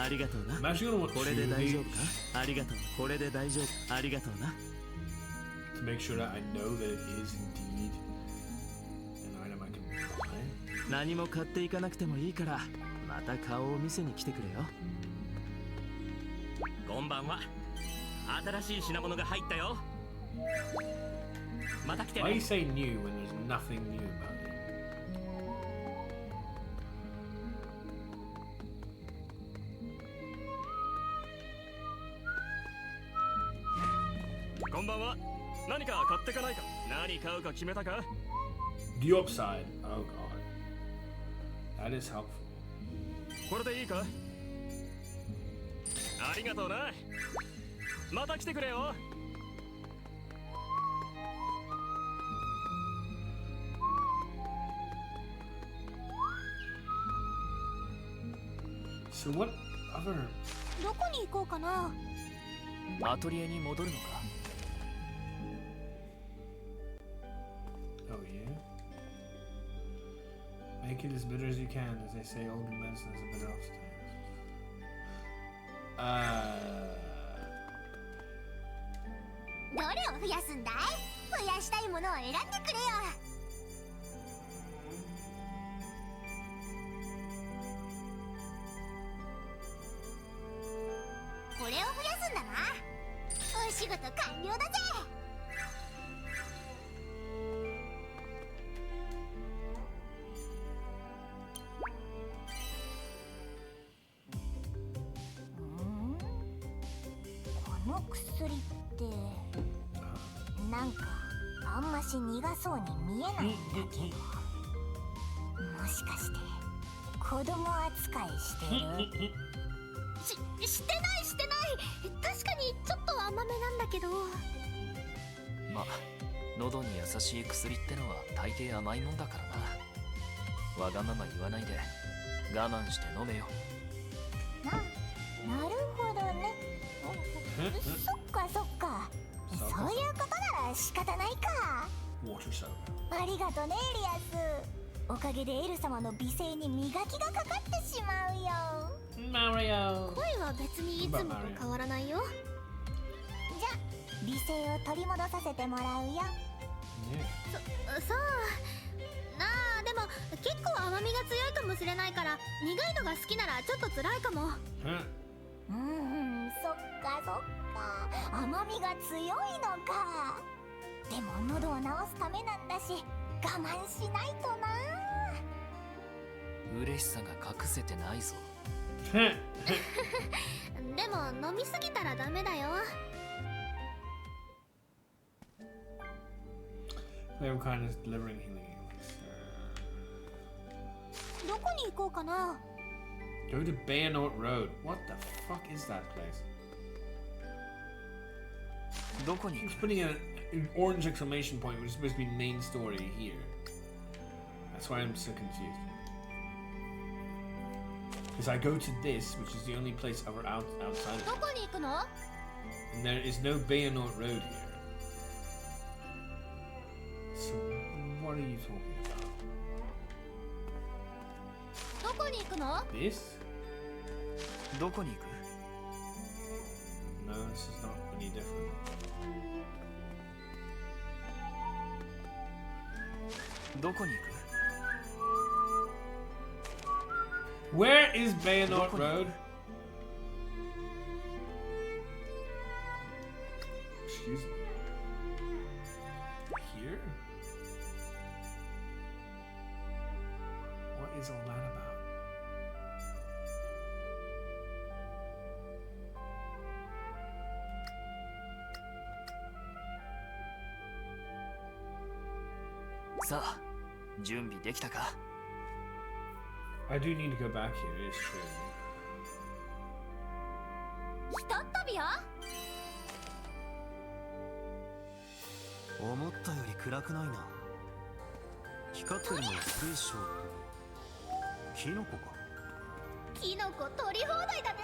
ありがとう I'm な。 actually gonna want これ two で of 大丈 these 夫か？ありがとう。これで大丈夫。ありがとうな。 to make sure that I know that it is indeed an item I can buy. 何も買っていかなくてもいいから、また顔を見せに来てくれよ。こんばんは。新しい品物が入ったよ。また来て Why ね。 you say new when there's nothing new about it? こんばんは。何か買ってかないか。何買うか決めたか？ The upside. Oh god. That is helpful. これでいいか？ありがとうな。また来てくれよ。 So what other... どこに行こうかな。アトリエに戻るのか？ Oh yeah? Make it as bitter as you can, as they say old medicine is a bitter upstairs. どれを増やすんだい？増やしたいものを選んでくれよ。これを増やすんだな。お仕事完了だぜ。この薬ってなんかあんまし苦そうに見えないんだけど、もしかして子供扱いしてる？してないしてない。確かにちょっと甘めなんだけど。まあ喉に優しい薬ってのは大抵甘いもんだからな。わがまま言わないで我慢して飲めよ。なるほどね。そっかそっか。そういうことなら仕方ないか。 Water soda. ありがとねエリアス。おかげでエル様の美声に磨きがかかってしまうよ。Mario. 声は別にいつもと変わらないよ。じゃ美声を取り戻させてもらうよ。 Yeah. そうなあ、でも結構甘みが強いかもしれないから、苦いのが好きならちょっと辛いかも。 Huh? そっかそっか。甘みが強いのか。でも喉を治すためなんだし我慢しないとな。嬉しさが隠せてないぞ。でも飲みすぎたらダメだよ。 They were kind of delivering healing. どこに行こうかな。 Go to Bayonot Road. What the fuck is that place? どこに He's putting an orange exclamation point, which is supposed to be main story here. That's why I'm so confused. Because I go to this, which is the only place ever outside ど of it. こに行くの？ And there is no Bayonot Road here. So, what are you talking about? どこに行くの？ This? どこに行く？ No, this is not any different. どこに行く？ Where is Bayonot Road? Excuse me. Here? What is all that about?さあ、準備できたか？ I do need to go back here, it is true. ひとっ飛びよ。思ったより暗くないな。光ってるのは水晶とキノコか。キノコ取り放題だね。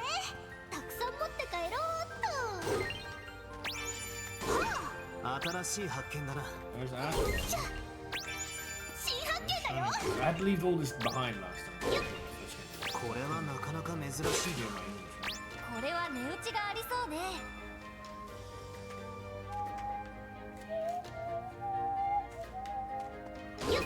たくさん持って帰ろうっと。あ新しい発見だな。 There's Astro. 新発見だよ。 I had to leave all this behind last time. これはなかなか珍しいよ。これは値打ちがありそうね。よっ。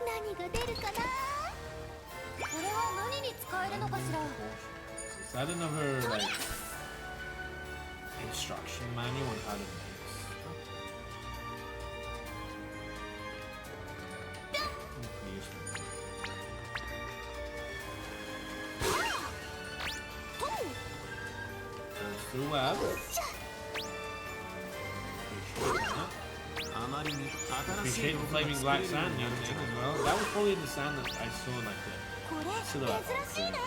何が出るかな。これは何に使えるのかしら。 Is that another like instruction manual on how to make this? The web. あまりに新しい Appreciate the flaming black sand using as well. That was probably the sand that I saw in like the これ silhouette. 珍しいね。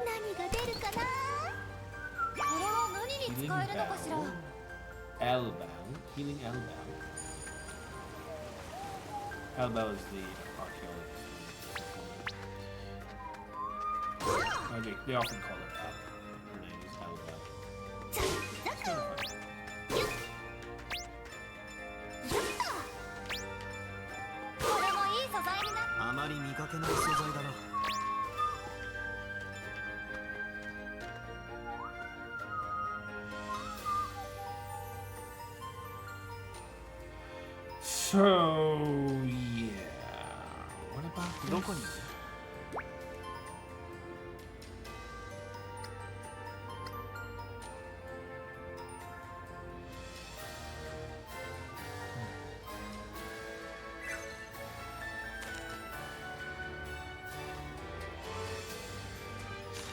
何が出るかな。これは何に使えるのかしら。 Elbow. Healing elbow. Elbow is the archaeologist. Oh, they often call it that. Her name is Elbow. これもいい素材にな。あまり見かけない素材だな。 So yeah. What about どこに？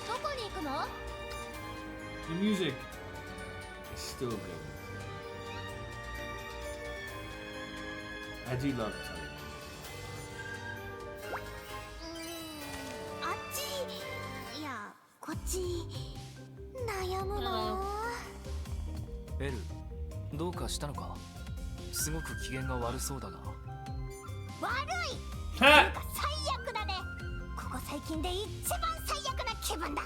どこに行くの。 the music is still good. I do love Atelier. あっち。いや、こっち。悩むな。エル、どうかしたのか？すごく機嫌が悪そうだが。悪い。 Ha! 最悪だね。ここ最近で一番最悪な気分だ。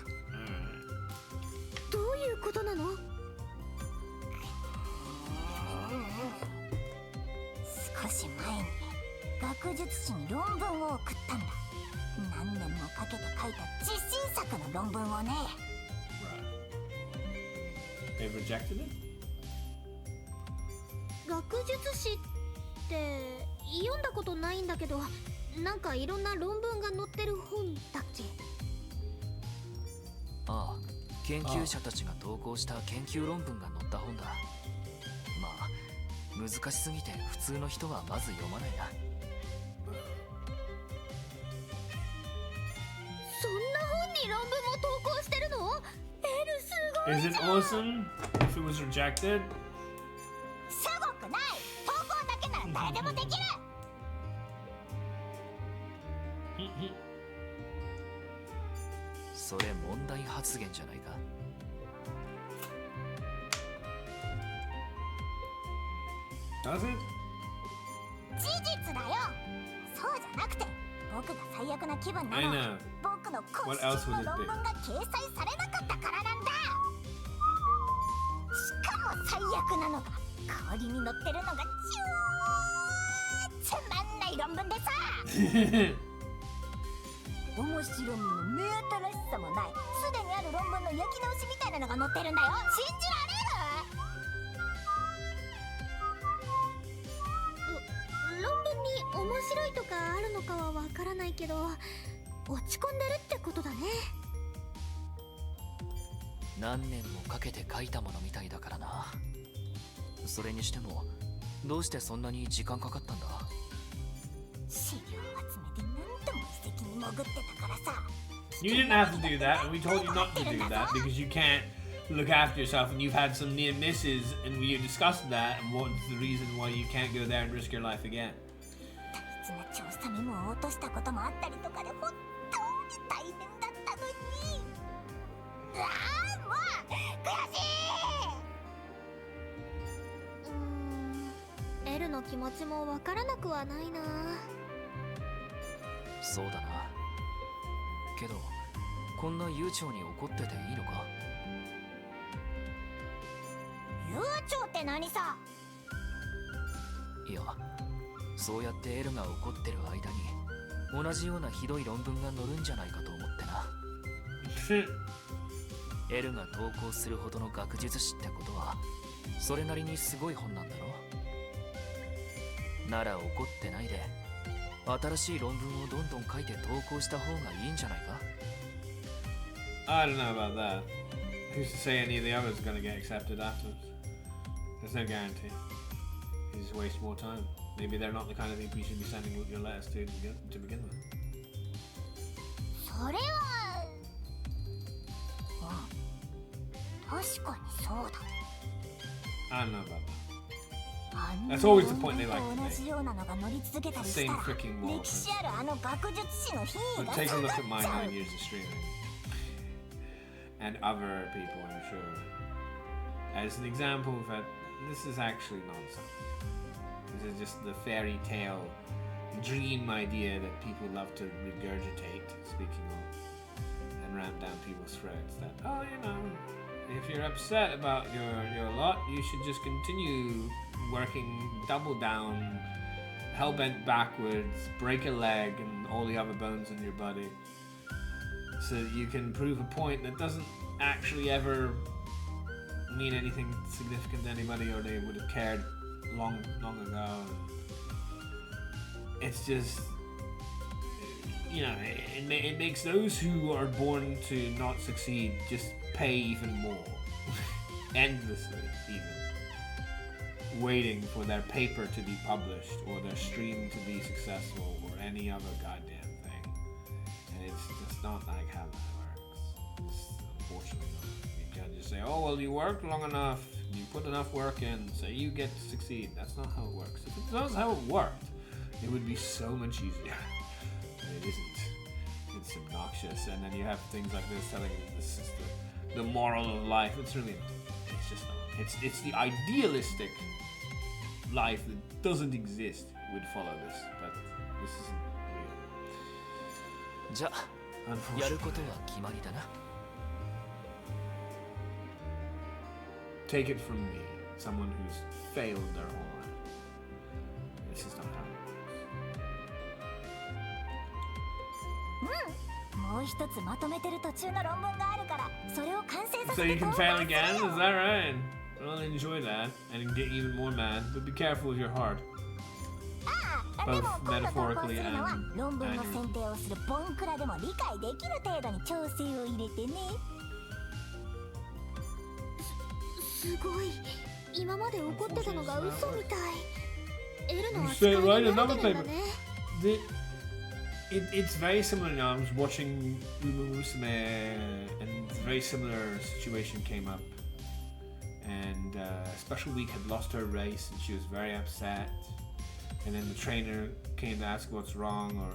どういうことなの。少し前に学術誌に論文を送ったんだ。何年もかけて書いた自信作の論文をね。 Right. They've rejected it? 学術誌って読んだことないんだけど、なんかいろんな論文が載ってる本だっけ。ああ、研究者たちが投稿した研究論文が載った本だ。まあ、難しすぎて普通の人はまず読まないな。そんな本に論文を投稿してるの？エルすごい Is じ it ゃん。 awesome if it was rejected? すごくない。投稿だけなら誰でもできる。それ問題発言じゃないか。Does it? 事実だよ。そうじゃなくて、僕が最悪な気分な I の know. は僕の渾 What else 身 would の it 論 be? 文が掲載されなかったからなんだ。しかも最悪なのが氷に乗ってるのがつまんない論文でさ。面白みも目新しさもない、すでにある論文の焼き直しみたいなのが載ってるんだよ。信じられる？論文に面白いとかあるのかはわからないけど、落ち込んでるってことだね。何年もかけて書いたものみたいだからな。それにしても、どうしてそんなに時間かかったんだ？資料集めて何度も遺跡に潜ってたからさ。 You didn't have to do that, and we told you not to do that because you can't look after yourself, and you've had some near misses, and we discussed that, and what's the reason why you can't go there and risk your life again. 大事な調査メモを落としたこともあったりとかで本当に大変だったのに。ああ、もう悔しい。エルの気持ちもわからなくはないな。そうだな。けどこんな悠長に怒ってていいのか？悠長って何さ。いや、そうやってエルが怒ってる間に同じようなひどい論文が載るんじゃないかと思ってな。エルが投稿するほどの学術誌ってことはそれなりにすごい本なんだろ。なら怒ってないで新しい論文をどんどん書いて投稿した方がいいんじゃないか？ I don't know about that. Who's to say any of the others are going to get accepted afterwards? There's no guarantee. You just waste more time. Maybe they're not the kind of people you should be sending your letters to begin with. それは。確かにそうだ。I don't know about that. あん That's always the point they like と to 同 make. じようなのが乗り続けたりしたら Same freaking wall. 歴史あるあの学術史の品位 But が take 下 a が look っ at my ちゃ 9 う。 years of streaming. And other people, I'm sure. As an example of that, this is actually nonsense. This is just the fairy tale dream idea that people love to regurgitate, speaking of, and ram down people's throats that, oh, you know, if you're upset about your lot, you should just continue working double down, hell-bent backwards, break a leg and all the other bones in your body, so that you can prove a point that doesn't actually ever mean anything significant to anybody, or they would have cared long ago. It's just, you know, it makes those who are born to not succeed just pay even more, endlessly even, waiting for their paper to be published or their stream to be successful or any other goddamn thing. And it's just not like how that works. It's unfortunately not. You can't just say, oh well, you worked long enough, you put enough work in, so you get to succeed. That's not how it works. If it was how it worked, it would be so much easier. It isn't. It's obnoxious, and then you have things like this telling you this is the moral of life. It's really not. It's just not. It's the idealistic life that doesn't exist would follow this, but this isn't real. じゃあやることは決まりだな。Take it from me, someone who's failed their whole life. This is not how it works. もう一つまとめてる途中の論文があるからそれを完成さ So せて you 投 can 稿 fail す again? るよ。 Is that right? Well, enjoy that and get even more mad, but be careful with your heart. ああ、でも Both 今度投稿 metaphorically するのは and 論文の選定をするボンクラでも理解できる程度に調整を入れてね。すごい。今まで怒ってたのが嘘みたい。エルの You 扱い say に right 慣 another れてるんだ paper. ね。 It's very similar now. I was watching Uma Musume, and a very similar situation came up. And Special Week had lost her race, and she was very upset. And then the trainer came to ask what's wrong, or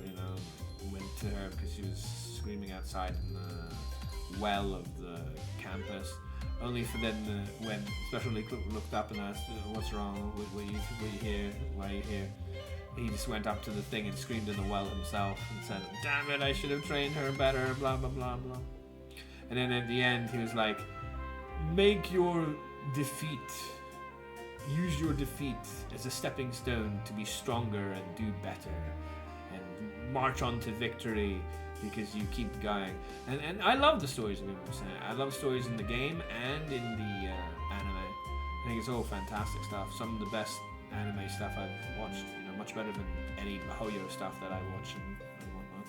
went to her because she was screaming outside in the well of the campus. Only for then, when Special Week looked up and asked, "What's wrong? What you here? Why are you here?" He just went up to the thing and screamed in the well himself and said, "Damn it, I should have trained her better, blah, blah, blah, blah." And then at the end, he was like, make your defeat, use your defeat as a stepping stone to be stronger and do better and march on to victory because you keep going. And I love the stories of Imusa. I love stories in the game and in the anime. I think it's all fantastic stuff. Some of the best anime stuff I've watched, much better than any Mihoyo stuff that I watch and whatnot.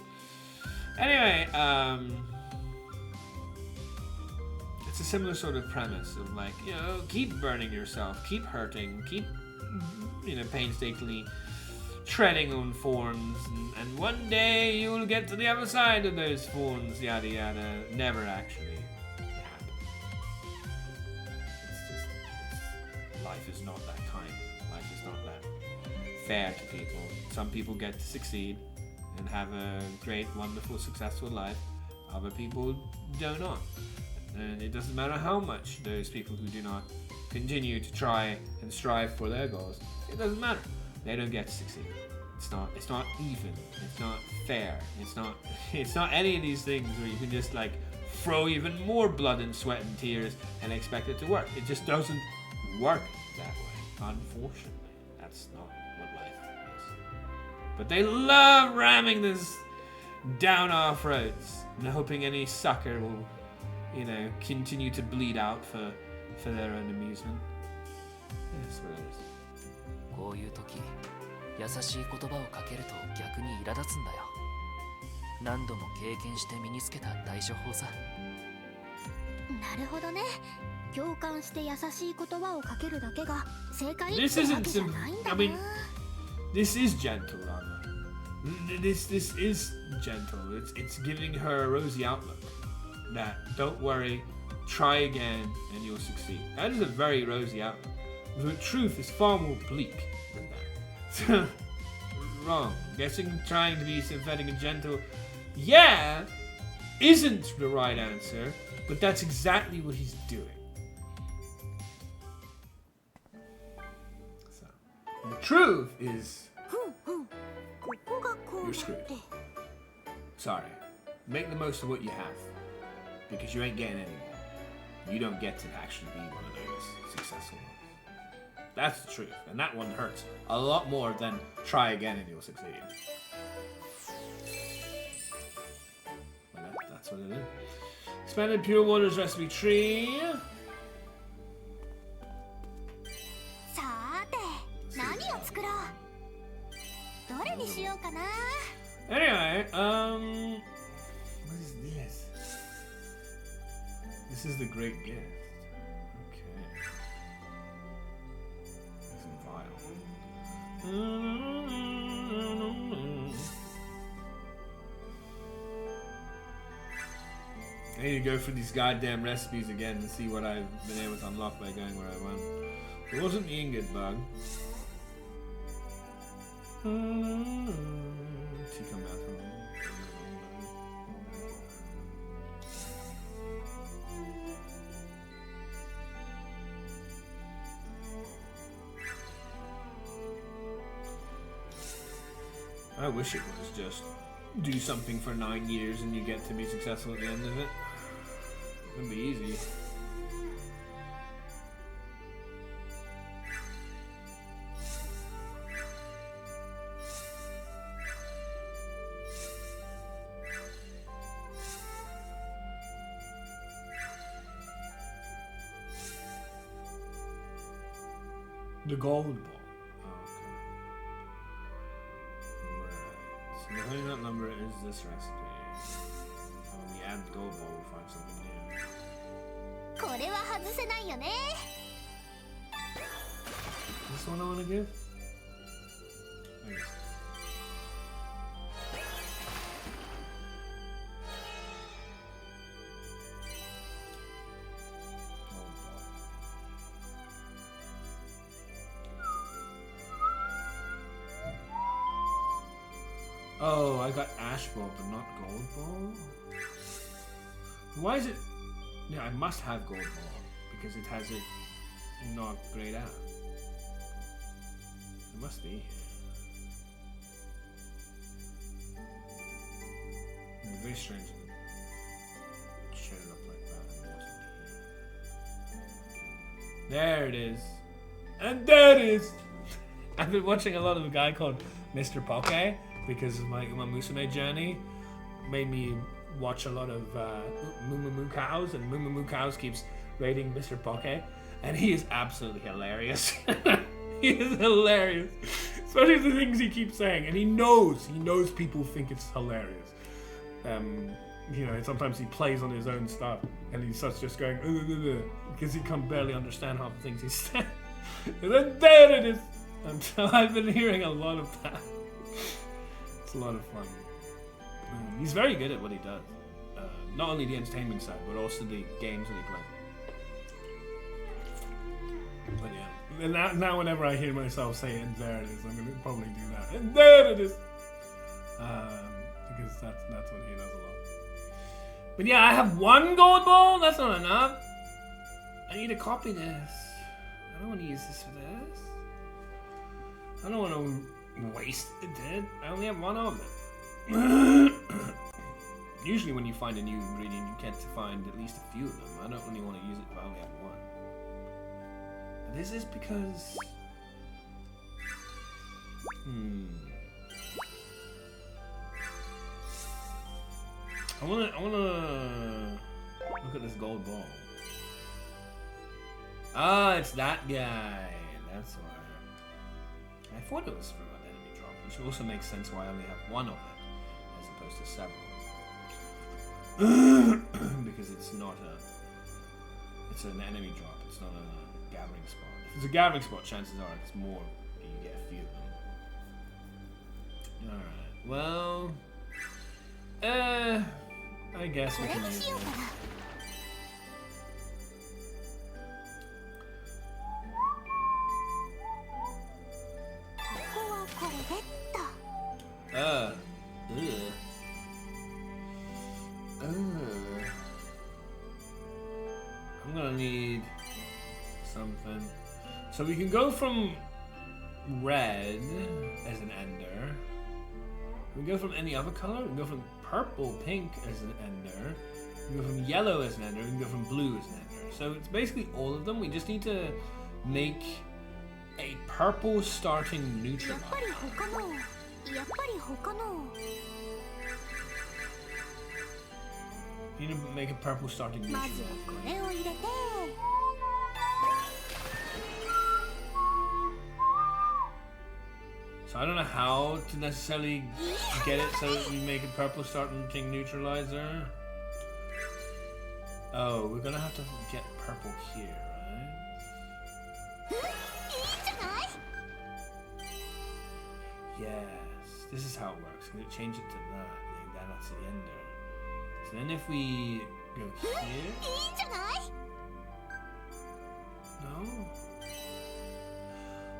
Anyway, it's a similar sort of premise of like, keep burning yourself, keep hurting, keep, painstakingly treading on thorns, and one day you'll get to the other side of those thorns, yada yada. Never actually happen. life is not that kind. Life is not that fair to people. Some people get to succeed and have a great, wonderful, successful life. Other people do not. And it doesn't matter how much those people who do not continue to try and strive for their goals, it doesn't matter. They don't get to succeed. It's not even. It's not fair. It's not any of these things where you can just like throw even more blood and sweat and tears and expect it to work. It just doesn't work that way, unfortunately. That's not what life is. But they love ramming this down our throats and hoping any sucker will, you know, continue to bleed out for their own amusement. That's what it is. こういう時、優しい言葉をかけると逆に苛立つんだよ。何度も経験して身につけた対処法さ。なるほどね。共感して優しい言葉をかけるだけが正解って This わ isn't けじゃ simple. ないんだ I な。 mean, this is gentle, rather. This is gentle. It's giving her a rosy outlook. That don't worry, try again, and you'll succeed. That is a very rosy outlook. The truth is far more bleak than that. So, wrong. Guessing trying to be sympathetic and gentle, yeah, isn't the right answer, but that's exactly what he's doing. So, the truth is, you're screwed. Sorry. Make the most of what you have, because you ain't getting any more. You don't get to actually be one of those successful ones. That's the truth, and that one hurts a lot more than try again and you'll succeed. Well, that's what it is. Expanded Pure Waters recipe tree. さーて、何を作ろう。どれにしようかな。Anyway, what is this? This is the great gift. Okay. Some vial. I need to go through these goddamn recipes again and see what I've been able to unlock by going where I went. It wasn't the ingot bug. I wish it was just do something for 9 years and you get to be successful at the end of it. It'd be easy. The gold ball. So the honey nut number is this recipe. When we add the gold ball, we'll find something new. これは外せないよね。 This one I want to give? I guess. Oh, I got ash ball, but not gold ball? Why is it... Yeah, I must have gold ball, because it has it not grayed out. It must be here. It's very strange that it showed up like that and it wasn't here. There it is. And there it is! I've been watching a lot of a guy called Mr. Poke, because of my Musume journey. Made me watch a lot of Moo Cows, and Moo Cows keeps rating Mr. Poke, and he is absolutely hilarious. He is hilarious, especially the things he keeps saying, and he knows people think it's hilarious. You know, sometimes he plays on his own stuff, and he starts just going because he can barely understand half the things he said. And then there it is. And so I've been hearing a lot of that. It's a lot of fun. He's very good at what he does. Not only the entertainment side, but also the games that he plays. But yeah, And now whenever I hear myself say it, and there it is, I'm gonna probably do that. And there it is. Because that's what he does a lot. But yeah, I have 1 gold ball. That's not enough. I need to copy this. I don't want to use this for this. I don't want to waste it. I only have 1 of it. Usually when you find a new ingredient, you get to find at least a few of them. I don't really want to use it if I only have 1. But this is because... I wanna look at this gold ball. Ah, it's that guy. That's why. I thought it was from an enemy drop, which also makes sense why I only have 1 of it, as opposed to 7. Because it's not it's an enemy drop, it's not a gathering spot. If it's a gathering spot, chances are it's more, you get a few of them. Alright, well... I guess we can use it. I'm gonna need something. So we can go from red as an ender. We can go from any other color. We can go from purple, pink as an ender. We can go from yellow as an ender. We can go from blue as an ender. So it's basically all of them. We just need to make a purple starting neutralizer. You need to make a purple starting neutralizer. So I don't know how to necessarily get it so that we make a purple starting neutralizer. Oh, we're gonna have to get purple here, right? Yes, this is how it works. We're gonna change it to that. That's the ender. So then if we go here... No?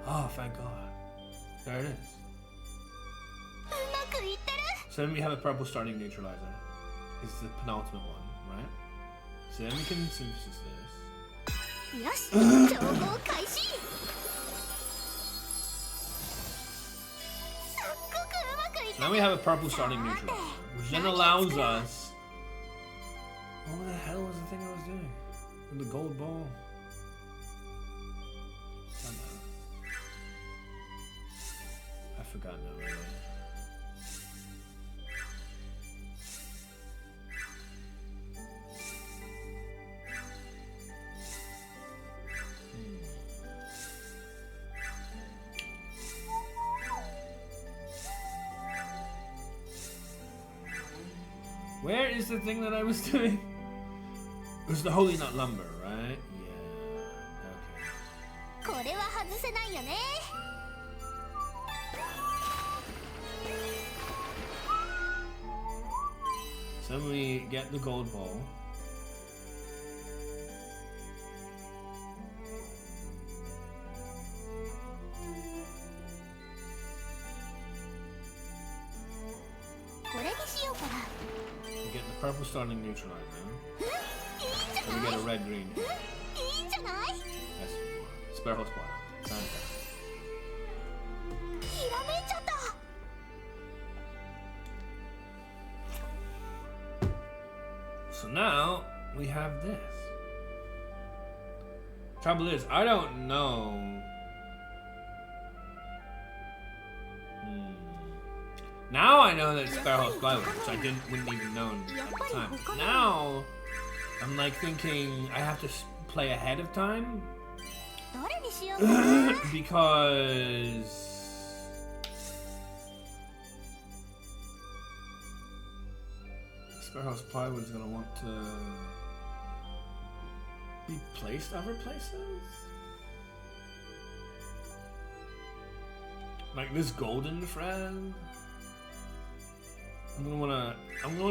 Oh, thank God. There it is. So then we have a purple starting neutralizer. It's the penultimate one, right? So then we can synthesis this. So now we have a purple starting neutralizer, which then allows us... What the hell was the thing I was doing? With the gold ball? I forgot now, really. Where is the thing that I was doing? It was the holy nut lumber, right? Yeah. Okay. So we get the gold ball. We get the purple starting neutralizer. And we get a red-green. Yes. Sparrow spot. Fantastic. So now we have this. Trouble is, I don't know. Now I know that it's Sparrow's plywood, which I wouldn't even know at the time. Now I'm like thinking I have to play ahead of time because Sparrow's plywood is gonna want to be placed other places. Like this golden thread. I'm gonna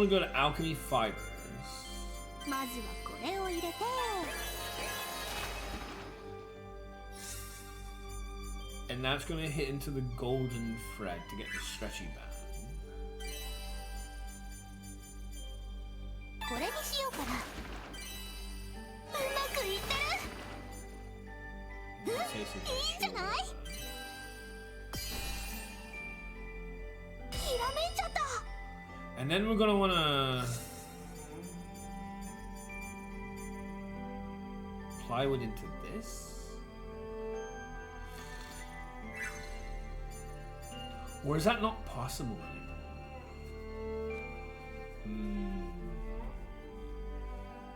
go to alchemy fibers. And that's going to hit into the golden thread to get the stretchy band. これにしようかな。うまくいってる。いいんじゃない？ひらめいちゃった。 And then we're going to want to plywood into this. Or is that not possible anymore?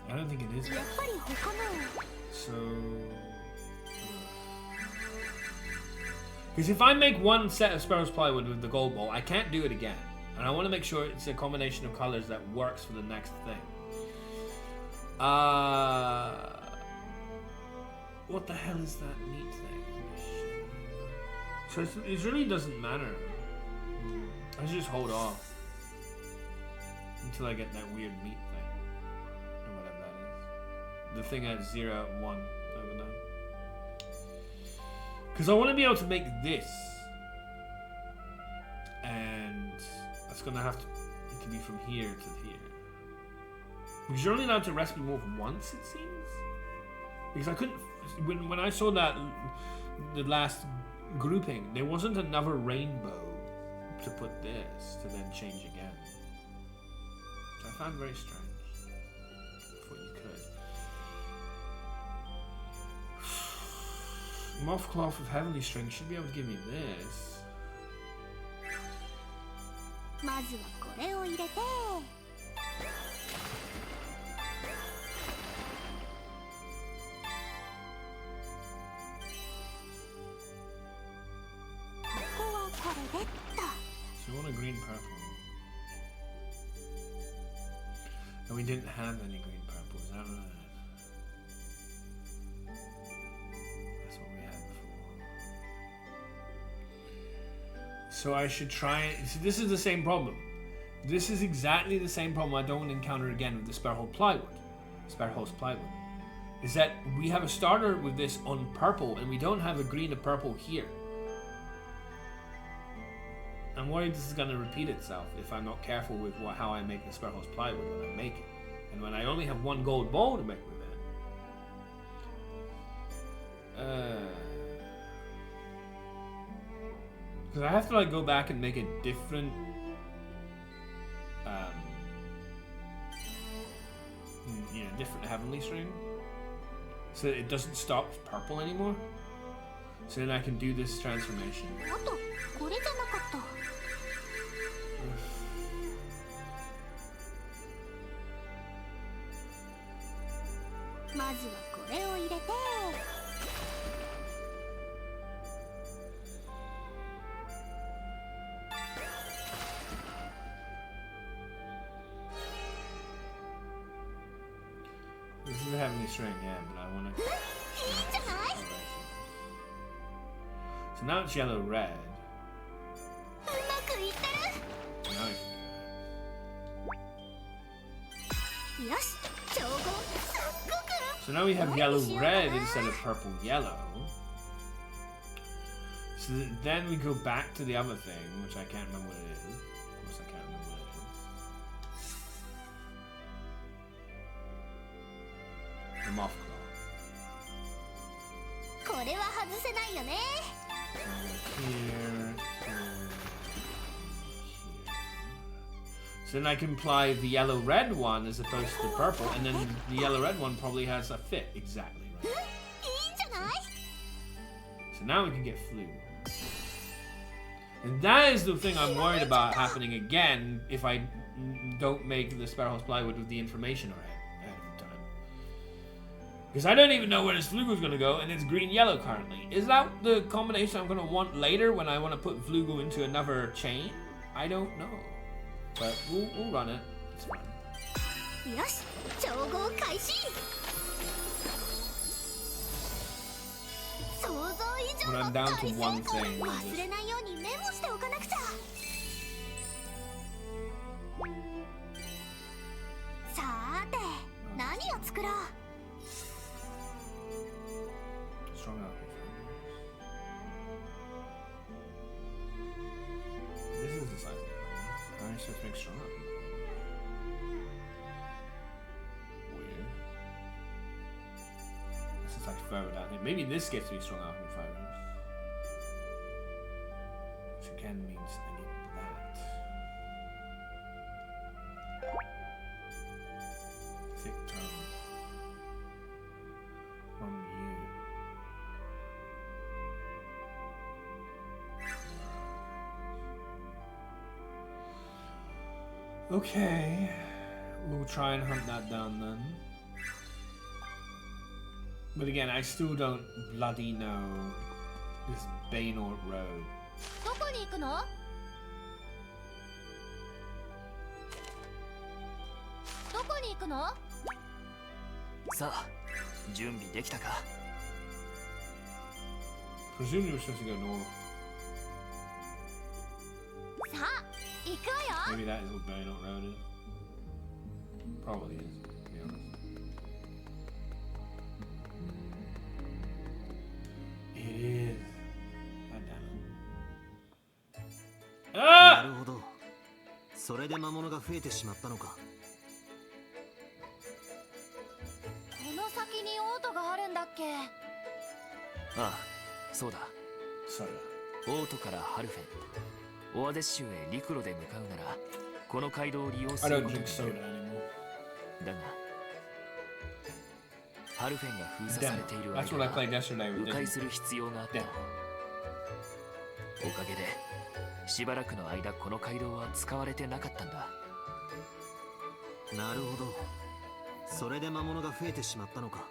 I don't think it is. So... Because if I make one set of Sparrow's plywood with the gold ball, I can't do it again. And I want to make sure it's a combination of colors that works for the next thing. What the hell is that meat thing? So it really doesn't matter. I should just hold off until I get that weird meat thing, or whatever that is. The thing at 0 and 1 over there. Because I want to be able to make this, and that's gonna have to. It can be from here to here. Because you're only allowed to recipe move once, it seems. Because I couldn't. When I saw that the last grouping, there wasn't another rainbow to put this to then change again. Which I found very strange. I thought you could. Moth cloth with heavenly string should be able to give me this. まずはこれを入れて。So you want a green purple. And we didn't have any green purple, is that right? That's what we had before. So I should try it. See, this is the same problem. This is exactly the same problem I don't want to encounter again with the Sparrow's plywood. Sparrow's plywood. Is that we have a starter with this on purple and we don't have a green or purple here. I'm worried this is going to repeat itself if I'm not careful with how I make the Sparrow's plywood when I make it. And when I only have one gold ball to make with it. Because I have to like go back and make a different... different heavenly string. So that it doesn't stop purple anymore. So then I can do this transformation. これじゃなかった。まずはこれを入れて。This is a heavenly string, yeah, but I want to. So now it's yellow red. Now I can do it. So now we have yellow red instead of purple yellow. So then we go back to the other thing, which I can't remember what it is. Of course I can't remember what it is. The moth claw. これは外せないよね。 Here, here. So then I can apply the yellow-red one as opposed to the purple, and then the yellow-red one probably has a fit exactly right. So now we can get flu. And that is the thing I'm worried about happening again if I don't make the Sparrow's plywood with the information ahead of time. Because I don't even know where this Flugo is going to go, and it's green-yellow currently. Is that the combination I'm going to want later when I want to put Flugo into another chain? I don't know. But we'll run it. It's fine. When I'm down to one thing. Strong out. I supposed to make strong arm? Weird. This is like further down here. Maybe this gets me strong arm fibers. Which again means I need that. Thick tongue. From you. Okay, we'll try and hunt that down then. But again, I still don't bloody know this Vayne Road. どこに行くの？どこに行くの？さあ準備できたか？ Presume you were supposed to go north. さあ、行くわよ。 Maybe that is what Vayne Road is. Probably is, to be honest. It is. God damn it. な Ah! るほど。それで魔物が増えてしまったのか。この先にオートがあるんだっけ？ああ、そうだ。 Sorry. オートからハルフェン、オアデッシュへ陸路で向かうならこの街道を利用す I る don't ことに drink する。 soda anymore. だがハルフェンが封鎖されている That's what I 間 played yesterday は with 迂回 Disney. する必要があった。 Yeah. おかげでしばらくの間この街道は使われてなかったんだ。なるほど。それで魔物が増えてしまったのか。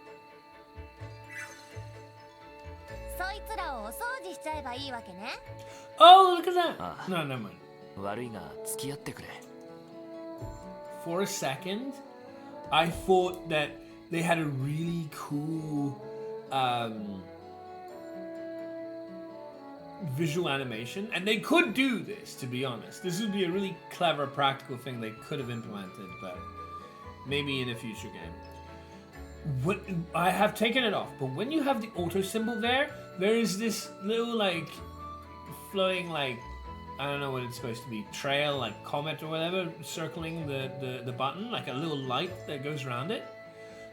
そいつらをお掃除しちゃえばいいわけね。 Oh, look at that! Ah. No, never mind. 悪いが付き合ってくれ。 For a second, I thought that they had a really cool visual animation, and they could do this, to be honest. This would be a really clever practical thing they could have implemented, but maybe in a future game. What I have taken it off, but when you have the auto symbol there is this little like flowing like I don't know what it's supposed to be, trail, like comet or whatever, circling the button, like a little light that goes around it.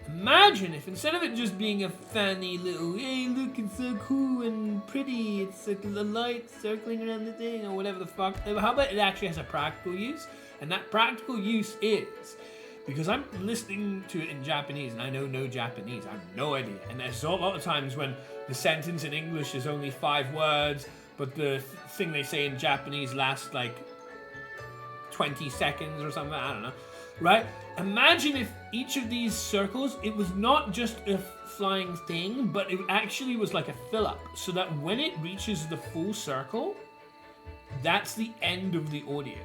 Imagine if instead of it just being a funny little, hey look, it's so cool and pretty, it's like a light circling around the thing or whatever the fuck. How about it actually has a practical use? And that practical use is, because I'm listening to it in Japanese and I know no Japanese, I have no idea. And there's a lot of times when the sentence in English is only 5 words, but the thing they say in Japanese lasts like 20 seconds or something, I don't know, right? Imagine if each of these circles, it was not just a flying thing, but it actually was like a fill-up, so that when it reaches the full circle, that's the end of the audio.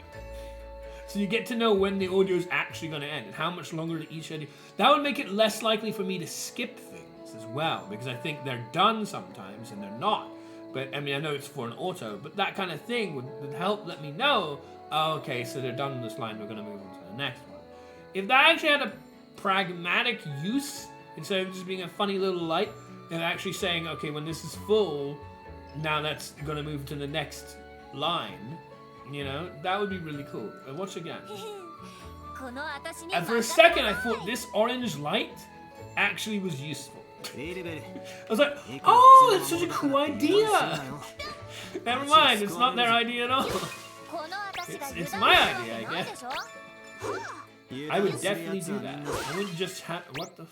So you get to know when the audio is actually going to end and how much longer each audio. That would make it less likely for me to skip things as well, because I think they're done sometimes and they're not. But I mean, I know it's for an auto, but that kind of thing would help let me know, oh, okay, so they're done with this line, we're going to move on to the next one. If that actually had a pragmatic use, instead of just being a funny little light, and actually saying, okay, when this is full, now that's going to move to the next line, you know, that would be really cool. And watch again. And for a second, I thought this orange light actually was useful. I was like, oh, that's such a cool idea. Never mind, it's not their idea at all. It's my idea, I guess. I would definitely do that. I wouldn't just have... What the...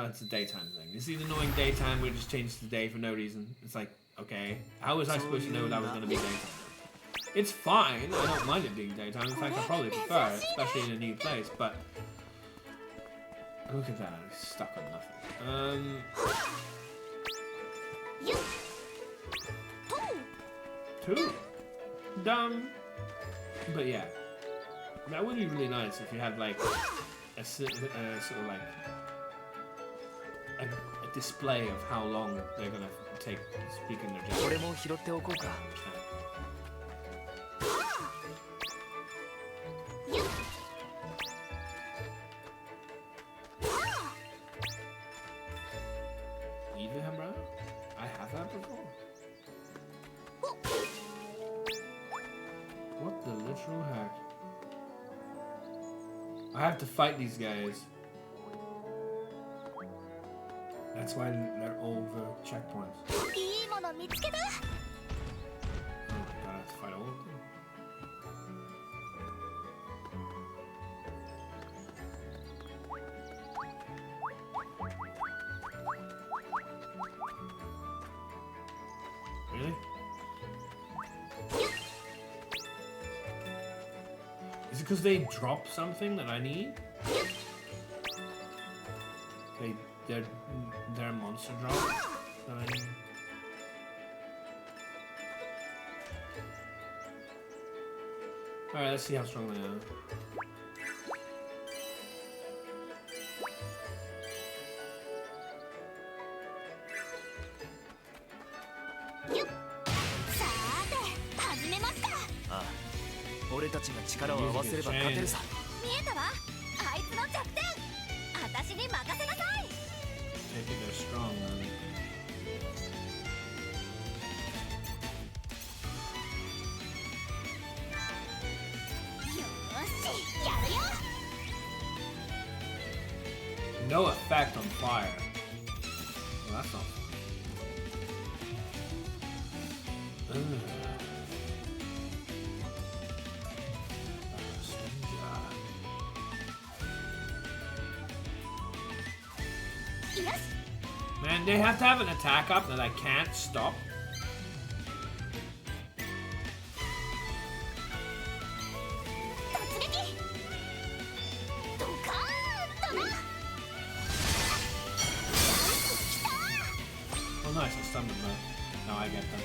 it's a daytime thing. This is annoying daytime where it just changes to day for no reason. It's like, okay, how was I supposed to know that was going to be daytime? It's fine. I don't mind it being daytime. In fact, I probably prefer it, especially in a new place, but... Look at that. I'm stuck on nothing. Two. Dumb. But yeah. That would be really nice if you had like a sort of like a display of how long they're gonna take speaking their Japanese. これも拾っておこうか。 Even, bro? I have that before. What the literal heck? I have to fight these guys. That's why they're all the checkpoints. Oh my god, I have to fight all of them. Really? Is it because they drop something that I need? They're monster drops that I need. Alright, let's see how strong they are.ああ、俺たちが力を合わせれば勝てるさ。見えたわ、あいつの弱点。私に任せなさい。I think they're strong, man. No effect on fire. Well, that's not fun. Man, they have to have an attack up that I can't stop. Oh nice, I stunned them though. Now I get them.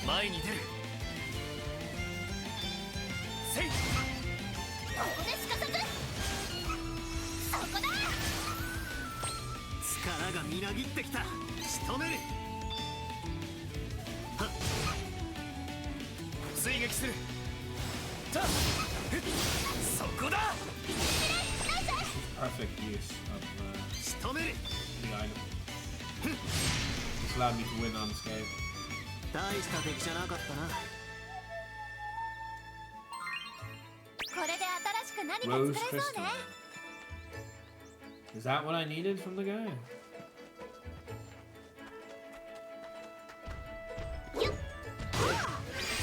前に出る。せい。ここですかさず。そこだ。力がみなぎってきた。仕留める。はっ。追撃する。た。そこだ。Perfect use of 仕留める。 the item. It's allowed me to win unscathed. 大した敵じゃなかったな。これで新しく何か Rose 作れそう crystal. ね。 Is that what I needed from the guy?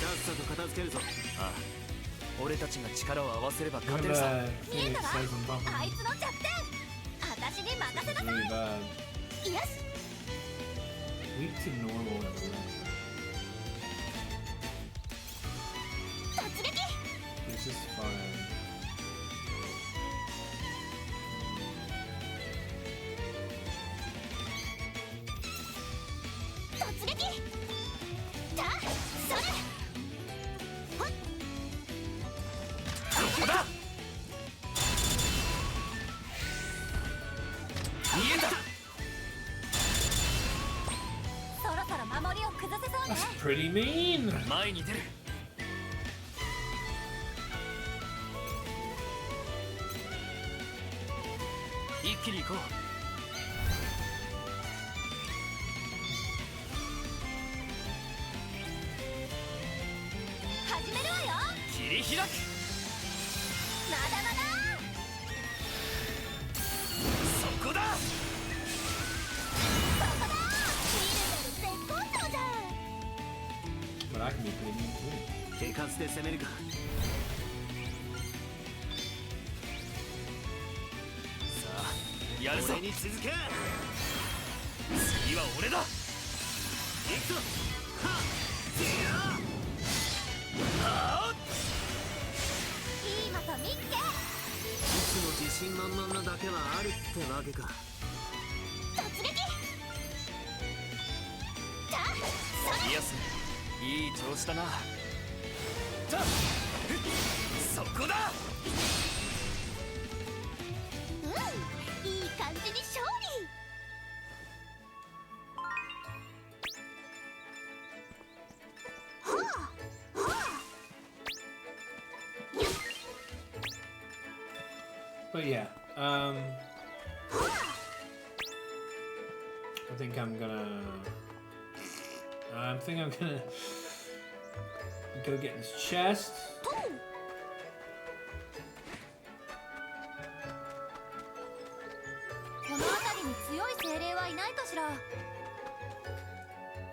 さっさと片付けるぞ。ああ、俺たちが力を合わせれば勝て Remember るさ。 Phoenix says on top of あい me. つの弱点。私に任せな It's さ really い。 bad. よし。 Weak to normal everywhere. 突撃。 This is fine. 突撃。だ。それ。ほっ。そこだ。見えた。そろそろ守りを崩せそうね。 That's pretty mean. 前に出る。一気に行こう。始めるわよ。切り開く。まだまだ。そこだ。そこだ。見るなる絶好調じゃん。 But I can be pretty mean too. 手数で攻めるか。さあ、やるぞ。俺に続け。次は俺だ。行くぞ。はっ。いい的見っけ。いつも自信満々なだけはあるってわけか。突撃。だ。それ。イエス、いい調子だな。たっ、そこだ。うん、いい感じに勝利。はあ、はあ。 But yeah, I think I'm gonna go get this chest. いないかしら。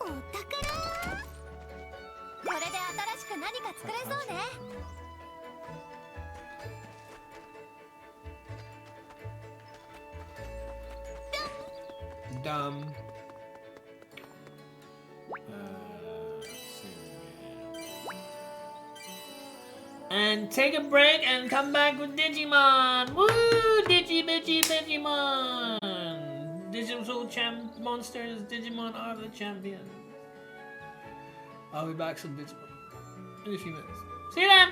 お宝。これで新しく何か作れそうね。Dumb. And take a break and come back with Digimon! Woo! Digimon! Digital monsters, Digimon are the champion. I'll be back some Digimon in a few minutes. See you then!